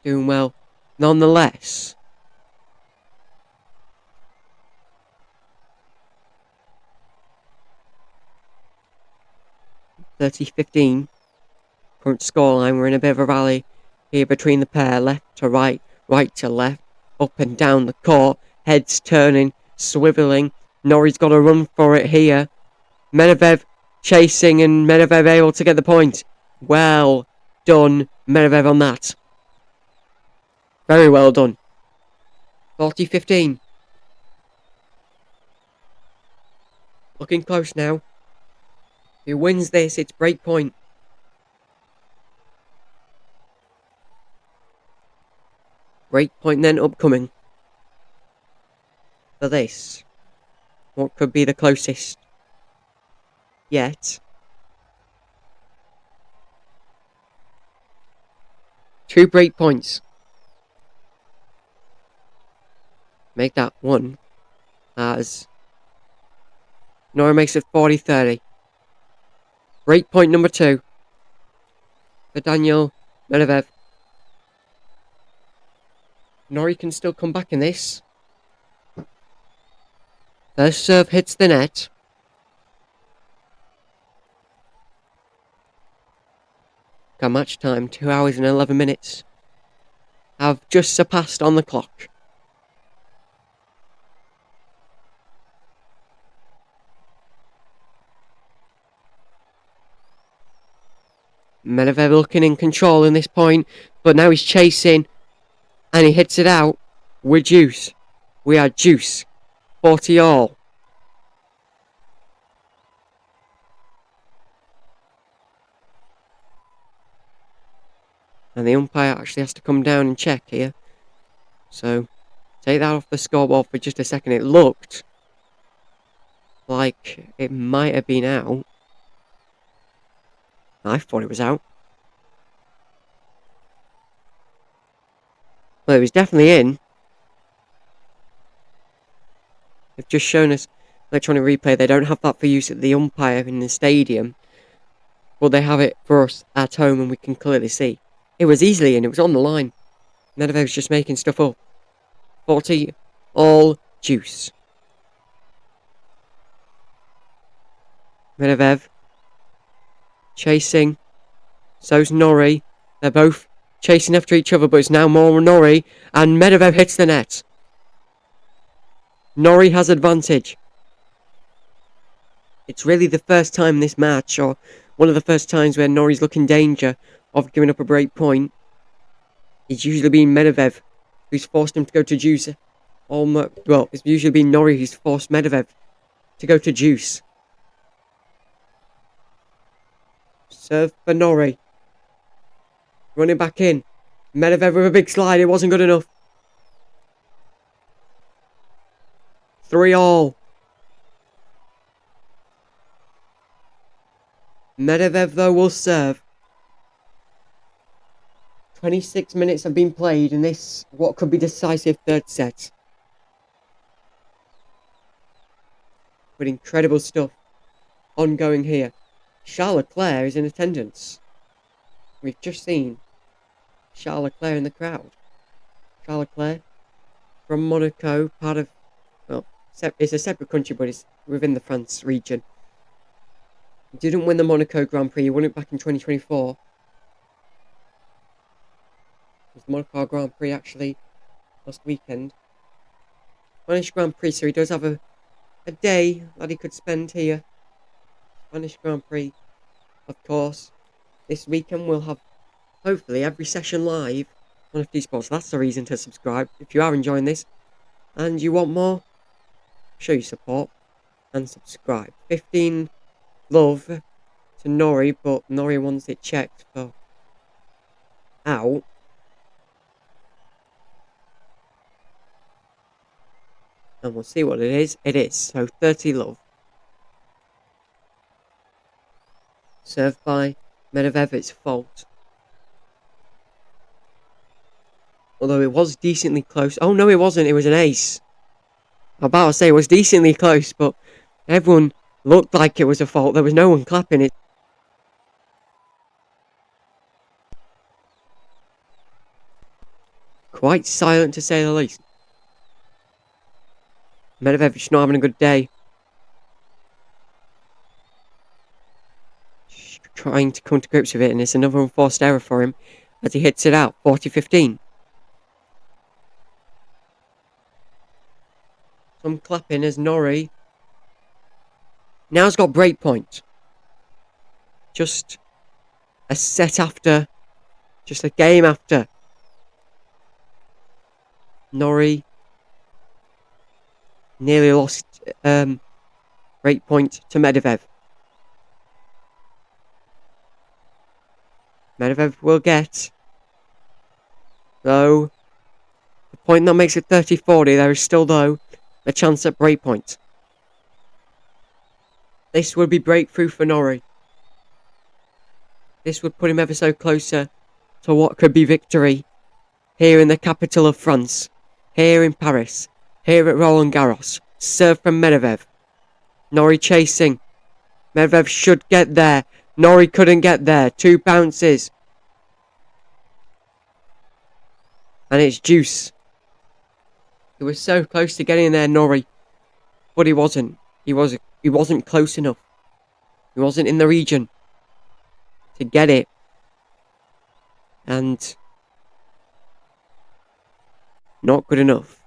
Doing well nonetheless. (30-15) current scoreline. We're in a bit of a rally here between the pair. Left to right, right to left, up and down the court. Heads turning, swiveling. Norrie's got a run for it here. Medvedev chasing and Medvedev able to get the point. Well done, Medvedev, on that. Very well done. 40-15. Looking close now. Who wins this? It's break point. Break point then upcoming. for this. What could be the closest yet? 2 break points. Make that 1 as Norrie makes it 40-30. Break point number 2 for Daniel Medvedev. Norrie can still come back in this. First serve hits the net. Got match time, 2 hours and 11 minutes. Have just surpassed on the clock. Medvedev looking in control in this point, but now he's chasing and he hits it out. We're juice. We are juice. 40 all. And the umpire actually has to come down and check here. So, take that off the scoreboard for just a second. It looked like it might have been out. I thought it was out. Well, it was definitely in. They've just shown us electronic replay. They don't have that for use at the umpire in the stadium. Well, they have it for us at home and we can clearly see. It was easily in. It was on the line. Medvedev's just making stuff up. 40 all juice. Medvedev chasing. So's Norrie. They're both chasing after each other, but it's now more Norrie. And Medvedev hits the net. Norrie has advantage. It's really the first time this match, or one of the first times where Norrie's looking danger of giving up a break point. It's usually been Medvedev who's forced him to go to juice. Well, it's usually been Norrie who's forced Medvedev to go to juice. Serve for Norrie. Running back in. Medvedev with a big slide. It wasn't good enough. 3 all. Medvedev, though, will serve. 26 minutes have been played in this, what could be decisive third set. But incredible stuff ongoing here. Charles Leclerc is in attendance. We've just seen Charles Leclerc in the crowd. Charles Leclerc from Monaco, part of, well, it's a separate country, but it's within the France region. Didn't win the Monaco Grand Prix, he won it back in 2024. It was the Monaco Grand Prix actually last weekend. Spanish Grand Prix, so he does have a day that he could spend here. Spanish Grand Prix, of course. This weekend we'll have, hopefully, every session live on FD Sports. That's the reason to subscribe. If you are enjoying this and you want more, show your support and subscribe. 15 love to Norrie, but Norrie wants it checked for out. And we'll see what it is. It is. So 30 love. Served by Medvedev, it's fault. Although it was decently close. Oh no, it wasn't. It was an ace. I'm about to say it was decently close, but everyone looked like it was a fault. There was no one clapping it. Quite silent to say the least. Medvedev is not having a good day. Trying to come to grips with it, and it's another unforced error for him as he hits it out. 40-15. Some clapping as Norrie now's got break point. Just a set after, just a game after. Norrie nearly lost break point to Medvedev. Medvedev will get, though, the point that makes it 30-40. There is still, though, the chance at breakpoint. This would be breakthrough for Norrie. This would put him ever so closer to what could be victory here in the capital of France, here in Paris, here at Roland Garros. Serve from Medvedev. Norrie chasing. Medvedev should get there. Norrie couldn't get there. 2 bounces. And it's deuce. He was so close to getting there, Norrie. But he wasn't. He wasn't close enough. He wasn't in the region to get it. And not good enough.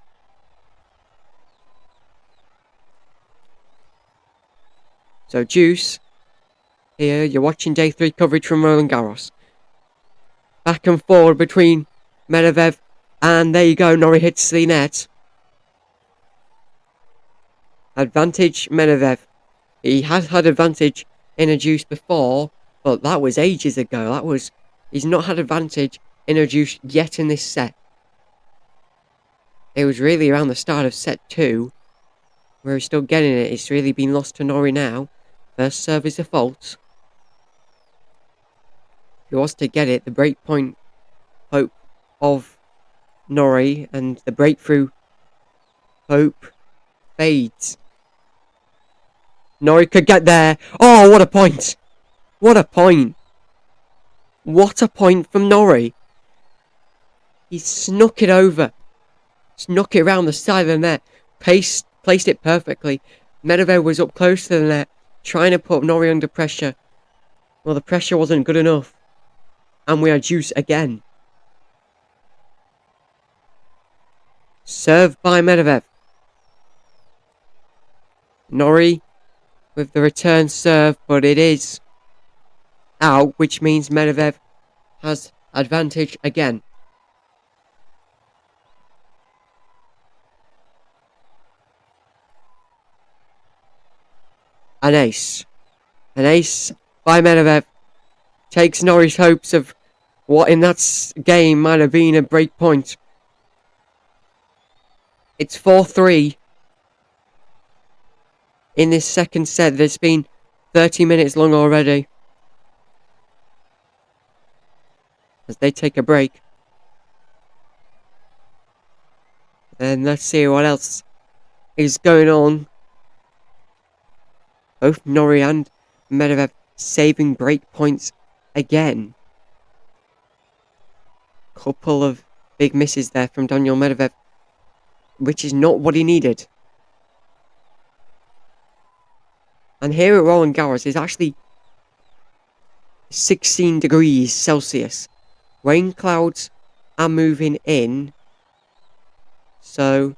So deuce. Here you're watching day 3 coverage from Roland Garros. Back and forward between Medvedev, and there you go, Norrie hits the net. Advantage Medvedev. He has had advantage in a deuce before, but that was ages ago. He's not had advantage in a deuce yet in this set. It was really around the start of set 2 where he's still getting it. It's really been lost to Norrie now. First serve is a fault. If he was to get it, the breakpoint hope of Norrie and the breakthrough hope fades. Norrie could get there. Oh, what a point! What a point! What a point from Norrie! He snuck it over. Snuck it around the side of the net. Placed it perfectly. Medvedev was up close to the net, trying to put Norrie under pressure. Well, the pressure wasn't good enough. And we are deuce again. Served by Medvedev. Norrie with the return serve, but it is out, which means Medvedev has advantage again. An ace. An ace by Medvedev. Takes Norrie's hopes of what in that game might have been a break point. It's 4-3. In this second set, that's been 30 minutes long already. As they take a break. And let's see what else is going on. Both Norrie and Medvedev saving break points again. Couple of big misses there from Daniel Medvedev, which is not what he needed. And here at Roland Garros is actually 16 degrees Celsius. Rain clouds are moving in. So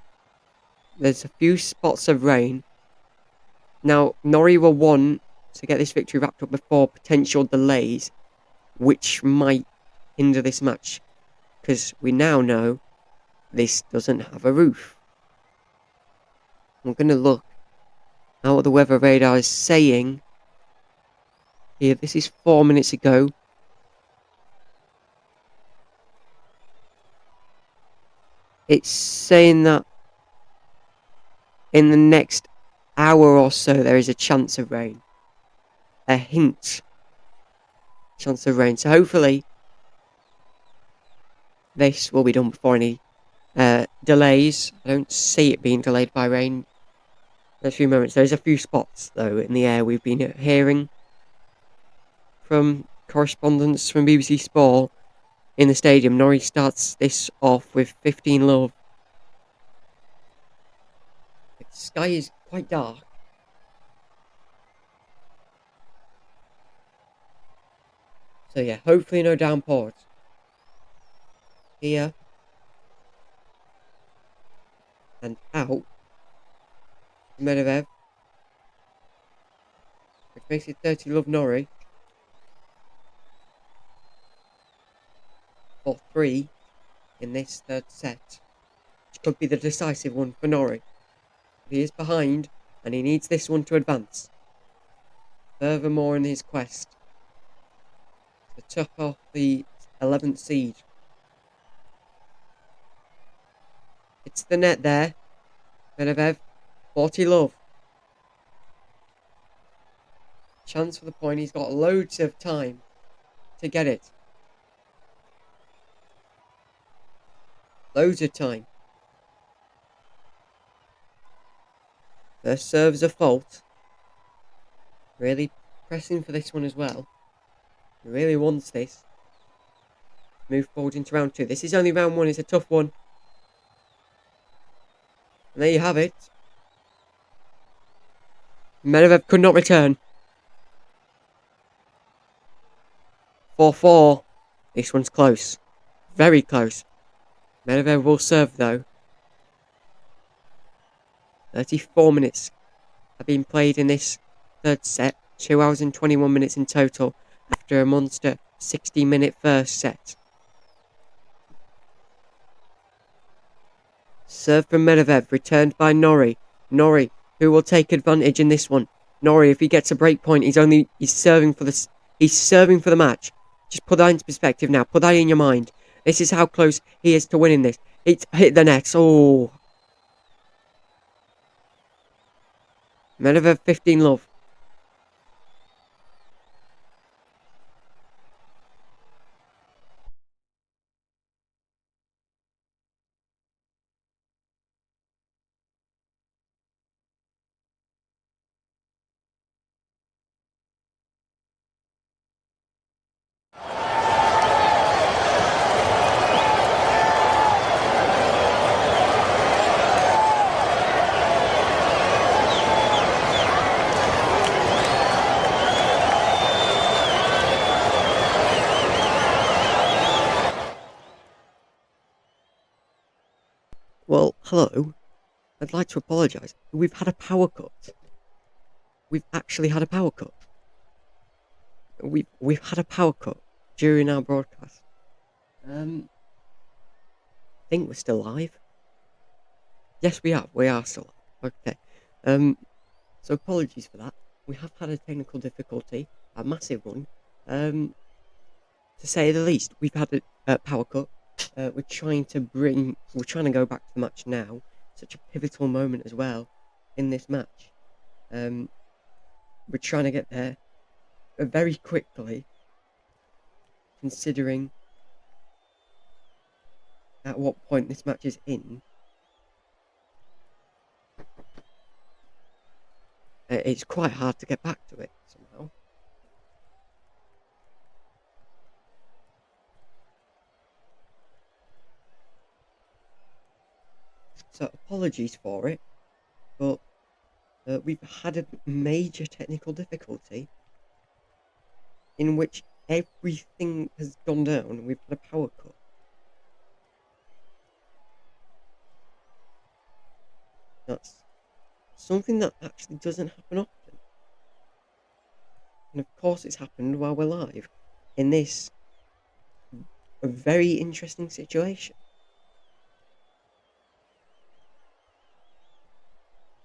there's a few spots of rain. Now, Norrie will want to get this victory wrapped up before potential delays, which might hinder this match. Because we now know this doesn't have a roof. I'm going to look at what the weather radar is saying. Here, this is 4 minutes ago. It's saying that in the next hour or so there is a chance of rain. A hint. Chance of rain. So hopefully this will be done before any delays. I don't see it being delayed by rain. In a few moments. There's a few spots though in the air we've been hearing from correspondents from BBC Sport in the stadium. Norrie starts this off with 15 love. The sky is quite dark. So yeah, hopefully no downpours. Here. And out. Medvedev. Which makes it 30 love Norrie. 4-3 in this third set. Which could be the decisive one for Norrie. He is behind and he needs this one to advance. Furthermore in his quest to top off the 11th seed. It's the net there. Medvedev 40 love. Chance for the point. He's got loads of time to get it. Loads of time. First serve's a fault. Really pressing for this one as well. He really wants this. Move forward into round 2. This is only round 1. It's a tough one. And there you have it. Medvedev could not return. 4-4. This one's close. Very close. Medvedev will serve though. 34 minutes have been played in this third set. 2 hours and 21 minutes in total after a monster 60-minute first set. Serve from Medvedev, returned by Norrie. Norrie, who will take advantage in this one. Norrie, if he gets a break point, he's serving for the match. Just put that into perspective now. Put that in your mind. This is how close he is to winning this. It's hit the net. Oh. Medvedev 15 love. Well, hello. I'd like to apologise. We've had a power cut. We've actually had a power cut. We've had a power cut during our broadcast. I think we're still live. Yes, we are. We are still live. Okay. So apologies for that. We have had a technical difficulty, a massive one. To say the least, we've had a power cut. We're trying to go back to the match now. Such a pivotal moment as well in this match. We're trying to get there very quickly, considering at what point this match is in. It's quite hard to get back to it somehow. So apologies for it, but we've had a major technical difficulty in which everything has gone down. We've had a power cut. That's something that actually doesn't happen often. And of course it's happened while we're live in this very interesting situation.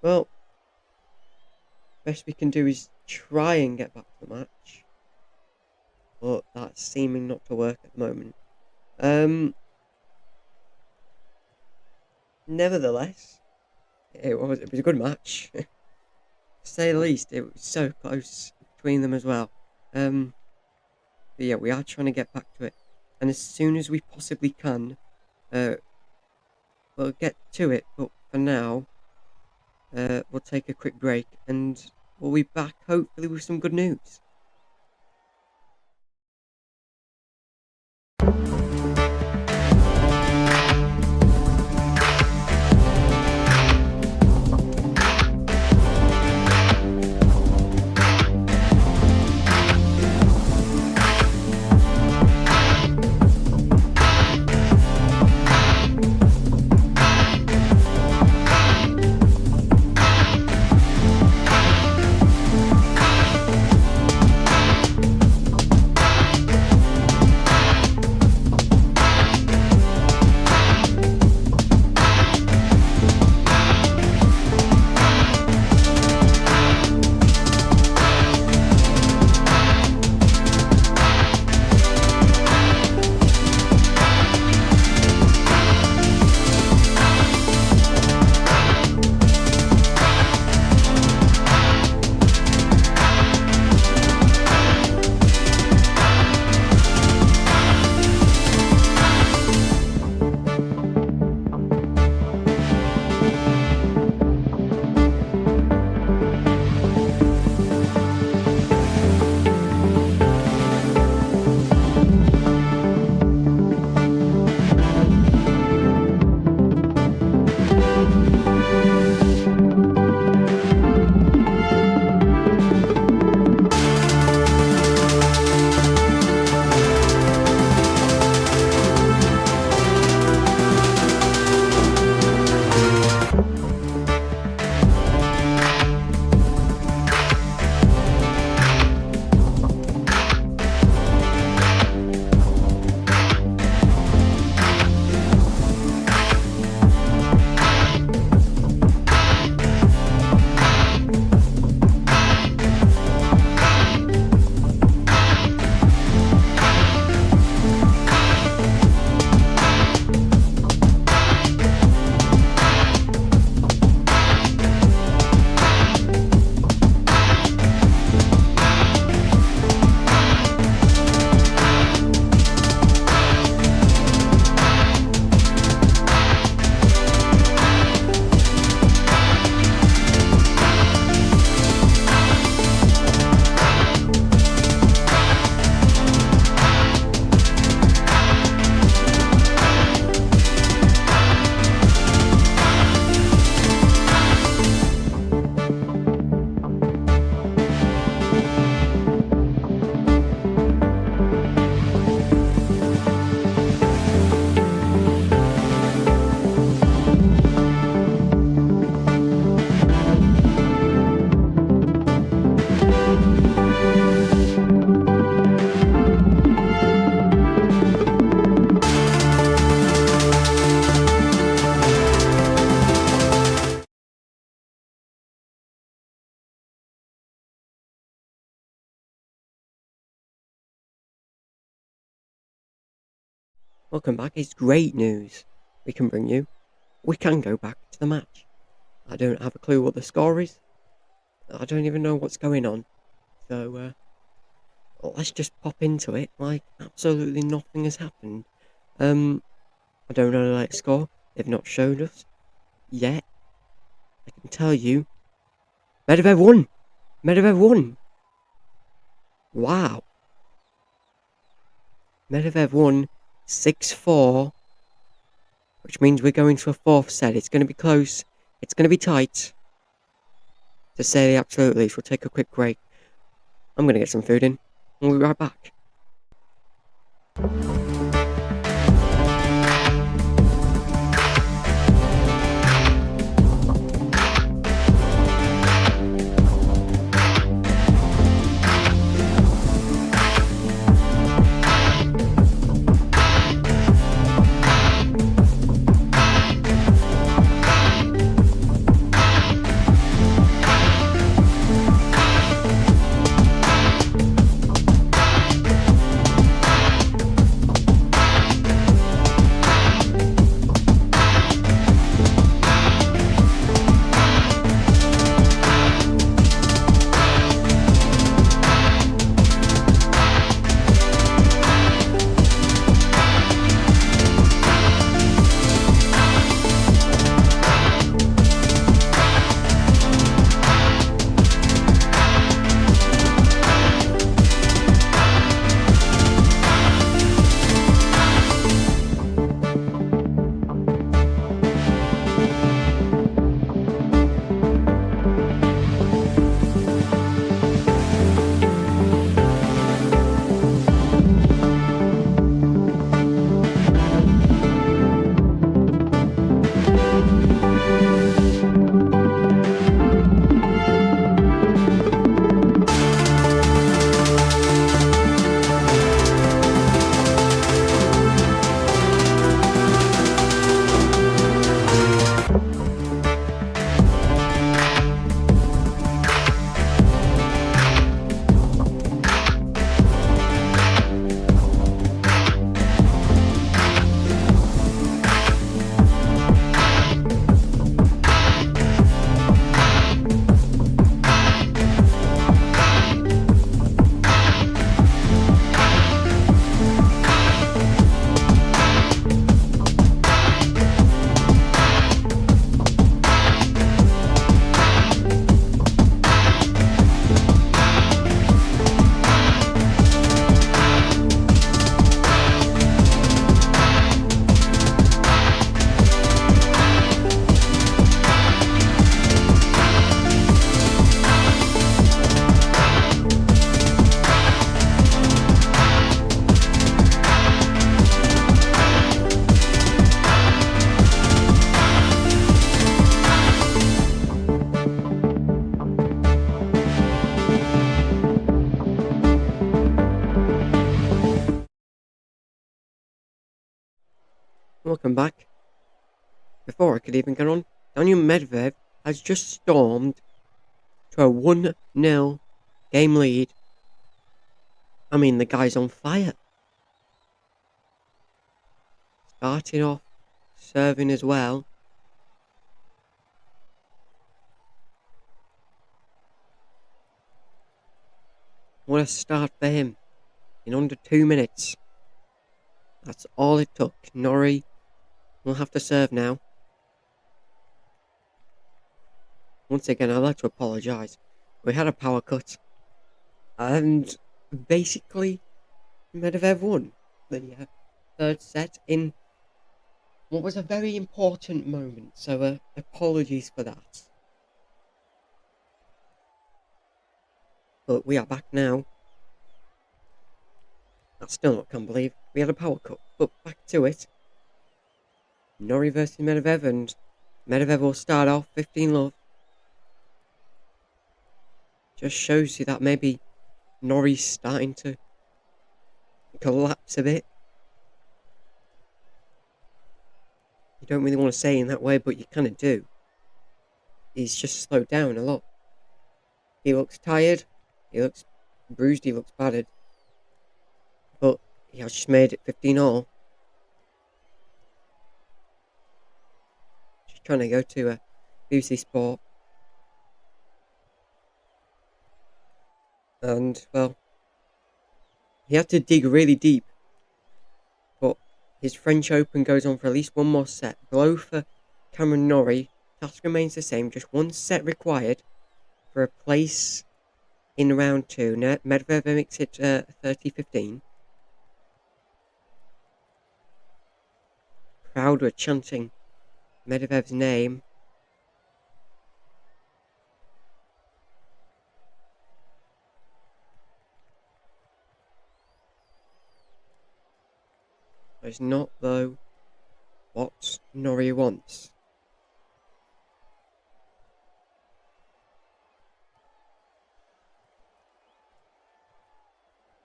Well, best we can do is try and get back to the match, but that's seeming not to work at the moment. Nevertheless, it was a good match, to say the least. It was so close between them as well. But yeah, we are trying to get back to it, and as soon as we possibly can, we'll get to it. But for now, we'll take a quick break, and we'll be back hopefully with some good news. Welcome back. It's great news we can bring you. We can go back to the match. I don't have a clue what the score is. I don't even know what's going on. So, let's just pop into it like absolutely nothing has happened. I don't know the latest score. They've not showed us yet. I can tell you. Medvedev won! Medvedev won! Wow. Medvedev won 6-4, which means we're going to a fourth set. It's going to be close. It's going to be tight. To say the absolute least, we'll take a quick break. I'm going to get some food in, and we'll be right back. welcome back. Before I could even get on, Daniel Medvedev has just stormed to a 1-0 game lead. I mean, the guy's on fire. Starting off, serving as well. What a start for him. In under 2 minutes. That's all it took. Norrie will have to serve now. Once again, I'd like to apologise. We had a power cut. And basically, Medvedev won the third set in what was a very important moment. So apologies for that. But we are back now. I still not can't believe we had a power cut. But back to it. Norrie versus Medvedev, and Medvedev will start off 15-love. Just shows you that maybe Norrie's starting to collapse a bit. You don't really want to say it in that way, but you kind of do. He's just slowed down a lot. He looks tired. He looks bruised. He looks battered. But he has just made it 15-all. Just trying to go to a BBC Sport. And, well, he had to dig really deep. But his French Open goes on for at least one more set. Blow for Cameron Norrie. Task remains the same. Just one set required for a place in round 2. Medvedev makes it 30-15. Crowd were chanting Medvedev's name. It's not, though, what Norrie wants.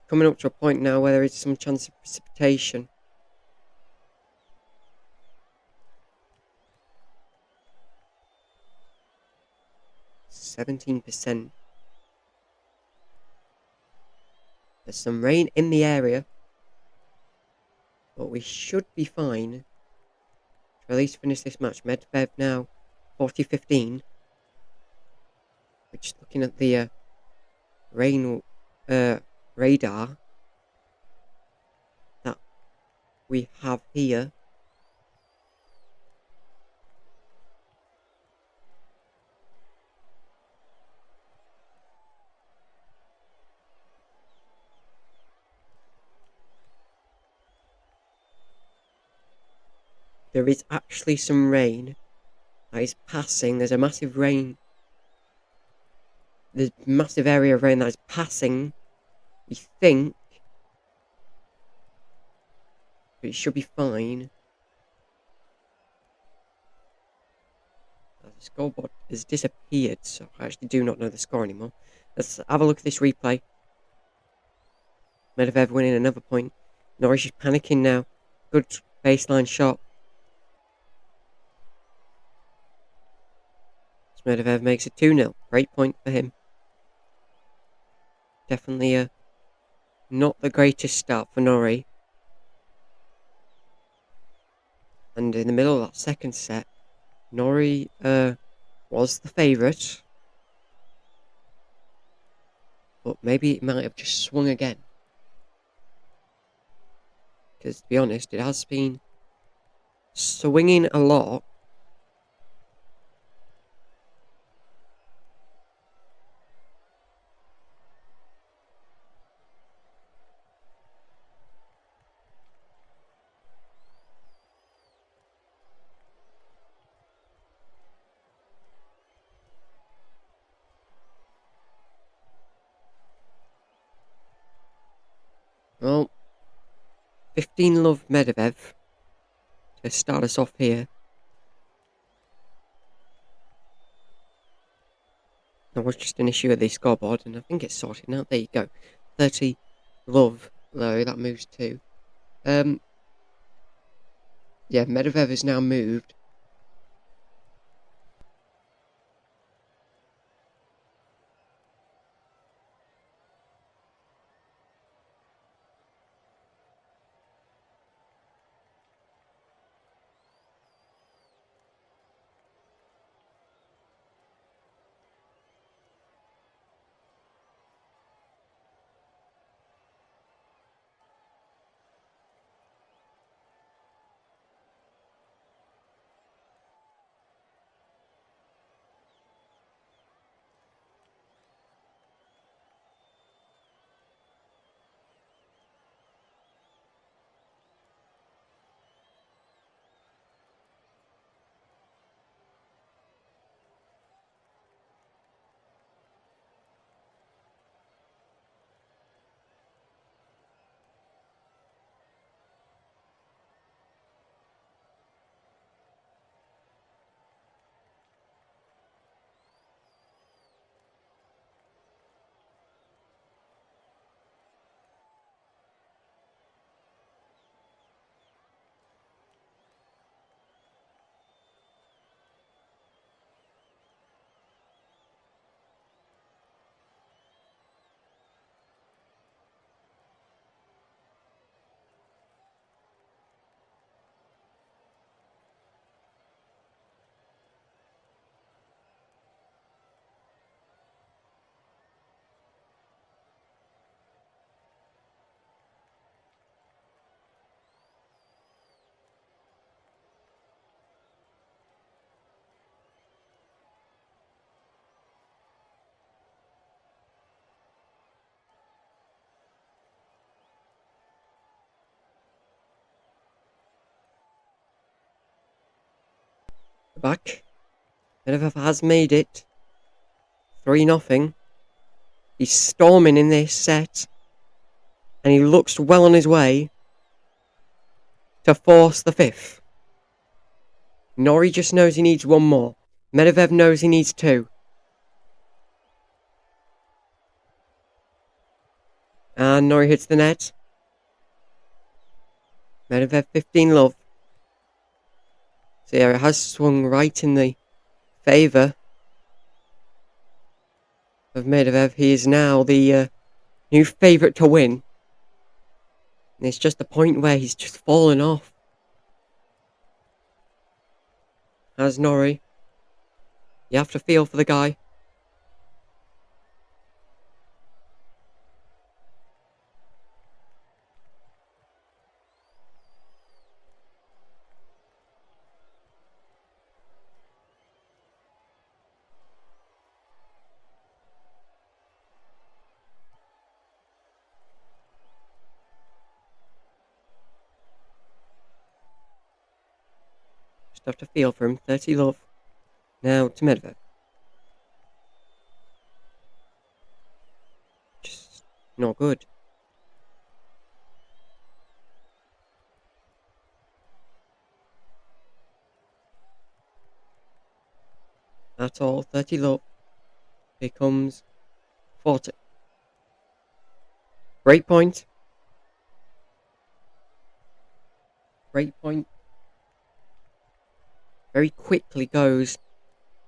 Coming up to a point now where there is some chance of precipitation. %17%. There's some rain in the area. But we should be fine to at least finish this match. Medvedev now 40-15. We're just looking at the rain radar that we have here. There is actually some rain that is passing. There's a massive rain. There's a massive area of rain that is passing. We think. But it should be fine. The scoreboard has disappeared, so I actually do not know the score anymore. Let's have a look at this replay. Medvedev winning another point. Norrie is panicking now. Good baseline shot. Medvedev makes it 2-0. Great point for him. Definitely not the greatest start for Norrie. And in the middle of that second set, Norrie was the favourite. But maybe it might have just swung again. Because to be honest, it has been swinging a lot. Well, 15-love Medvedev to start us off here. That was just an issue with the scoreboard, and I think it's sorted now. There you go. 30-love, though, that moves to. Yeah, Medvedev is now moved. Back. Medvedev has made it. 3-0. He's storming in this set. And he looks well on his way to force the 5th. Norrie just knows he needs 1 more. Medvedev knows he needs 2. And Norrie hits the net. Medvedev 15-love. So yeah, it has swung right in the favour of Medvedev. He is now the new favourite to win. And it's just a point where he's just fallen off. As Norrie. You have to feel for the guy. Just have to feel for him. 30-love. Now to Medvedev. Just not good. That's all. 30-love. Here comes 40. Break point. Break point. Very quickly goes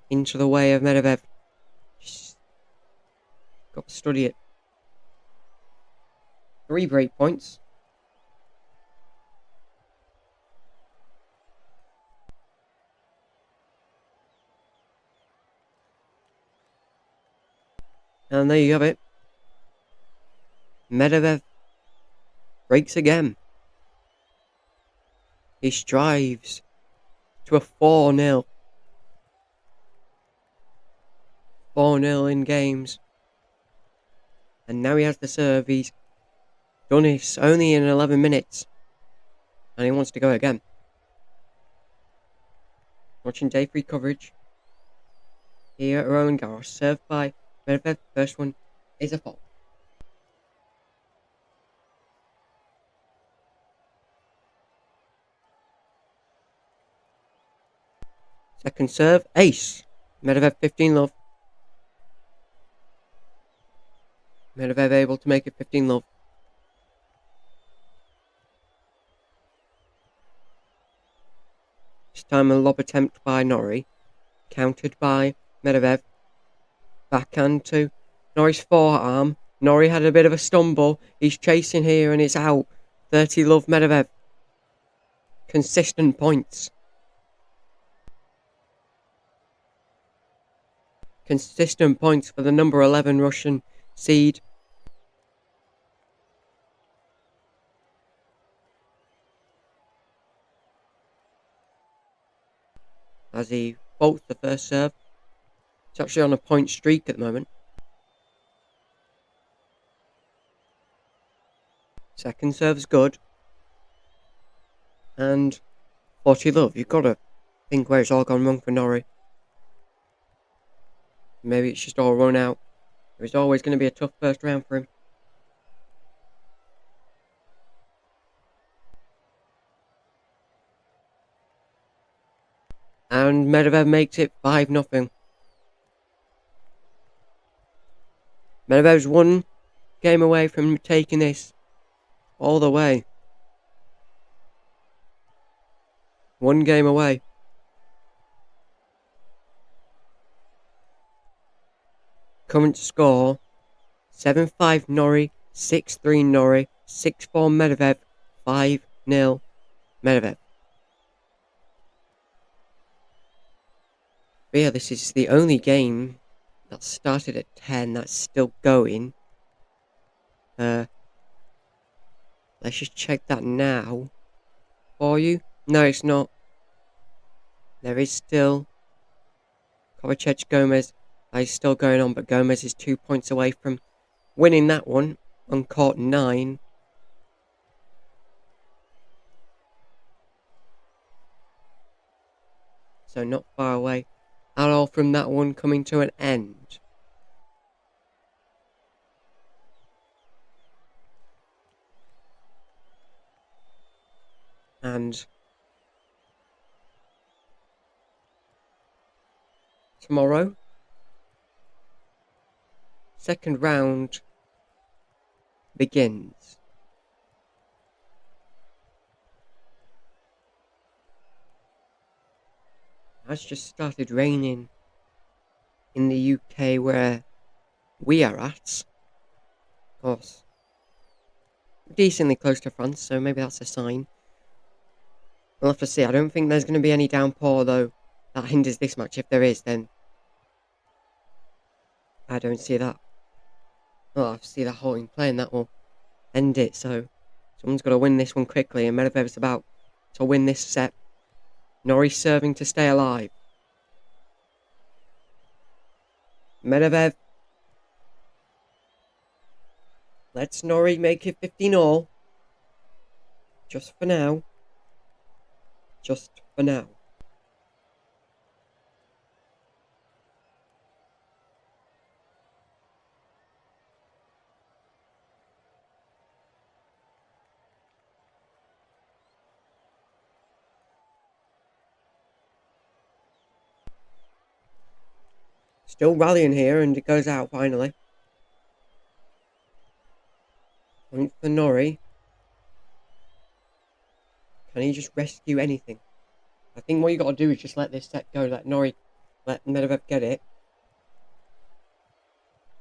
into the way of Medvedev. Just got to study it. 3 break points. And there you have it. Medvedev breaks again. He strives to a 4-0. 4-0 in games. And now he has the serve. He's done this only in 11 minutes. And he wants to go again. Watching day 3 coverage here at Roland Garros. Served by Medvedev. First one is a fault. Second serve, ace. Medvedev 15-love. Medvedev able to make it 15-love. This time a lob attempt by Norrie, countered by Medvedev. Backhand to Norrie's forearm. Norrie had a bit of a stumble. He's chasing here and it's out. 30 love Medvedev. Consistent points. Consistent points for the number 11 Russian seed. As he bolts the first serve. It's actually on a point streak at the moment. Second serve's good. And 40 love. You've got to think where it's all gone wrong for Norrie. Maybe it's just all run out. It was always going to be a tough first round for him. And Medvedev makes it 5-0. Medvedev's one game away from taking this all the way. One game away. Current score 7-5 Norrie, 6-3 Norrie, 6-4 Medvedev, 5-0 Medvedev. But yeah, this is the only game that started at 10 that's still going. Let's just check that now for you. No, it's not. There is still Kovacic Gomez. That is still going on, but Gomez is 2 points away from winning that one on court 9. So not far away at all from that one coming to an end. And tomorrow, second round begins. It's just started raining in the UK where we are at. Of course, decently close to France, so maybe that's a sign. We'll have to see. I don't think there's going to be any downpour though that hinders this match. If there is, then I don't see that. Well, I see that holding play and that will end it. So someone's got to win this one quickly, and Medvedev's about to win this set. Norrie serving to stay alive. Medvedev. Let's Norrie make it 15-all. Just for now. Just for now. Still rallying here, and it goes out finally. Point for Norrie. Can he just rescue anything? I think what you got to do is just let this set go. Let Medvedev get it.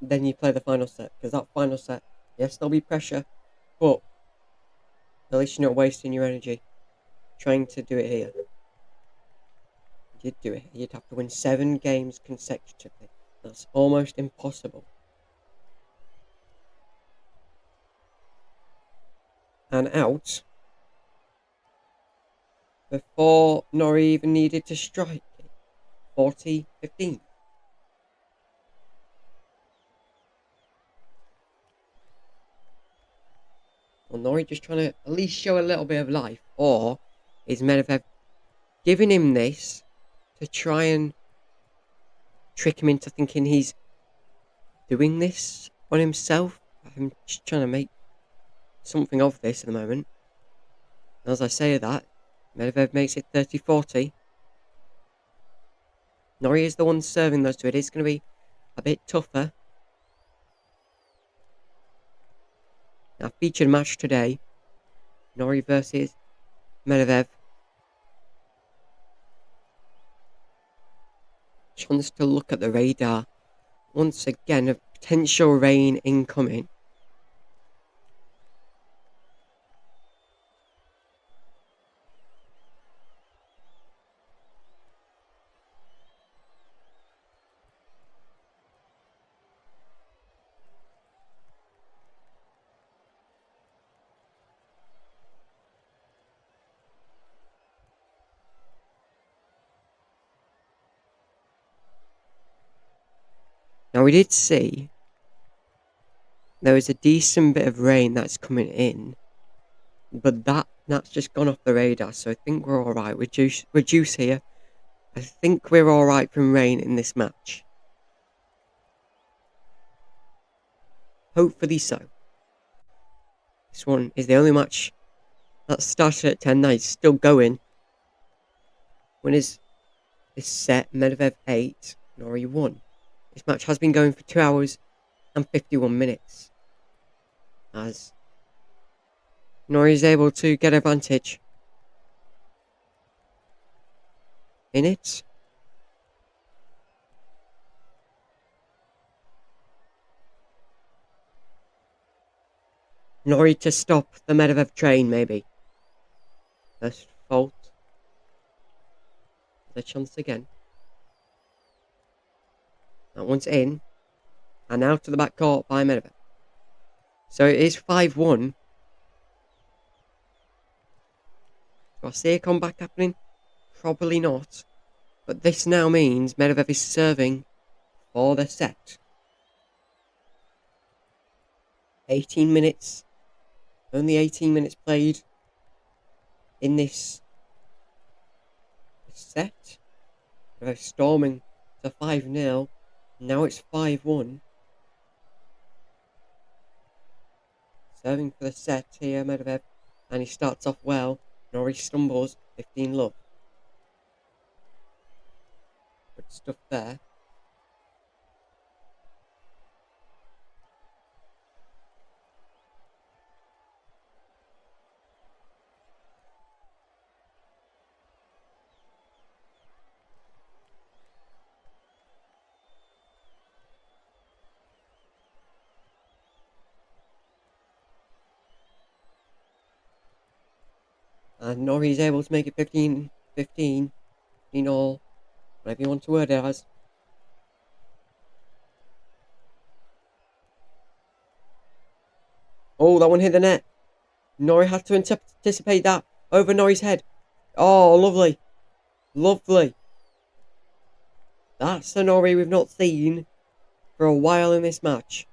Then you play the final set. Because that final set, yes, there'll be pressure. But at least you're not wasting your energy trying to do it here. You'd do it. You'd have to win 7 games consecutively. That's almost impossible. And out before Norrie even needed to strike it. 40-15. Well, Norrie just trying to at least show a little bit of life. Or is Medvedev giving him this to try and trick him into thinking he's doing this on himself? I'm just trying to make something of this at the moment. As I say that, Medvedev makes it 30-40. Norrie is the one serving those two. It is going to be a bit tougher. Now, featured match today. Norrie versus Medvedev. chance to look at the radar. Once again, a potential rain incoming. Now, we did see there was a decent bit of rain that's coming in, but that's just gone off the radar, so I think we're alright. Reduce here. I think we're alright from rain in this match. Hopefully so. This one is the only match that started at 10 now. It's still going. Winners this set, Medvedev 8, Norrie 1. This match has been going for 2 hours and 51 minutes. As Norrie is able to get advantage in it. Norrie to stop the Medvedev train, maybe. First fault. The chance again. That one's in. And out to the back court by Medvedev. So it is 5-1. Do I see a comeback happening? Probably not. But this now means Medvedev is serving for the set. 18 minutes. Only 18 minutes played in this set. They're storming to 5-0. Now it's 5-1. Serving for the set here, Medvedev. And he starts off well. Norrie stumbles. 15 love. Good stuff there. And Norrie is able to make it 15 all, whatever you want to word it as. Oh, that one hit the net. Norrie had to anticipate that over Norrie's head. Oh, lovely. Lovely. That's the Norrie we've not seen for a while in this match.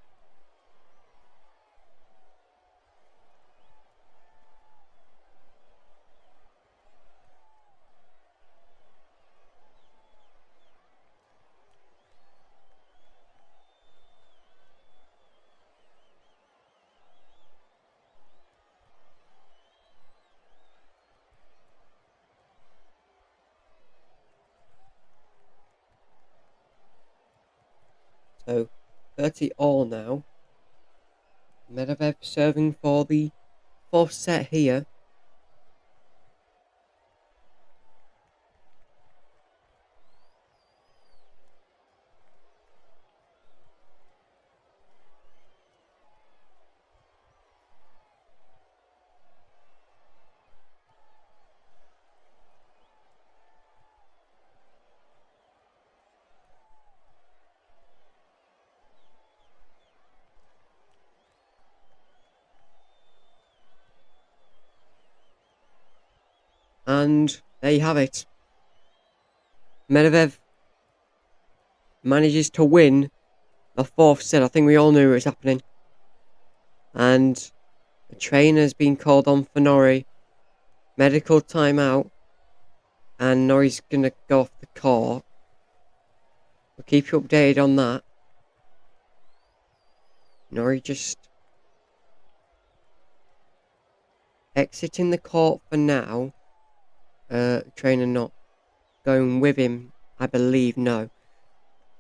So, 30 all now. Medvedev serving for the fourth set here. And there you have it. Medvedev manages to win the fourth set. I think we all knew it was happening. And the trainer's been called on for Norrie. Medical timeout. And Norrie's going to go off the court. We'll keep you updated on that. Norrie just exiting the court for now. Trainer not going with him, I believe, no.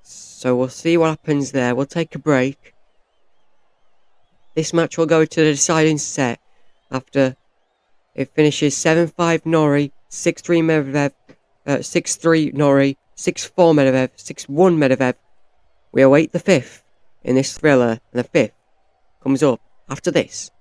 So we'll see what happens there. We'll take a break. This match will go to the deciding set after it finishes 7-5 Norrie, 6-3 Medvedev, 6-3 Norrie, 6-4 Medvedev, 6-1 Medvedev. We await the fifth in this thriller, and the fifth comes up after this.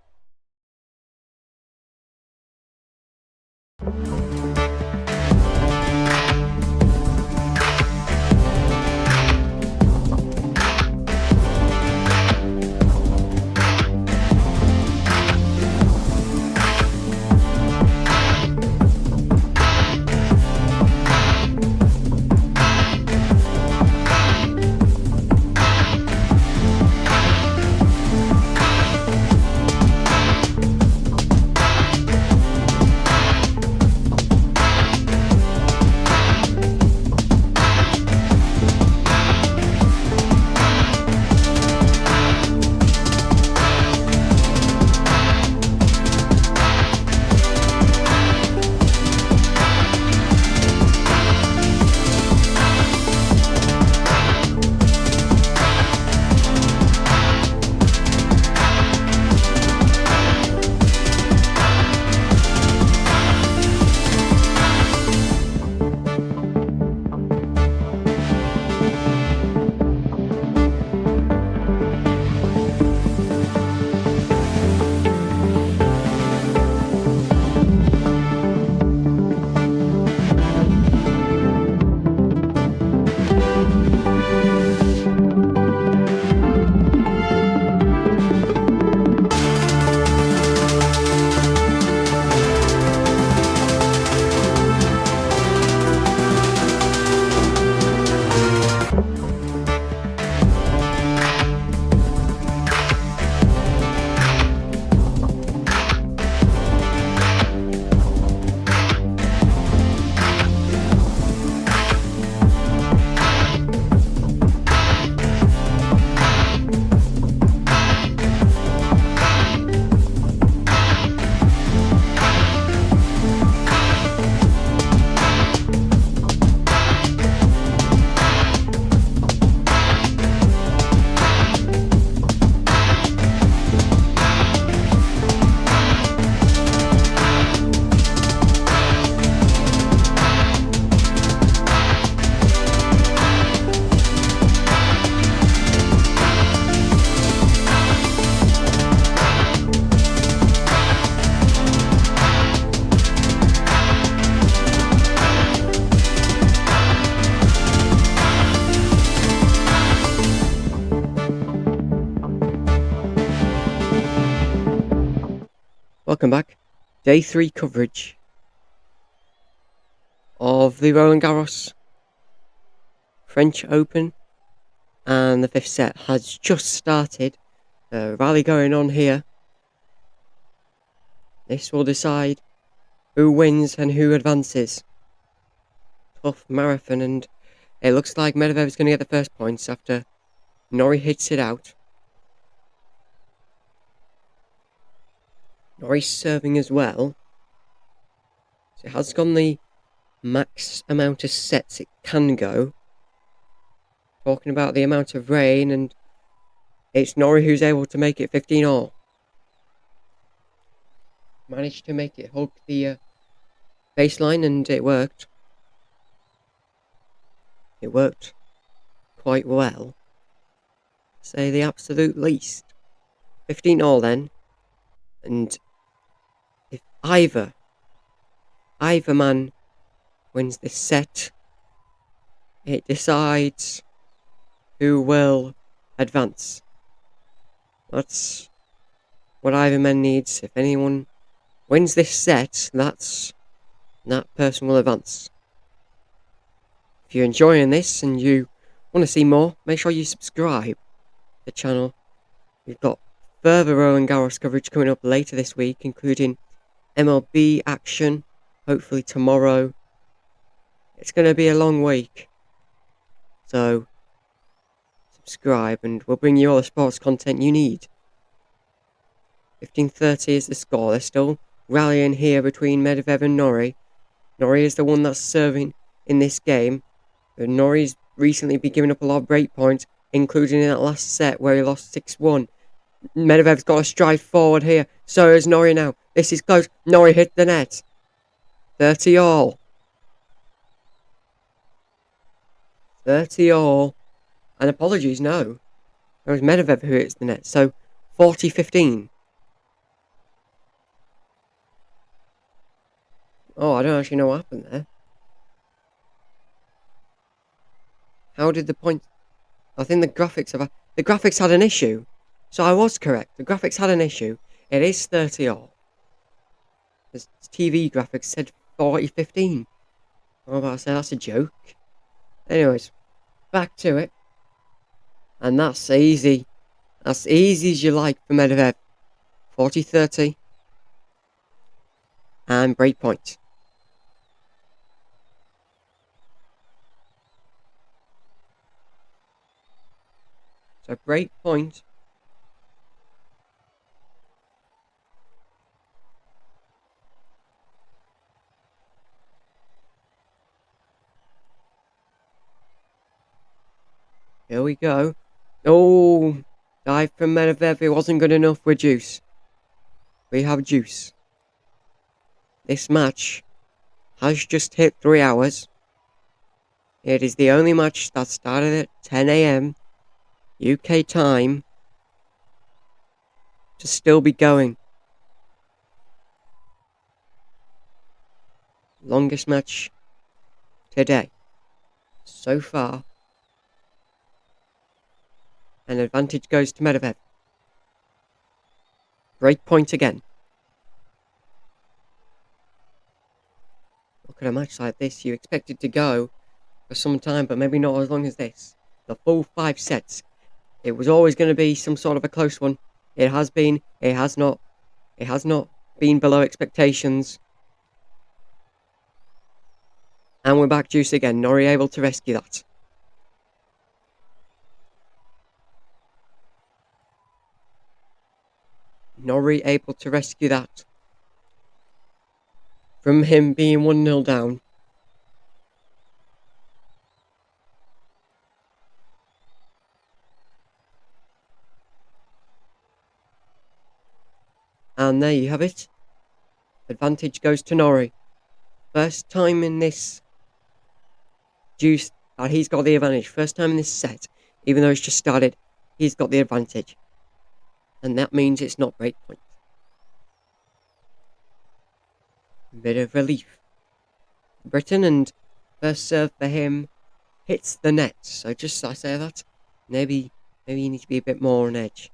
Welcome back. Day 3 coverage of the Roland Garros French Open, and the fifth set has just started. A rally going on here. This will decide who wins and who advances. Tough marathon, and it looks like Medvedev is going to get the first points after Norrie hits it out. Norrie's serving as well. So it has gone the max amount of sets it can go. Talking about the amount of rain, and it's Norrie who's able to make it 15-all. Managed to make it hug the baseline, and it worked. It worked quite well. Say the absolute least. 15-all then. And if either man wins this set, it decides who will advance. That's what either man needs. If anyone wins this set, that person will advance. If you're enjoying this and you want to see more, make sure you subscribe to the channel. We've got further Roland Garros coverage coming up later this week, including MLB action, hopefully tomorrow. It's going to be a long week, so subscribe and we'll bring you all the sports content you need. 15:30 is the score. They're still rallying here between Medvedev and Norrie. Norrie is the one that's serving in this game. But Norrie's recently been giving up a lot of break points, including in that last set where he lost 6-1. Medvedev's got to stride forward here. So is Norrie now. This is close. Norrie hit the net. 30-all. 30 all. And apologies, no. It was Medvedev who hits the net. So 40-15. Oh, I don't actually know what happened there. How did the point... I think the graphics had an issue. So I was correct. The graphics had an issue. It is 30 all. The TV graphics said 40-15. I was about to say that's a joke. Anyways, back to it. And that's easy. That's easy as you like for Medvedev. 40-30. And break point. So break point. Here we go. Oh, dive from Medvedev. It wasn't good enough with juice. We have juice. This match has just hit 3 hours. It is the only match that started at 10 a.m. UK time to still be going. Longest match today so far. An advantage goes to Medvedev. Break point again. Look at a match like this. You expect it to go for some time, but maybe not as long as this. The full 5 sets. It was always going to be some sort of a close one. It has been. It has not. It has not been below expectations. And we're back juice again. Norrie able to rescue that. Norrie able to rescue that. From him being 1-0 down. And there you have it. Advantage goes to Norrie. First time in this juice that he's got the advantage. First time in this set, even though it's just started, he's got the advantage. And that means it's not break point. Bit of relief. Britain, and first serve for him hits the net. So just I say that, maybe you need to be a bit more on edge.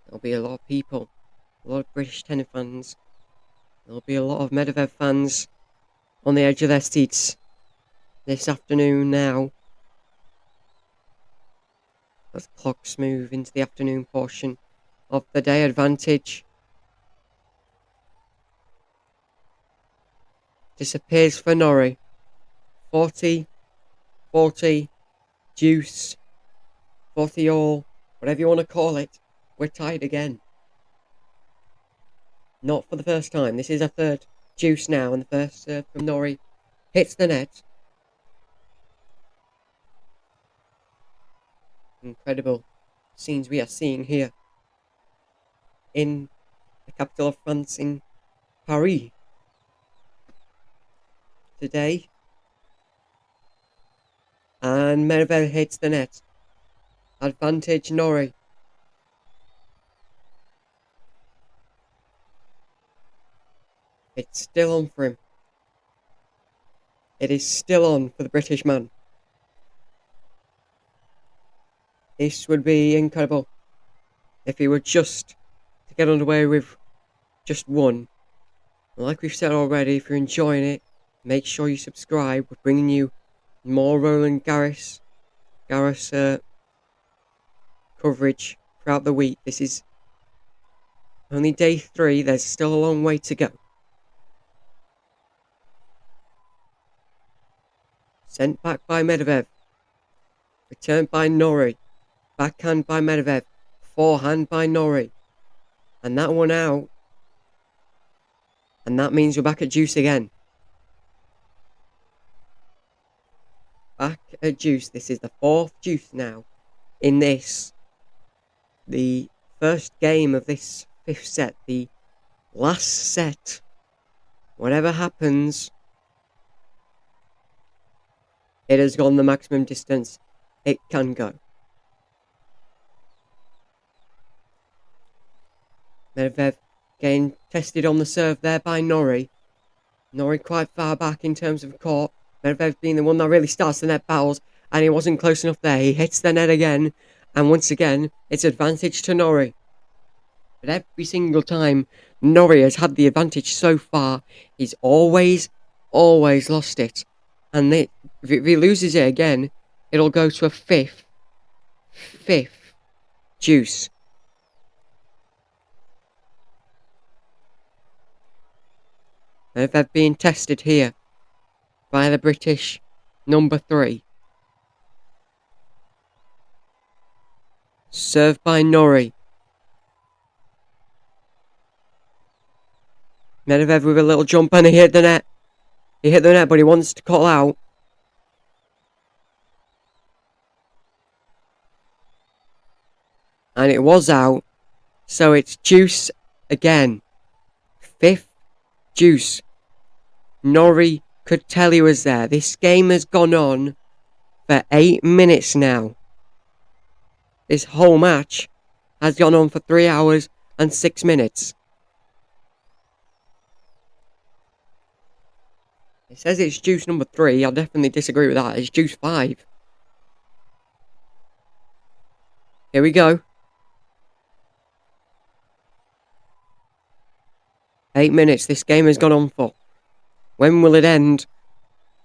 There'll be a lot of people, a lot of British tennis fans. There'll be a lot of Medvedev fans on the edge of their seats this afternoon now. As clocks move into the afternoon portion of the day, advantage disappears for Norrie. 40, juice, 40 all, whatever you want to call it. We're tied again. Not for the first time. This is a third juice now, and the first serve from Norrie hits the net. Incredible scenes we are seeing here in the capital of France, in Paris. Today. And Medvedev hits the net. Advantage Norrie. It's still on for him. It is still on for the British man. This would be incredible if he were just to get underway with just one. Like we've said already, if you're enjoying it, make sure you subscribe. We're bringing you more Roland Garros coverage throughout the week. This is only day 3. There's still a long way to go. Sent back by Medvedev. Returned by Norrie. Backhand by Medvedev. Forehand by Norrie. And that one out. And that means we're back at juice again. Back at juice. This is the 4th juice now in this. The first game of this 5th set. The last set. Whatever happens, It has gone the maximum distance it can go. Medvedev getting tested on the serve there by Norrie. Norrie quite far back in terms of court. Medvedev being the one that really starts the net battles, and he wasn't close enough there. He hits the net again, and once again, it's advantage to Norrie. But every single time Norrie has had the advantage so far, he's always lost it. And if he loses it again, it'll go to a fifth deuce. Medvedev being tested here by the British number 3. Served by Norrie. Medvedev with a little jump and he hit the net. He hit the net, but he wants to call out. And it was out. So it's deuce again. 5th deuce. Norrie could tell he was there. This game has gone on for 8 minutes now. This whole match has gone on for 3 hours and 6 minutes. It says it's deuce number 3. I'll definitely disagree with that. It's deuce 5. Here we go. 8 minutes this game has gone on for. When will it end?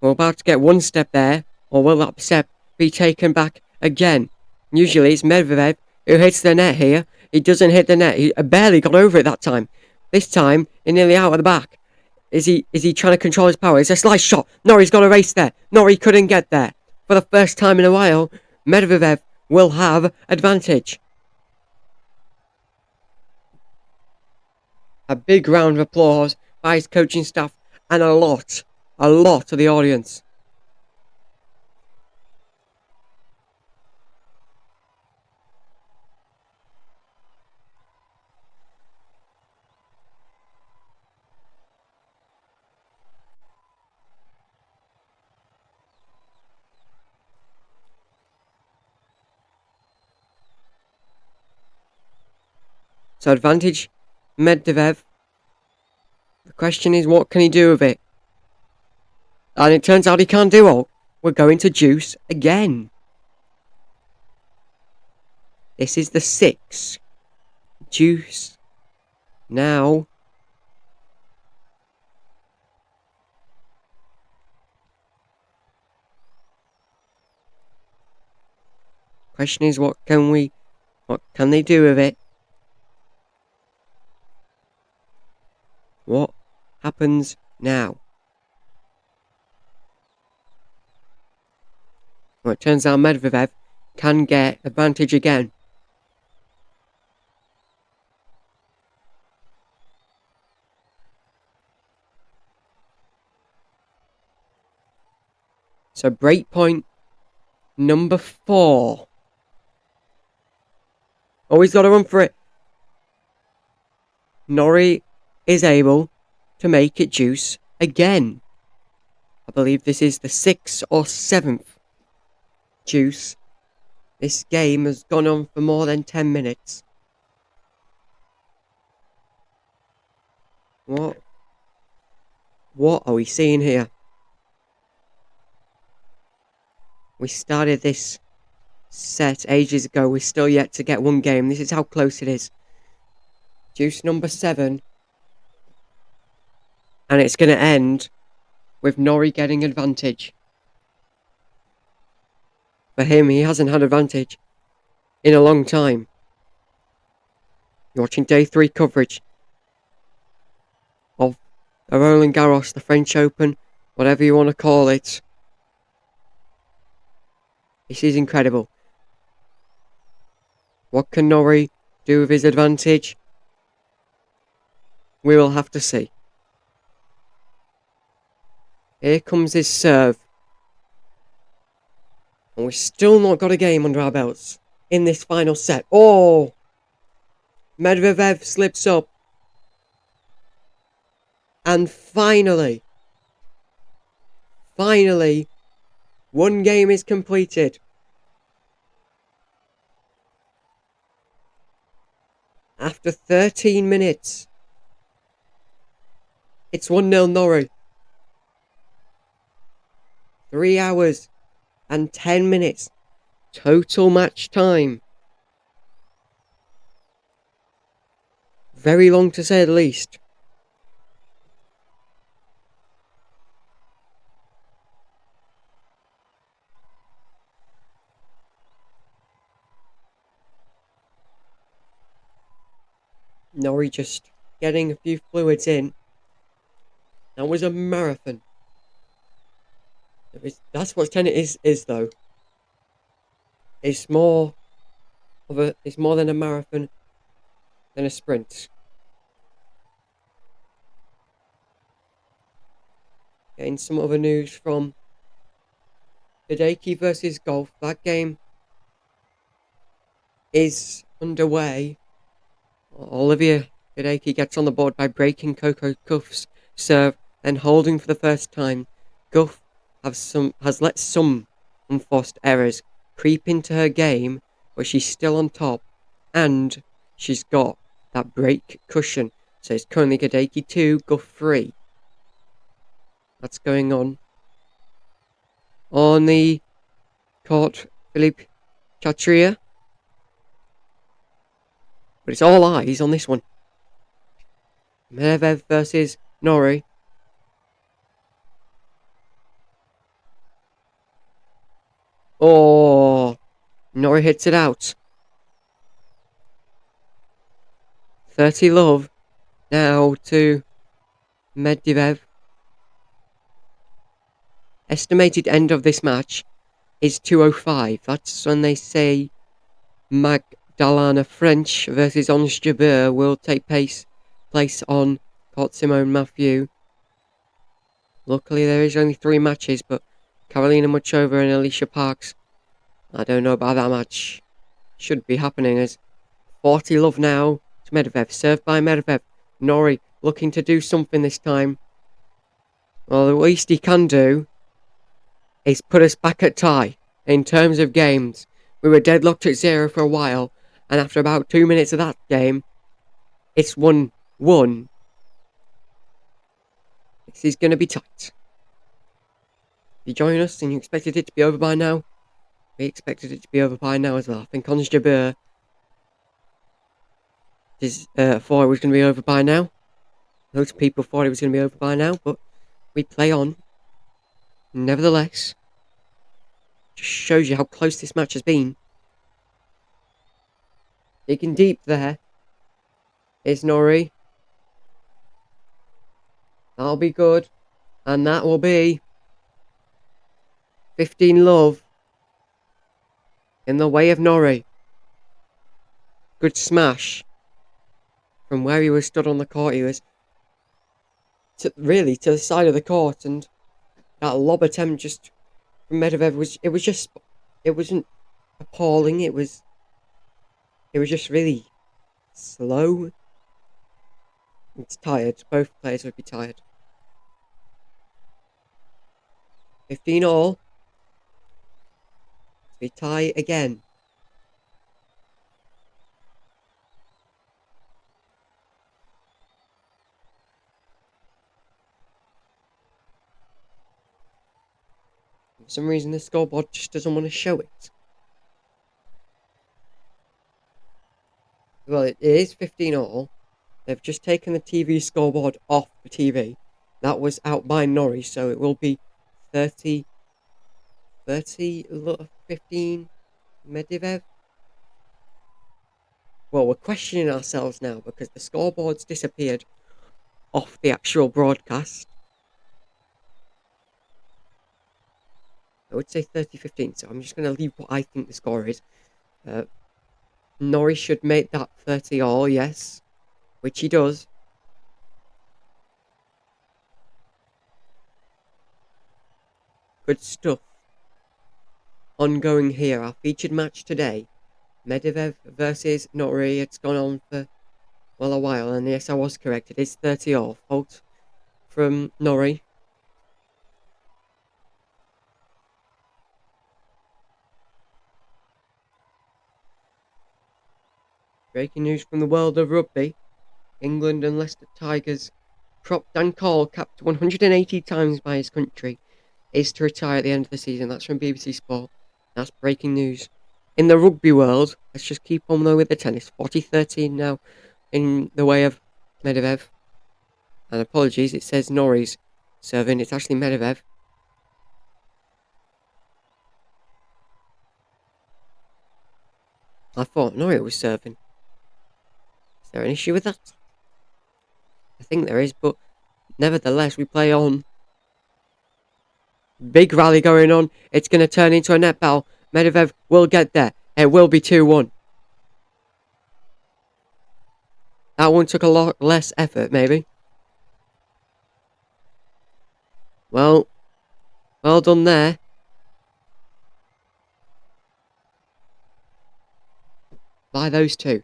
We're about to get one step there, or will that step be taken back again? Usually it's Medvedev who hits the net here. He doesn't hit the net. He barely got over it that time. This time, he's nearly out of the back. Is he trying to control his power? It's a slice shot. Norrie's got a race there. Norrie couldn't get there. For the first time in a while, Medvedev will have advantage. A big round of applause by his coaching staff and a lot of the audience. So advantage Medvedev. The question is, what can he do with it? And it turns out he can't do it. We're going to deuce again. This is the 6th deuce. Now. Question is, what can they do with it? What happens now? Well, it turns out Medvedev can get advantage again. So break point number 4. Always got to run for it. Norrie is able to make it deuce again. I believe this is the 6th or 7th deuce. This game has gone on for more than 10 minutes. What are we seeing here? We started this set ages ago. We're still yet to get one game. This is how close it is. Deuce number 7. And it's going to end with Norrie getting advantage. For him, he hasn't had advantage in a long time. You're watching day 3 coverage of the Roland Garros, the French Open, whatever you want to call it. This is incredible. What can Norrie do with his advantage? We will have to see. Here comes his serve. And we've still not got a game under our belts in this final set. Oh! Medvedev slips up. And finally, One game is completed. After 13 minutes. It's 1-0 Norrie. 3 hours and 10 minutes. Total match time. Very long to say the least. Norrie just getting a few fluids in. That was a marathon. That's what tennis is though. It's more than a marathon than a sprint. Getting some other news from Hideki versus Gauff. That game is underway. Olivia Hideki gets on the board by breaking Coco Gauff's serve, then holding for the first time. Gauff has let some unforced errors creep into her game, but she's still on top, and she's got that break cushion. So it's currently Hideki 2, Gauff 3. That's going on. On the court, Philippe Chatria. But it's all eyes on this one. Medvedev versus Norrie. Oh, Norrie hits it out. 30 love now to Medvedev. Estimated end of this match is 2:05. That's when they say Magdalena French versus Ons Jabeur will take place on Court Simone Mathieu. Luckily, there is only 3 matches, but Karolina Muchova and Alicia Parks, I don't know about that match. Should be happening as 40 love now to Medvedev. Served by Medvedev. Norrie looking to do something this time. Well, the least he can do is put us back at tie in terms of games. We were deadlocked at 0 for a while, and after about 2 minutes of that game, it's 1-1. This is going to be tight. If you join us and you expected it to be over by now, we expected it to be over by now as well. I think Ons Jabeur thought it was going to be over by now. Most people thought it was going to be over by now, but we play on. Nevertheless, just shows you how close this match has been. Digging deep there is Norrie. That'll be good. And that will be 15 love in the way of Norrie. Good smash. From where he was stood on the court, he was to the side of the court, and that lob attempt just from Medvedev it wasn't appalling, it was just really slow. It's tired. Both players would be tired. 15 all. We tie again. For some reason, the scoreboard just doesn't want to show it. Well, it is 15 all. They've just taken the TV scoreboard off the TV. That was out by Norrie, so it will be 15 Medvedev. Well, we're questioning ourselves now because the scoreboard's disappeared off the actual broadcast. I would say 30-15, so I'm just going to leave what I think the score is. Norrie should make that 30 all, yes, which he does. Good stuff. Ongoing here, our featured match today, Medvedev versus Norrie. It's gone on for, well, a while, and yes, I was correct. It is 30 all. Fault from Norrie. Breaking news from the world of rugby. England and Leicester Tigers prop Dan Cole, capped 180 times by his country, is to retire at the end of the season. That's from BBC Sport. That's breaking news. In the rugby world, let's just keep on though with the tennis. 40-13 now in the way of Medvedev. And apologies, it says Norrie's serving. It's actually Medvedev. I thought Norrie was serving. Is there an issue with that? I think there is, but nevertheless, we play on. Big rally going on. It's going to turn into a net battle. Medvedev will get there. It will be 2-1. That one took a lot less effort, maybe. Well done there. By those two.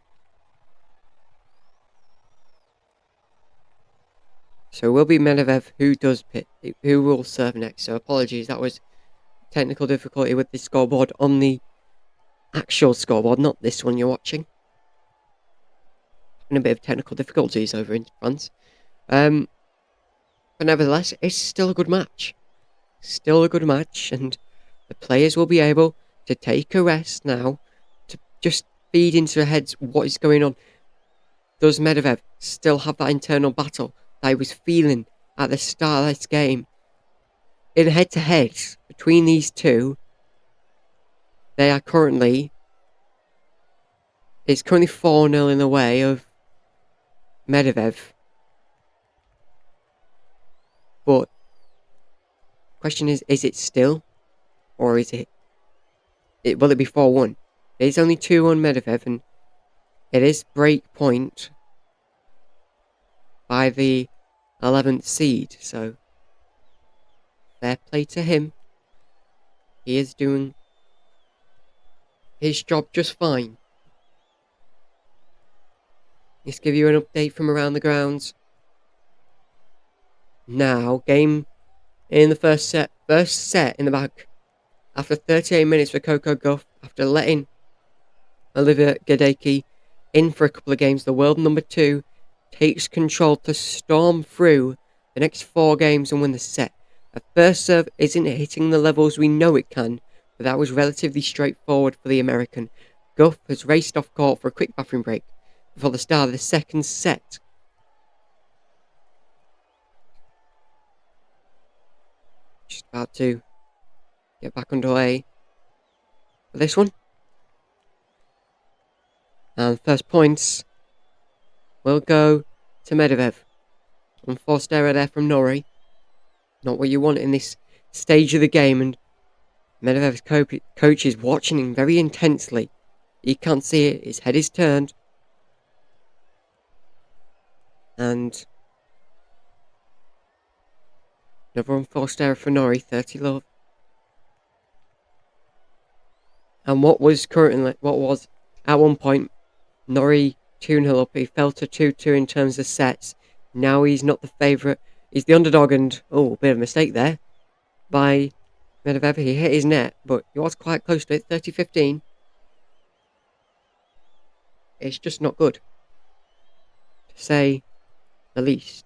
So it will be Medvedev who will serve next. So apologies, that was technical difficulty with the scoreboard on the actual scoreboard, not this one you're watching. And a bit of technical difficulties over in France. But nevertheless, it's still a good match. Still a good match, and the players will be able to take a rest now to just feed into their heads what is going on. Does Medvedev still have that internal battle that he was feeling at the start of this game? In head-to-head between these two, it's currently 4-0 in the way of Medvedev. But the question is it still? Or will it be 4-1? It is only 2-1 Medvedev, and it is break point by the 11th seed, so fair play to him. He is doing his job just fine. Let's give you an update from around the grounds. Now, game in the first set in the back. After 38 minutes for Coco Gauff, after letting Olivia Gadecki in for a couple of games, the world number 2 takes control to storm through the next 4 games and win the set. A first serve isn't hitting the levels we know it can, but that was relatively straightforward for the American. Gauff has raced off court for a quick bathroom break before the start of the second set. Just about to get back underway for this one. And first points will go to Medvedev. Unforced error there from Norrie. Not what you want in this stage of the game, and Medvedev's coach is watching him very intensely. He can't see it, his head is turned. And another unforced error for Norrie, 30 love. And what was at one point Norrie 2-0 up, he fell to 2-2 in terms of sets. Now he's not the favourite, he's the underdog, and a bit of a mistake there by Medvedev. He hit his net, but he was quite close to it, 30-15. It's just not good, to say the least.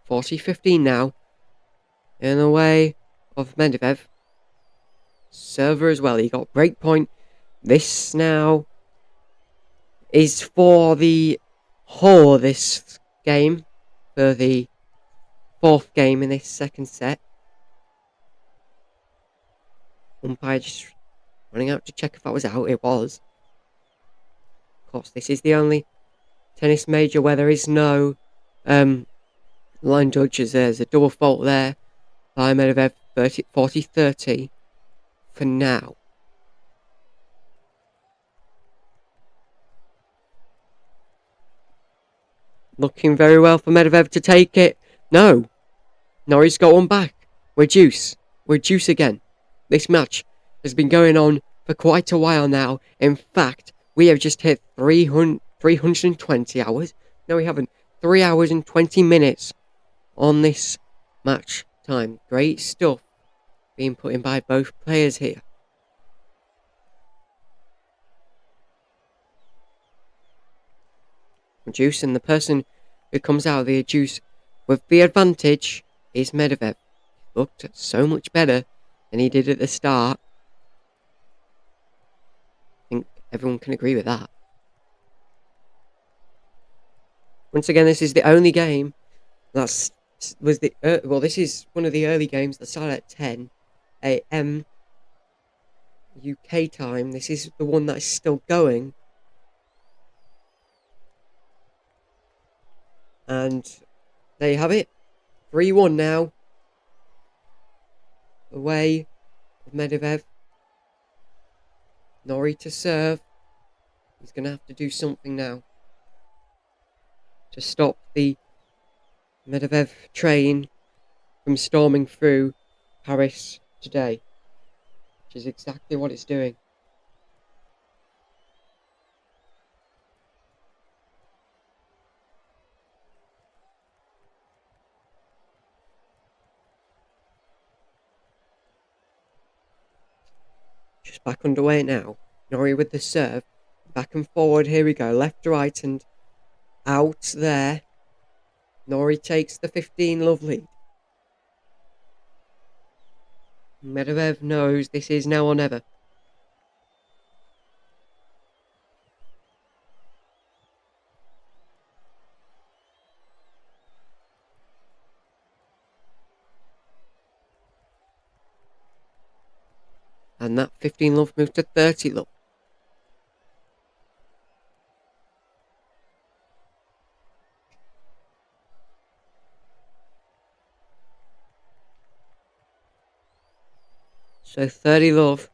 (40-15) now, in the way of Medvedev. Server as well, he got break point. This now is for the whole of this game, for the 4th game in this second set. Umpire just running out to check if that was out. It was. Of course, this is the only tennis major where there is no line judges. There's a double fault there by Medvedev, 40-30 for now. Looking very well for Medvedev to take it. No. Norrie's got one back. We're deuce again. This match has been going on for quite a while now. In fact, we have just hit 320 hours. No, we haven't. 3 hours and 20 minutes on this match time. Great stuff being put in by both players here. Juice, and the person who comes out of the juice with the advantage is Medvedev. Looked so much better than he did at the start. I think everyone can agree with that. Once again, this is the only game this is one of the early games that started at 10 a.m. UK time. This is the one that is still going. And there you have it. 3-1 now. Away of Medvedev. Norrie to serve. He's going to have to do something now to stop the Medvedev train from storming through Paris today, which is exactly what it's doing. Just back underway now. Norrie with the serve. Back and forward. Here we go. Left to right and out there. Norrie takes the 15-love lead. Medvedev knows this is now or never. And that 15-love moves to 30-love. So 30-love.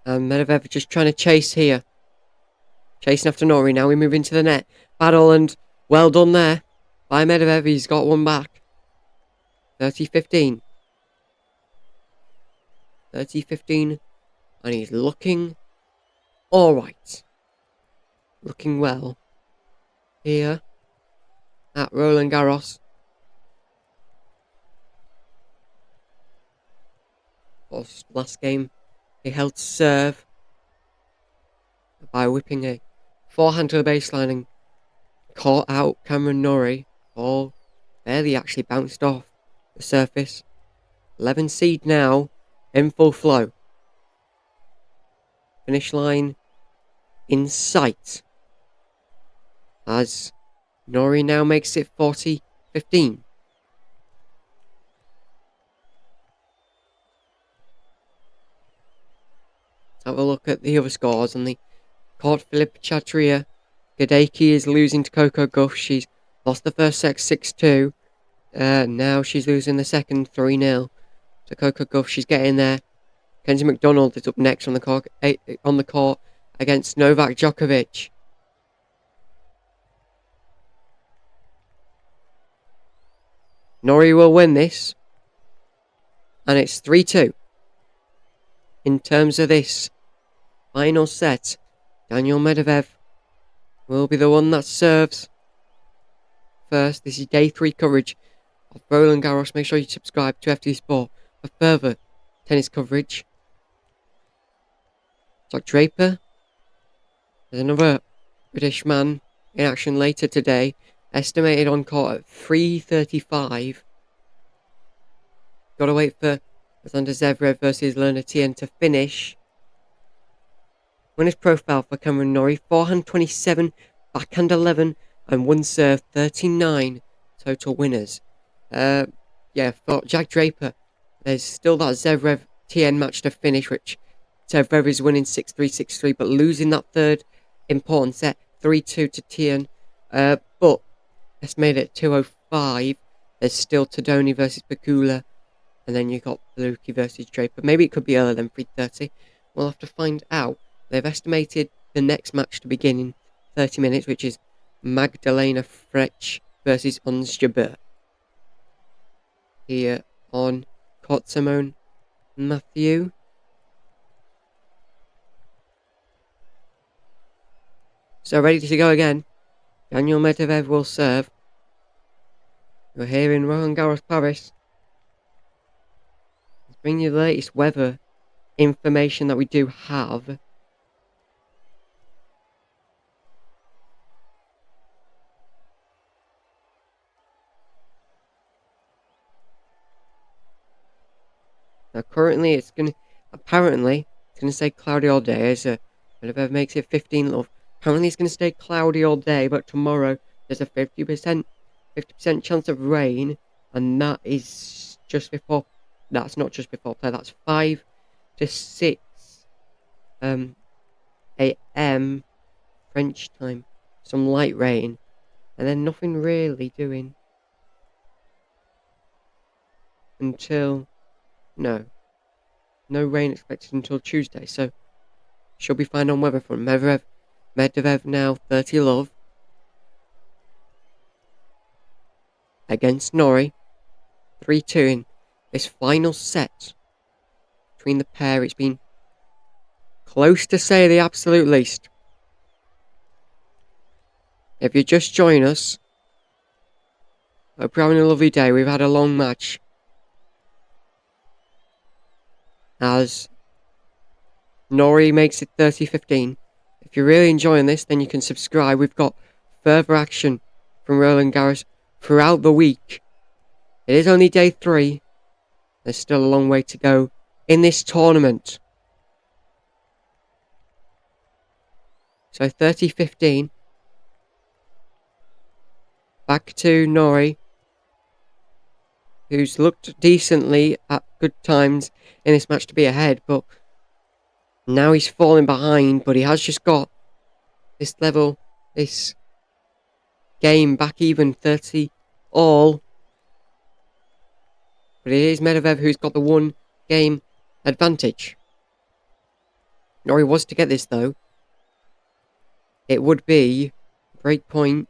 And Medvedev just trying to chase here. Chasing after Norrie. Now we move into the net. Battle, and well done there by Medvedev. He's got one back. 30-15. 30-15. And he's looking alright. Looking well. Here at Roland Garros. Of course, last game he held serve by whipping a forehand to the baseline and caught out Cameron Norrie. Ball barely actually bounced off the surface. 11 seed now in full flow. Finish line in sight as Norrie now makes it 40-15. Let's have a look at the other scores on the court. Philip Chatria Gadecki is losing to Coco Gauff. She's lost the first set 6-2. Now she's losing the second 3-0 to Coco Gauff. She's getting there. Kenzie McDonald is up next on the court against Novak Djokovic. Norrie will win this. And it's 3-2. In terms of this final set, Daniil Medvedev will be the one that serves first. This is day 3 coverage of Roland Garros. Make sure you subscribe to FT Sport for further tennis coverage. Jack Draper, there's another British man in action later today, estimated on court at 3:35. Gotta wait for Alexander Zverev versus Leonard Tien to finish. Winners profile for Cameron Norrie: forehand 27, backhand 11, and one serve 39 total winners. For Jack Draper, there's still that Zverev Tien match to finish, which Zverev is winning 6-3, 6-3, but losing that third important set 3-2 to Tien. But estimated at 2:05. There's still Tadoni versus Pegula, and then you got Luki versus Draper. Maybe it could be earlier than 3:30. We'll have to find out. They've estimated the next match to begin in 30 minutes, which is Magdalena Frech versus Ons Jabeur here on Simone Matthew. So ready to go again. Daniel Medvedev will serve. We're here in Roland Garros, Paris. Let's bring you the latest weather information that we do have. Now currently it's going to stay cloudy all day as Medvedev makes it 15 love. Currently it's going to stay cloudy all day, but tomorrow there's a 50% chance of rain, and that is just before, that's not just before play, that's 5 to 6 a.m. French time. Some light rain, and then nothing really doing until, no rain expected until Tuesday, so she'll be fine on weather front. Medvedev now 30 love against Norrie. 3-2 in this final set between the pair. It's been close to say the absolute least. If you just join us, I hope you're having a lovely day. We've had a long match, as Norrie makes it 30-15. If you're really enjoying this, then you can subscribe. We've got further action from Roland Garros throughout the week. It is only day 3. There's still a long way to go in this tournament. So 30-15. Back to Norrie, who's looked decently at good times in this match to be ahead, but now he's falling behind. But he has just got this game back even, 30 all. But it is Medvedev who's got the 1 game advantage. Norrie was to get this though, it would be break point.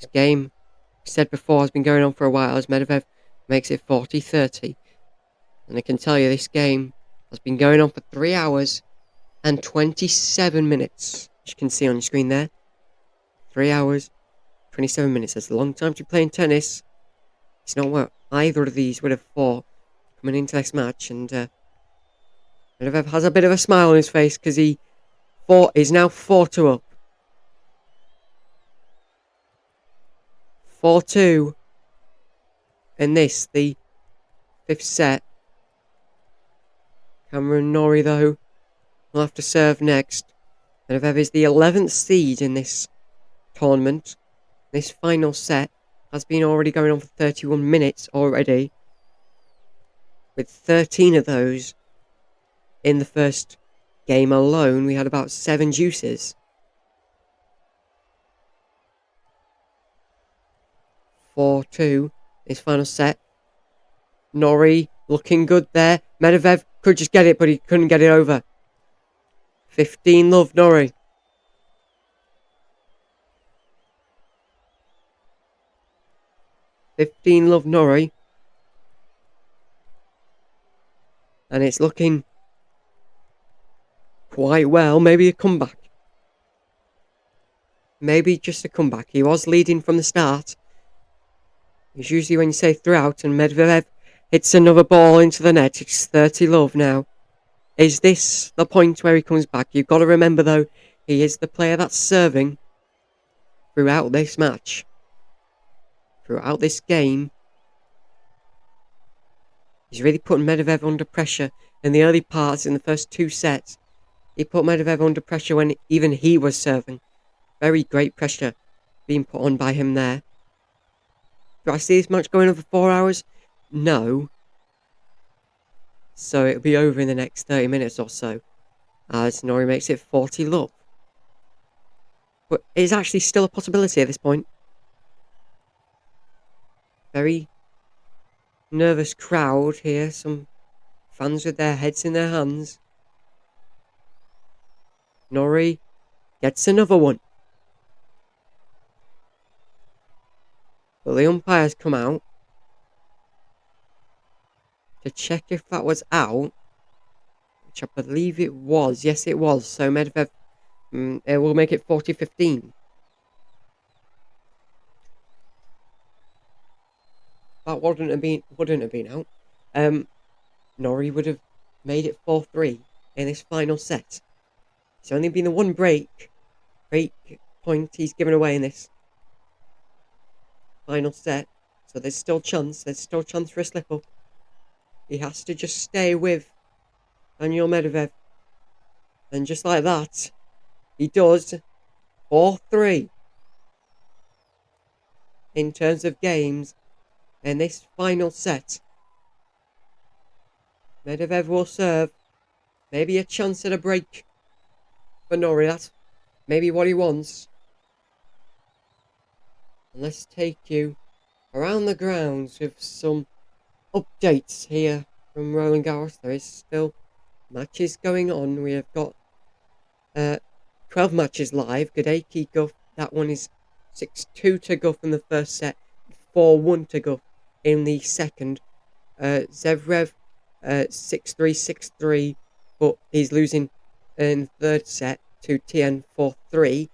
This game, said before, has been going on for a while as Medvedev makes it 40-30. And I can tell you this game has been going on for 3 hours and 27 minutes. As you can see on your screen there. 3 hours, 27 minutes. That's a long time to be playing tennis. It's not what either of these would have thought coming into this match. And Medvedev has a bit of a smile on his face because he is now 4-2 up. 4-2 in this, the 5th set. Cameron Norrie, though, will have to serve next. Medvedev is the 11th seed in this tournament. This final set has been already going on for 31 minutes already, with 13 of those in the first game alone. We had about 7 deuces. 4-2, this final set. Norrie looking good there. Medvedev could just get it, but he couldn't get it over. 15 love, Norrie. Norrie. And it's looking quite well. Maybe a comeback. Maybe just a comeback. He was leading from the start. It's usually when you say throughout, and Medvedev hits another ball into the net. It's 30 love now. Is this the point where he comes back? You've got to remember, though, he is the player that's serving throughout this match. Throughout this game. He's really putting Medvedev under pressure in the early parts in the first 2 sets. He put Medvedev under pressure when even he was serving. Very great pressure being put on by him there. Do I see this match going on for 4 hours? No. So it'll be over in the next 30 minutes or so, as Norrie makes it 40 love. But it's actually still a possibility at this point. Very nervous crowd here. Some fans with their heads in their hands. Norrie gets another one. But the umpires come out to check if that was out, which I believe it was. Yes, it was. So Medvedev, it will make it 40-15. That wouldn't have been out. Norrie would have made it 4-3 in this final set. It's only been the one break point he's given away in this final set. So there's still chance. There's still chance for a slip up. He has to just stay with Daniil Medvedev. And just like that, he does 4-3 in terms of games in this final set. Medvedev will serve. Maybe a chance at a break for Norrie. That's maybe what he wants. And let's take you around the grounds with some updates here from Roland Garros. There is still matches going on. We have got 12 matches live. Godecki Gauff, that one is 6-2 to Gauff in the first set, 4-1 to Gauff in the second. Zverev 6-3, 6-3, but he's losing in the third set to Tien 4-3.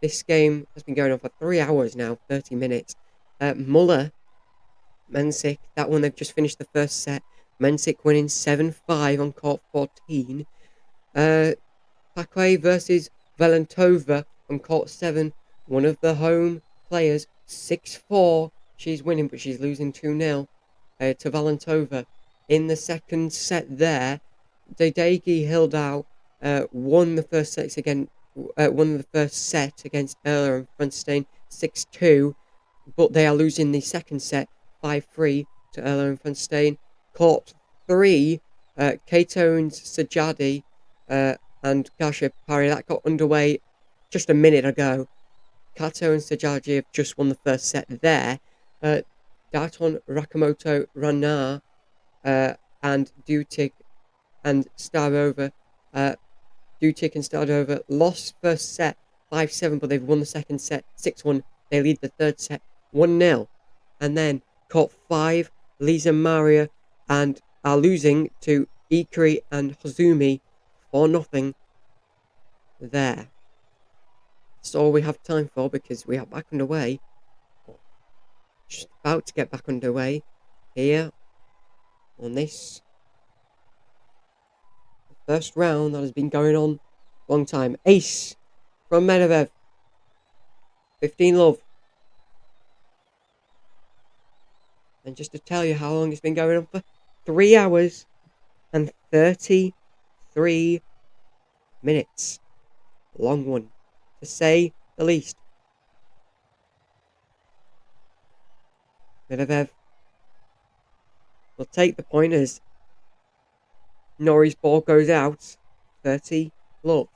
This game has been going on for 3 hours now, 30 minutes. Muller, Mensik, that one they've just finished the first set. Mensik winning 7-5 on court 14. Paquet versus Valentova on court 7. One of the home players, 6-4. She's winning, but she's losing 2-0 to Valentova. In the second set there, Dedegi held out, won the first set against Erler and Frontstein 6-2, but they are losing the second set 5-3 to Erler and Frontstein. Court 3, Kato and Sajadi and Gasha Pari, that got underway just a minute ago. Kato and Sajadi have just won the first set there. Daton, Rakamoto, Rana, and Dutic and Starova. Dutic and Starova lost first set 5-7, but they've won the second set 6-1. They lead the third set 1-0. And then court 5, Lisa Maria and are losing to Ikari and Hozumi 4-0 there. That's all we have time for because we are back underway. Just about to get back underway here on this first round that has been going on a long time. Ace from Medvedev. 15 love. And just to tell you how long it's been going on for, 3 hours and 33 minutes. Long one, to say the least. Medvedev will take the point as Norrie's ball goes out. 30 love.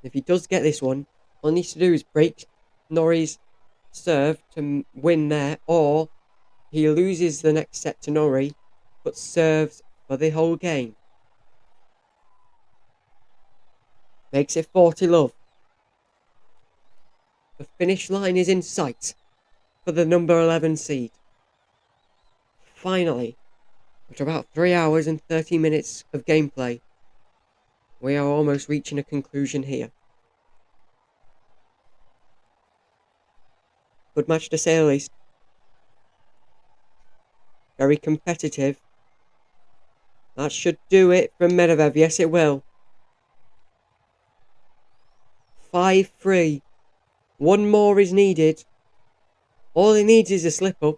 If he does get this one, all he needs to do is break Norrie's serve to win there, or he loses the next set to Norrie, but serves for the whole game. Makes it 40 love. The finish line is in sight for the number 11 seed. Finally, after about 3 hours and 30 minutes of gameplay, we are almost reaching a conclusion here. Good match to say the least. Very competitive. That should do it from Medvedev. Yes, it will. 5-3. One more is needed. All he needs is a slip up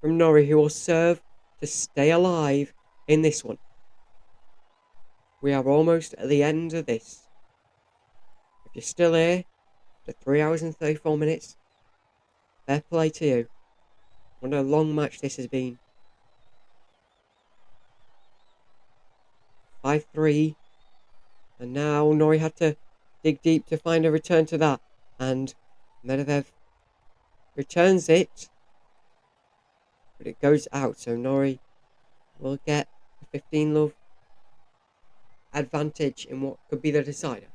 from Norrie, who will serve to stay alive in this one. We are almost at the end of this. If you're still here after 3 hours and 34 minutes, fair play to you. What a long match this has been. 5-3. And now Norrie had to dig deep to find a return to that. And Medvedev returns it. But it goes out. So Norrie will get a 15 love advantage in what could be the decider.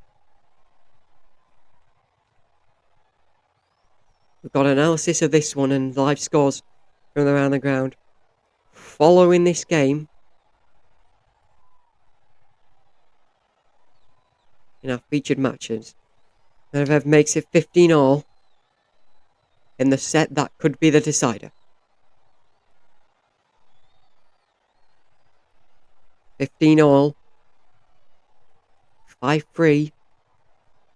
We've got analysis of this one and live scores from around the ground. Following this game in our featured matches, Medvedev makes it 15-all in the set that could be the decider. 15-all, 5-3,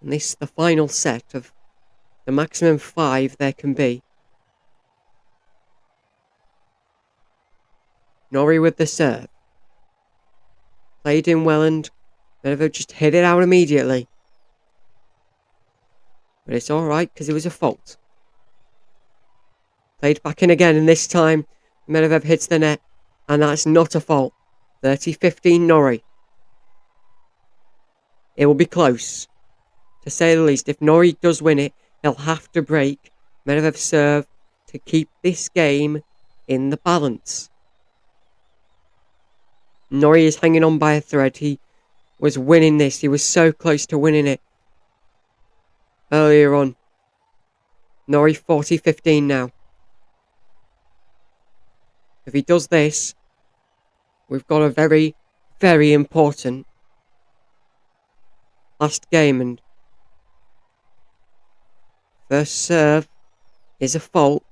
and this is the final set of the maximum 5 there can be. Norrie with the serve. Played in well and Medvedev just hit it out immediately. But it's alright because it was a fault. Played back in again, and this time Medvedev hits the net, and that's not a fault. 30-15 Norrie. It will be close, to say the least. If Norrie does win it, he'll have to break Medvedev's serve to keep this game in the balance. Norrie is hanging on by a thread. He was winning this. He was so close to winning it earlier on. Norrie 40-15 now. If he does this, we've got a very, very important last game. And first serve is a fault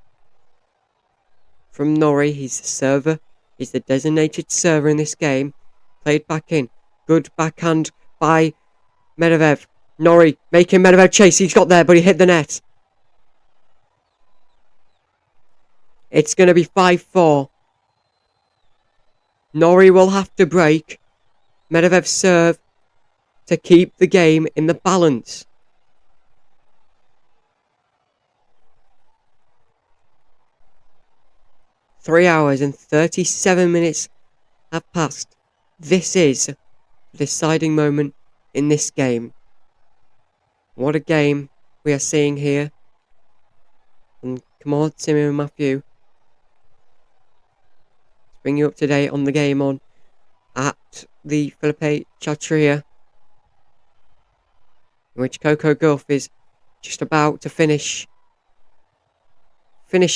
from Norrie. He's the server. He's the designated server in this game. Played back in. Good backhand by Medvedev. Norrie making Medvedev chase. He's got there, but he hit the net. It's going to be 5-4. Norrie will have to break Medvedev's serve to keep the game in the balance. Three hours and 37 minutes have passed. This is the deciding moment in this game. What a game we are seeing here. And come on, Timmy and Matthew. Bring you up to date on the game on at the Felipe Chatria, in which Coco Gauff is just about to finish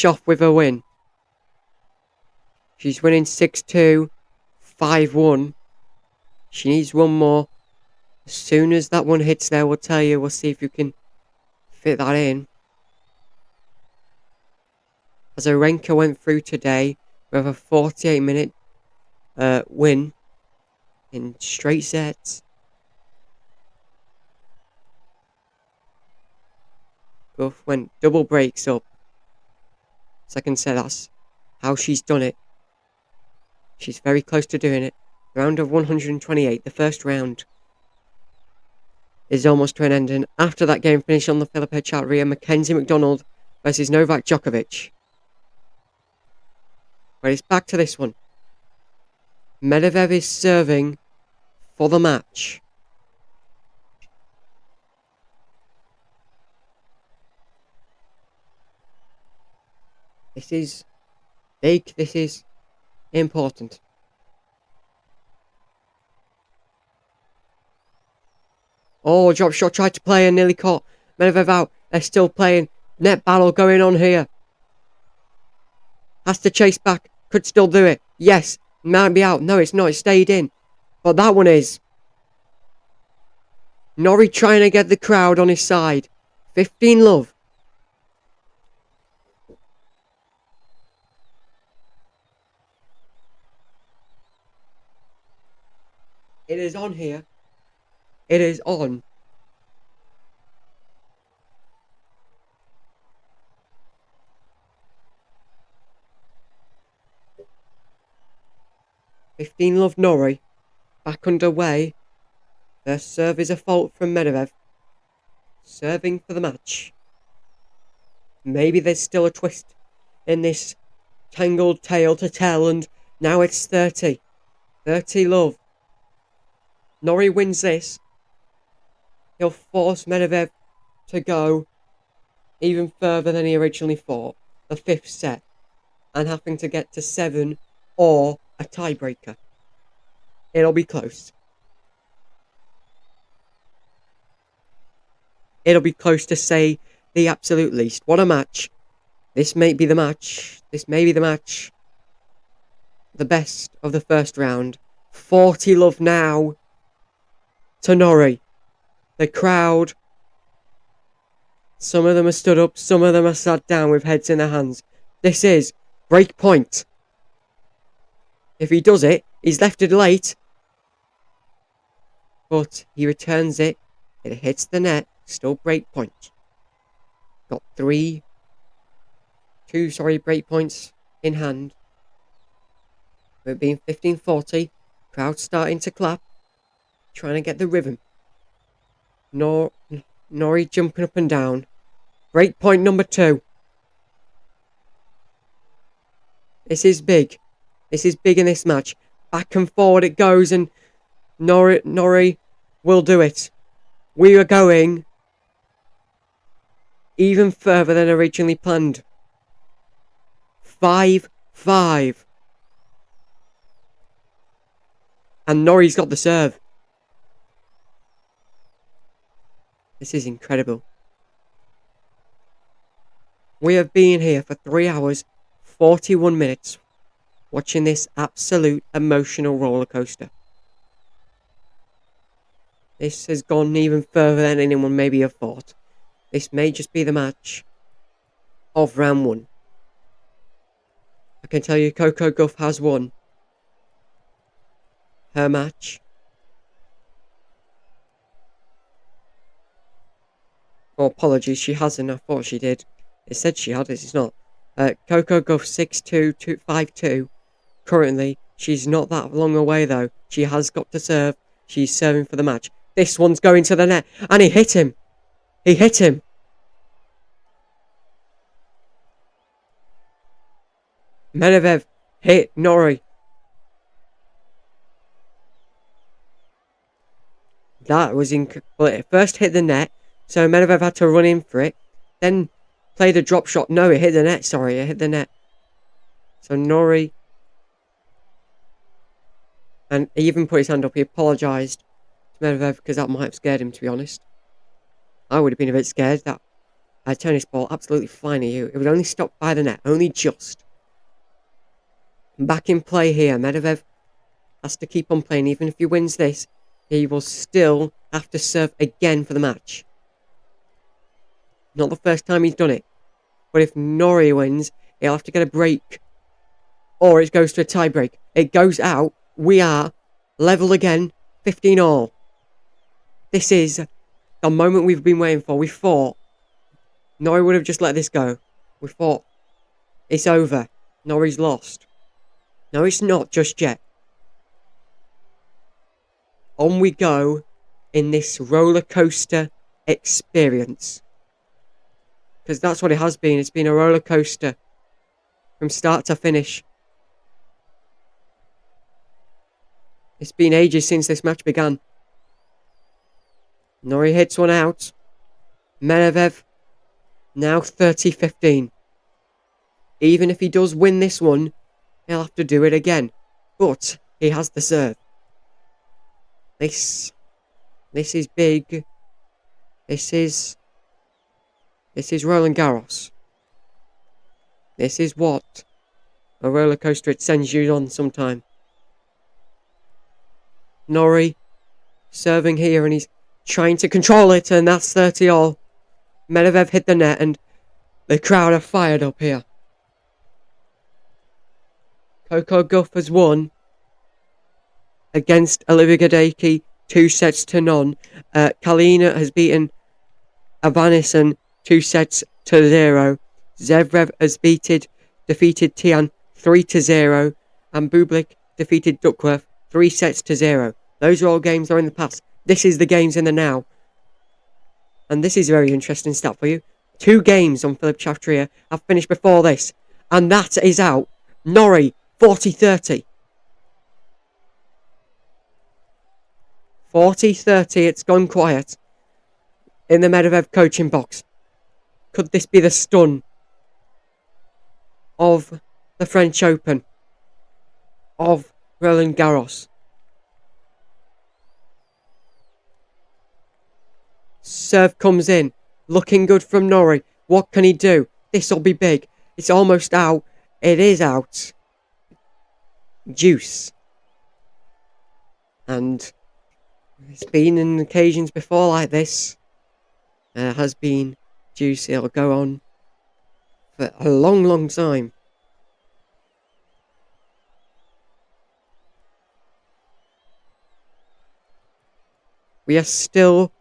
off with a win. She's winning 6-2, 5-1. She needs one more. As soon as that one hits there, we'll tell you. We'll see if you can fit that in. Azarenka went through today with a 48-minute win in straight sets. Gauff went double breaks up. Second set, that's how she's done it. She's very close to doing it. Round of 128, the first round is almost to an end. And after that game finished on the Felipe Chatria, Mackenzie McDonald versus Novak Djokovic. But it's back to this one. Medvedev is serving for the match. This is big. This is important. Oh, drop shot tried to play and nearly caught Medvedev out. They're still playing. Net battle going on here. Has to chase back. Could still do it. Yes. Might be out. No, it's not. It stayed in. But that one is. Norrie trying to get the crowd on his side. 15-love. It is on here. It is on. Love Norrie. Back underway. Their serve is a fault from Medvedev. Serving for the match. Maybe there's still a twist in this tangled tale to tell, and now it's 30. 30-love. Norrie wins this. He'll force Medvedev to go even further than he originally thought. The fifth set. And having to get to 7 or a tiebreaker. It'll be close. It'll be close to say the absolute least. What a match. This may be the match. This may be the match. The best of the first round. 40 love now to Norrie. The crowd. Some of them are stood up. Some of them are sat down with heads in their hands. This is break point. If he does it, he's left it late. But he returns it. It hits the net. Still break point. Got two break points in hand. With it being 15-40. Crowd starting to clap. Trying to get the rhythm. Norrie jumping up and down. Break point number 2. This is big. This is big in this match. Back and forward it goes, and Norrie will do it. We are going even further than originally planned. 5-5. And Norrie's got the serve. This is incredible. We have been here for 3 hours, 41 minutes, watching this absolute emotional roller coaster. This has gone even further than anyone maybe have thought. This may just be the match of round 1. I can tell you Coco Gauff has won her match. Oh, apologies, she hasn't. I thought she did. It said she had it. It's not. Coco Gauff 6-2, 5-2. Currently, she's not that long away though. She has got to serve. She's serving for the match. This one's going to the net. And he hit him. He hit him. Medvedev hit Norrie. That was well, it first hit the net. So Medvedev had to run in for it. Then play the drop shot. No, it hit the net. Sorry, it hit the net. So Norrie. And he even put his hand up. He apologised to Medvedev because that might have scared him, to be honest. I would have been a bit scared. That a tennis ball absolutely flying at you. It was only stopped by the net. Only just. Back in play here. Medvedev has to keep on playing. Even if he wins this, he will still have to serve again for the match. Not the first time he's done it. But if Norrie wins, he'll have to get a break. Or it goes to a tie break. It goes out. We are level again. 15-all. This is the moment we've been waiting for. We thought Norrie would have just let this go. We thought it's over. Norrie's lost. No, it's not just yet. On we go in this roller coaster experience. Because that's what it has been. It's been a roller coaster from start to finish. It's been ages since this match began. Norrie hits one out. Medvedev now 30-15. Even if he does win this one, he'll have to do it again. But he has the serve. This is big. This is Roland Garros. This is what a roller coaster it sends you on sometime. Norrie serving here and he's trying to control it, and that's 30-all. Medvedev hit the net and the crowd are fired up here. Coco Gauff has won against Olivia Gadecki 2-0. Kalina has beaten Avanesyan 2-0. Zverev has defeated Tian 3-0. And Bublik defeated Duckworth 3-0. Those are all games that are in the past. This is the games in the now. And this is a very interesting stat for you. 2 games on Philip Chatrier have finished before this. And that is out. Norrie 40-30. 40-30. It's gone quiet in the Medvedev coaching box. Could this be the stun of the French Open? Of Roland Garros? Serve comes in. Looking good from Norrie. What can he do? This'll be big. It's almost out. It is out. Deuce. And it's been in occasions before like this. There has been deuce. It'll go on for a long, long time. We are still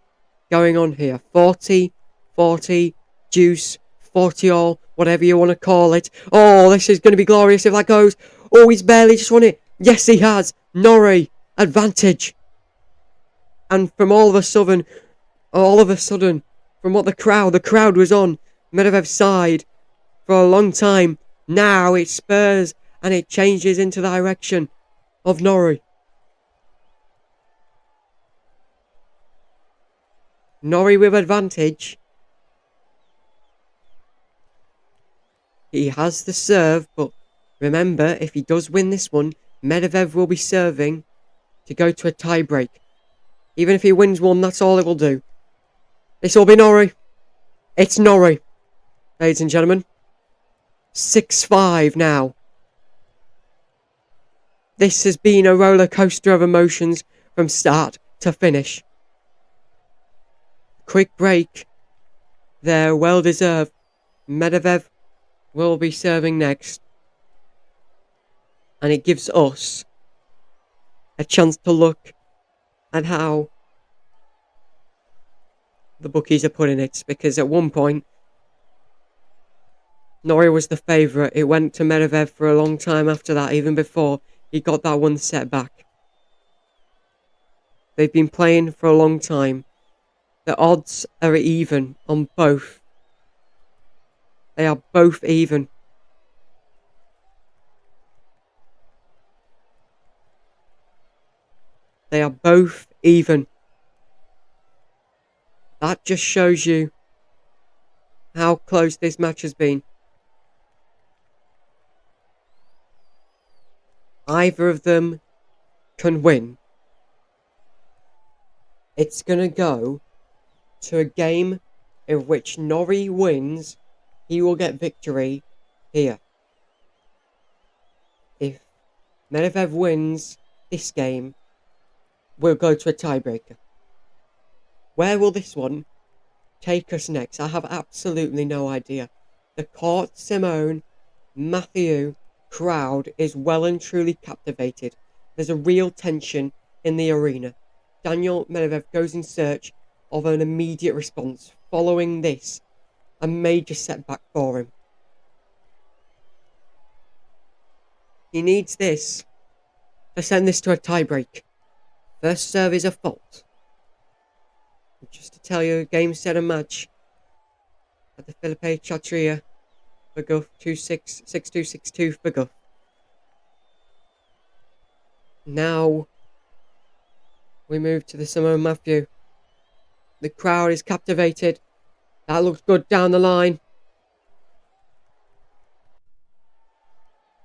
going on here. 40, 40, deuce, 40 all, whatever you want to call it. Oh, this is going to be glorious if that goes. Oh, he's barely just won it. Yes, he has. Norrie, advantage. And from all of a sudden, from what the crowd was on Medvedev's side for a long time. Now it spurs and it changes into the direction of Norrie. Norrie with advantage. He has the serve, but remember, if he does win this one, Medvedev will be serving to go to a tiebreak. Even if he wins one, that's all it will do. This will be Norrie. It's Norrie, ladies and gentlemen. 6-5 now. This has been a roller coaster of emotions from start to finish. Quick break. There, well deserved. Medvedev will be serving next. And it gives us a chance to look at how the bookies are putting it. Because at one point, Norrie was the favourite. It went to Medvedev for a long time after that, even before he got that one set back. They've been playing for a long time. The odds are even on both. They are both even. They are both even. That just shows you how close this match has been. Either of them can win. It's going to go to a game in which Norrie wins. He will get victory here. If Medvedev wins this game, we'll go to a tiebreaker. Where will this one take us next? I have absolutely no idea. The court, Simone, Matthew crowd is well and truly captivated. There's a real tension in the arena. Daniel Medvedev goes in search of an immediate response. Following this, a major setback for him. He needs this to send this to a tiebreak. First serve is a fault. Just to tell you, game, set, and match at the Philippe Chatrier for Gauff, 2-6, 6-2, 6-2 for Gauff. Now we move to the Simone Matthew. The crowd is captivated. That looks good down the line.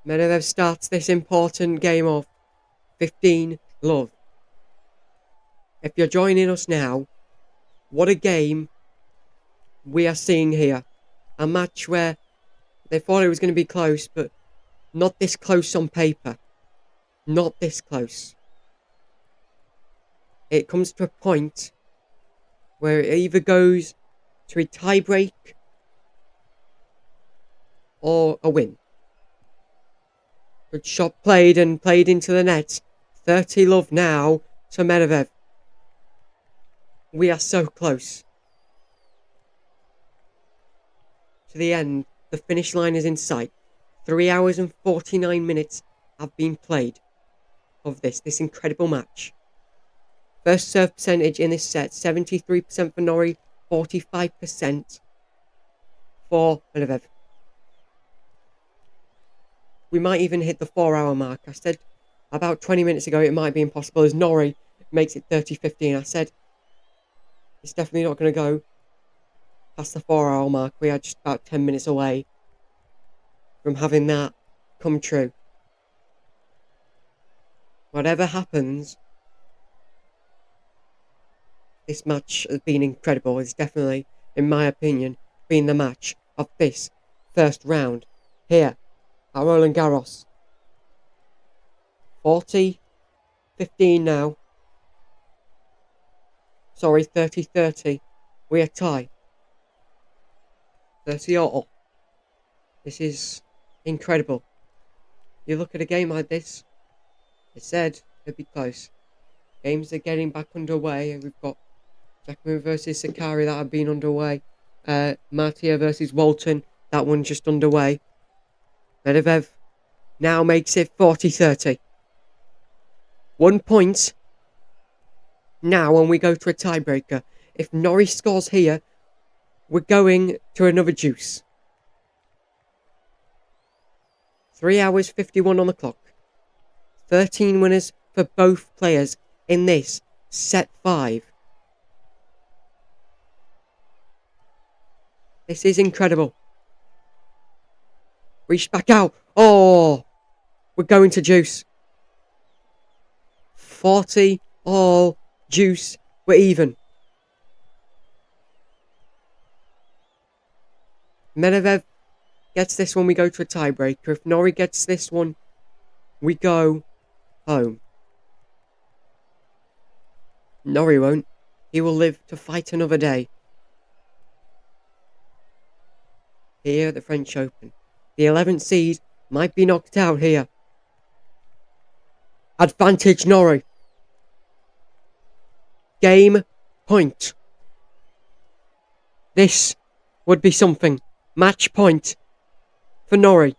Medvedev starts this important game off 15 love. If you're joining us now, what a game we are seeing here. A match where they thought it was going to be close, but not this close on paper. Not this close. It comes to a point where it either goes to a tiebreak or a win. Good shot played and played into the net. 30 love now to Medvedev. We are so close to the end. The finish line is in sight. 3 hours and 49 minutes have been played of this incredible match. First serve percentage in this set, 73% for Norrie, 45% for Medvedev. We might even hit the 4-hour mark. I said about 20 minutes ago it might be impossible as Norrie makes it 30-15. I said it's definitely not going to go past the 4-hour mark. We are just about 10 minutes away from having that come true. Whatever happens, this match has been incredible. It's definitely in my opinion, been the match of this first round here at Roland Garros. 40-15 now. Sorry, 30-30. We are tied. 30-all. This is incredible. You look at a game like this, I said it'd be close. Games are getting back underway, and we've got Jackman versus Sakari that have been underway. Martia versus Walton, that one just underway. Medvedev now makes it 40-30. 1 point now when we go to a tiebreaker. If Norrie scores here, we're going to another juice. 3 hours 51 on the clock. 13 winners for both players in this set 5. This is incredible. Reached back out. Oh, we're going to juice. 40 all juice. We're even. Medvedev gets this one, we go to a tiebreaker. If Norrie gets this one, we go home. Norrie won't. He will live to fight another day. Here at the French Open. The 11th seed might be knocked out here. Advantage Norrie. Game point. This would be something. Match point for Norrie.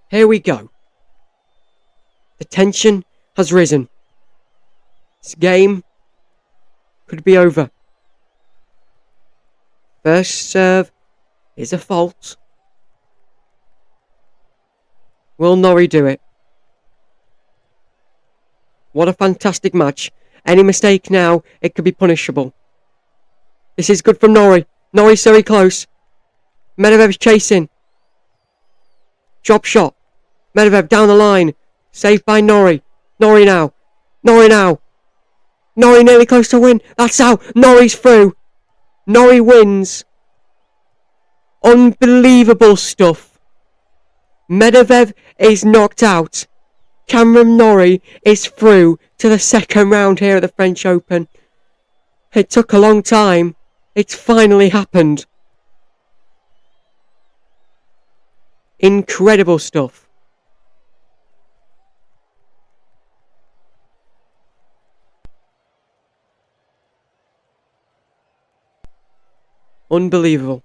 Here we go. The tension has risen. This game could be over. First serve is a fault. Will Norrie do it? What a fantastic match. Any mistake now, it could be punishable. This is good from Norrie. Norrie's very close. Medvedev's chasing. Drop shot. Medvedev down the line. Saved by Norrie. Norrie now. Norrie now. Norrie nearly close to win. That's out. Norrie's through. Norrie wins. Unbelievable stuff. Medvedev is knocked out. Cameron Norrie is through to the second round here at the French Open. It took a long time. It's finally happened. Incredible stuff. Unbelievable.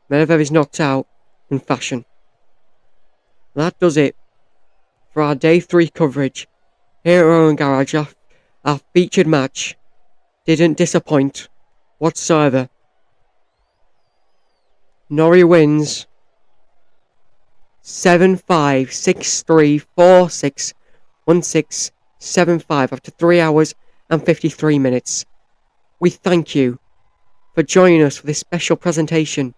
Medvedev is knocked out in fashion. That does it for our day 3 coverage here at Roland Garros. Our featured match didn't disappoint whatsoever. Norrie wins 7-5, 6-3, 4-6, 1-6, 7-5 after 3 hours and 53 minutes. We thank you for joining us for this special presentation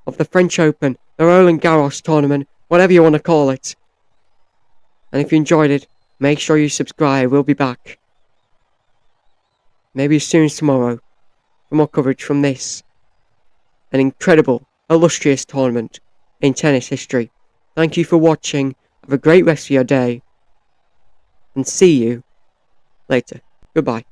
of the French Open, the Roland Garros tournament, whatever you want to call it. And if you enjoyed it, make sure you subscribe. We'll be back maybe as soon as tomorrow for more coverage from this, an incredible, illustrious tournament in tennis history. Thank you for watching. Have a great rest of your day, and see you later. Goodbye.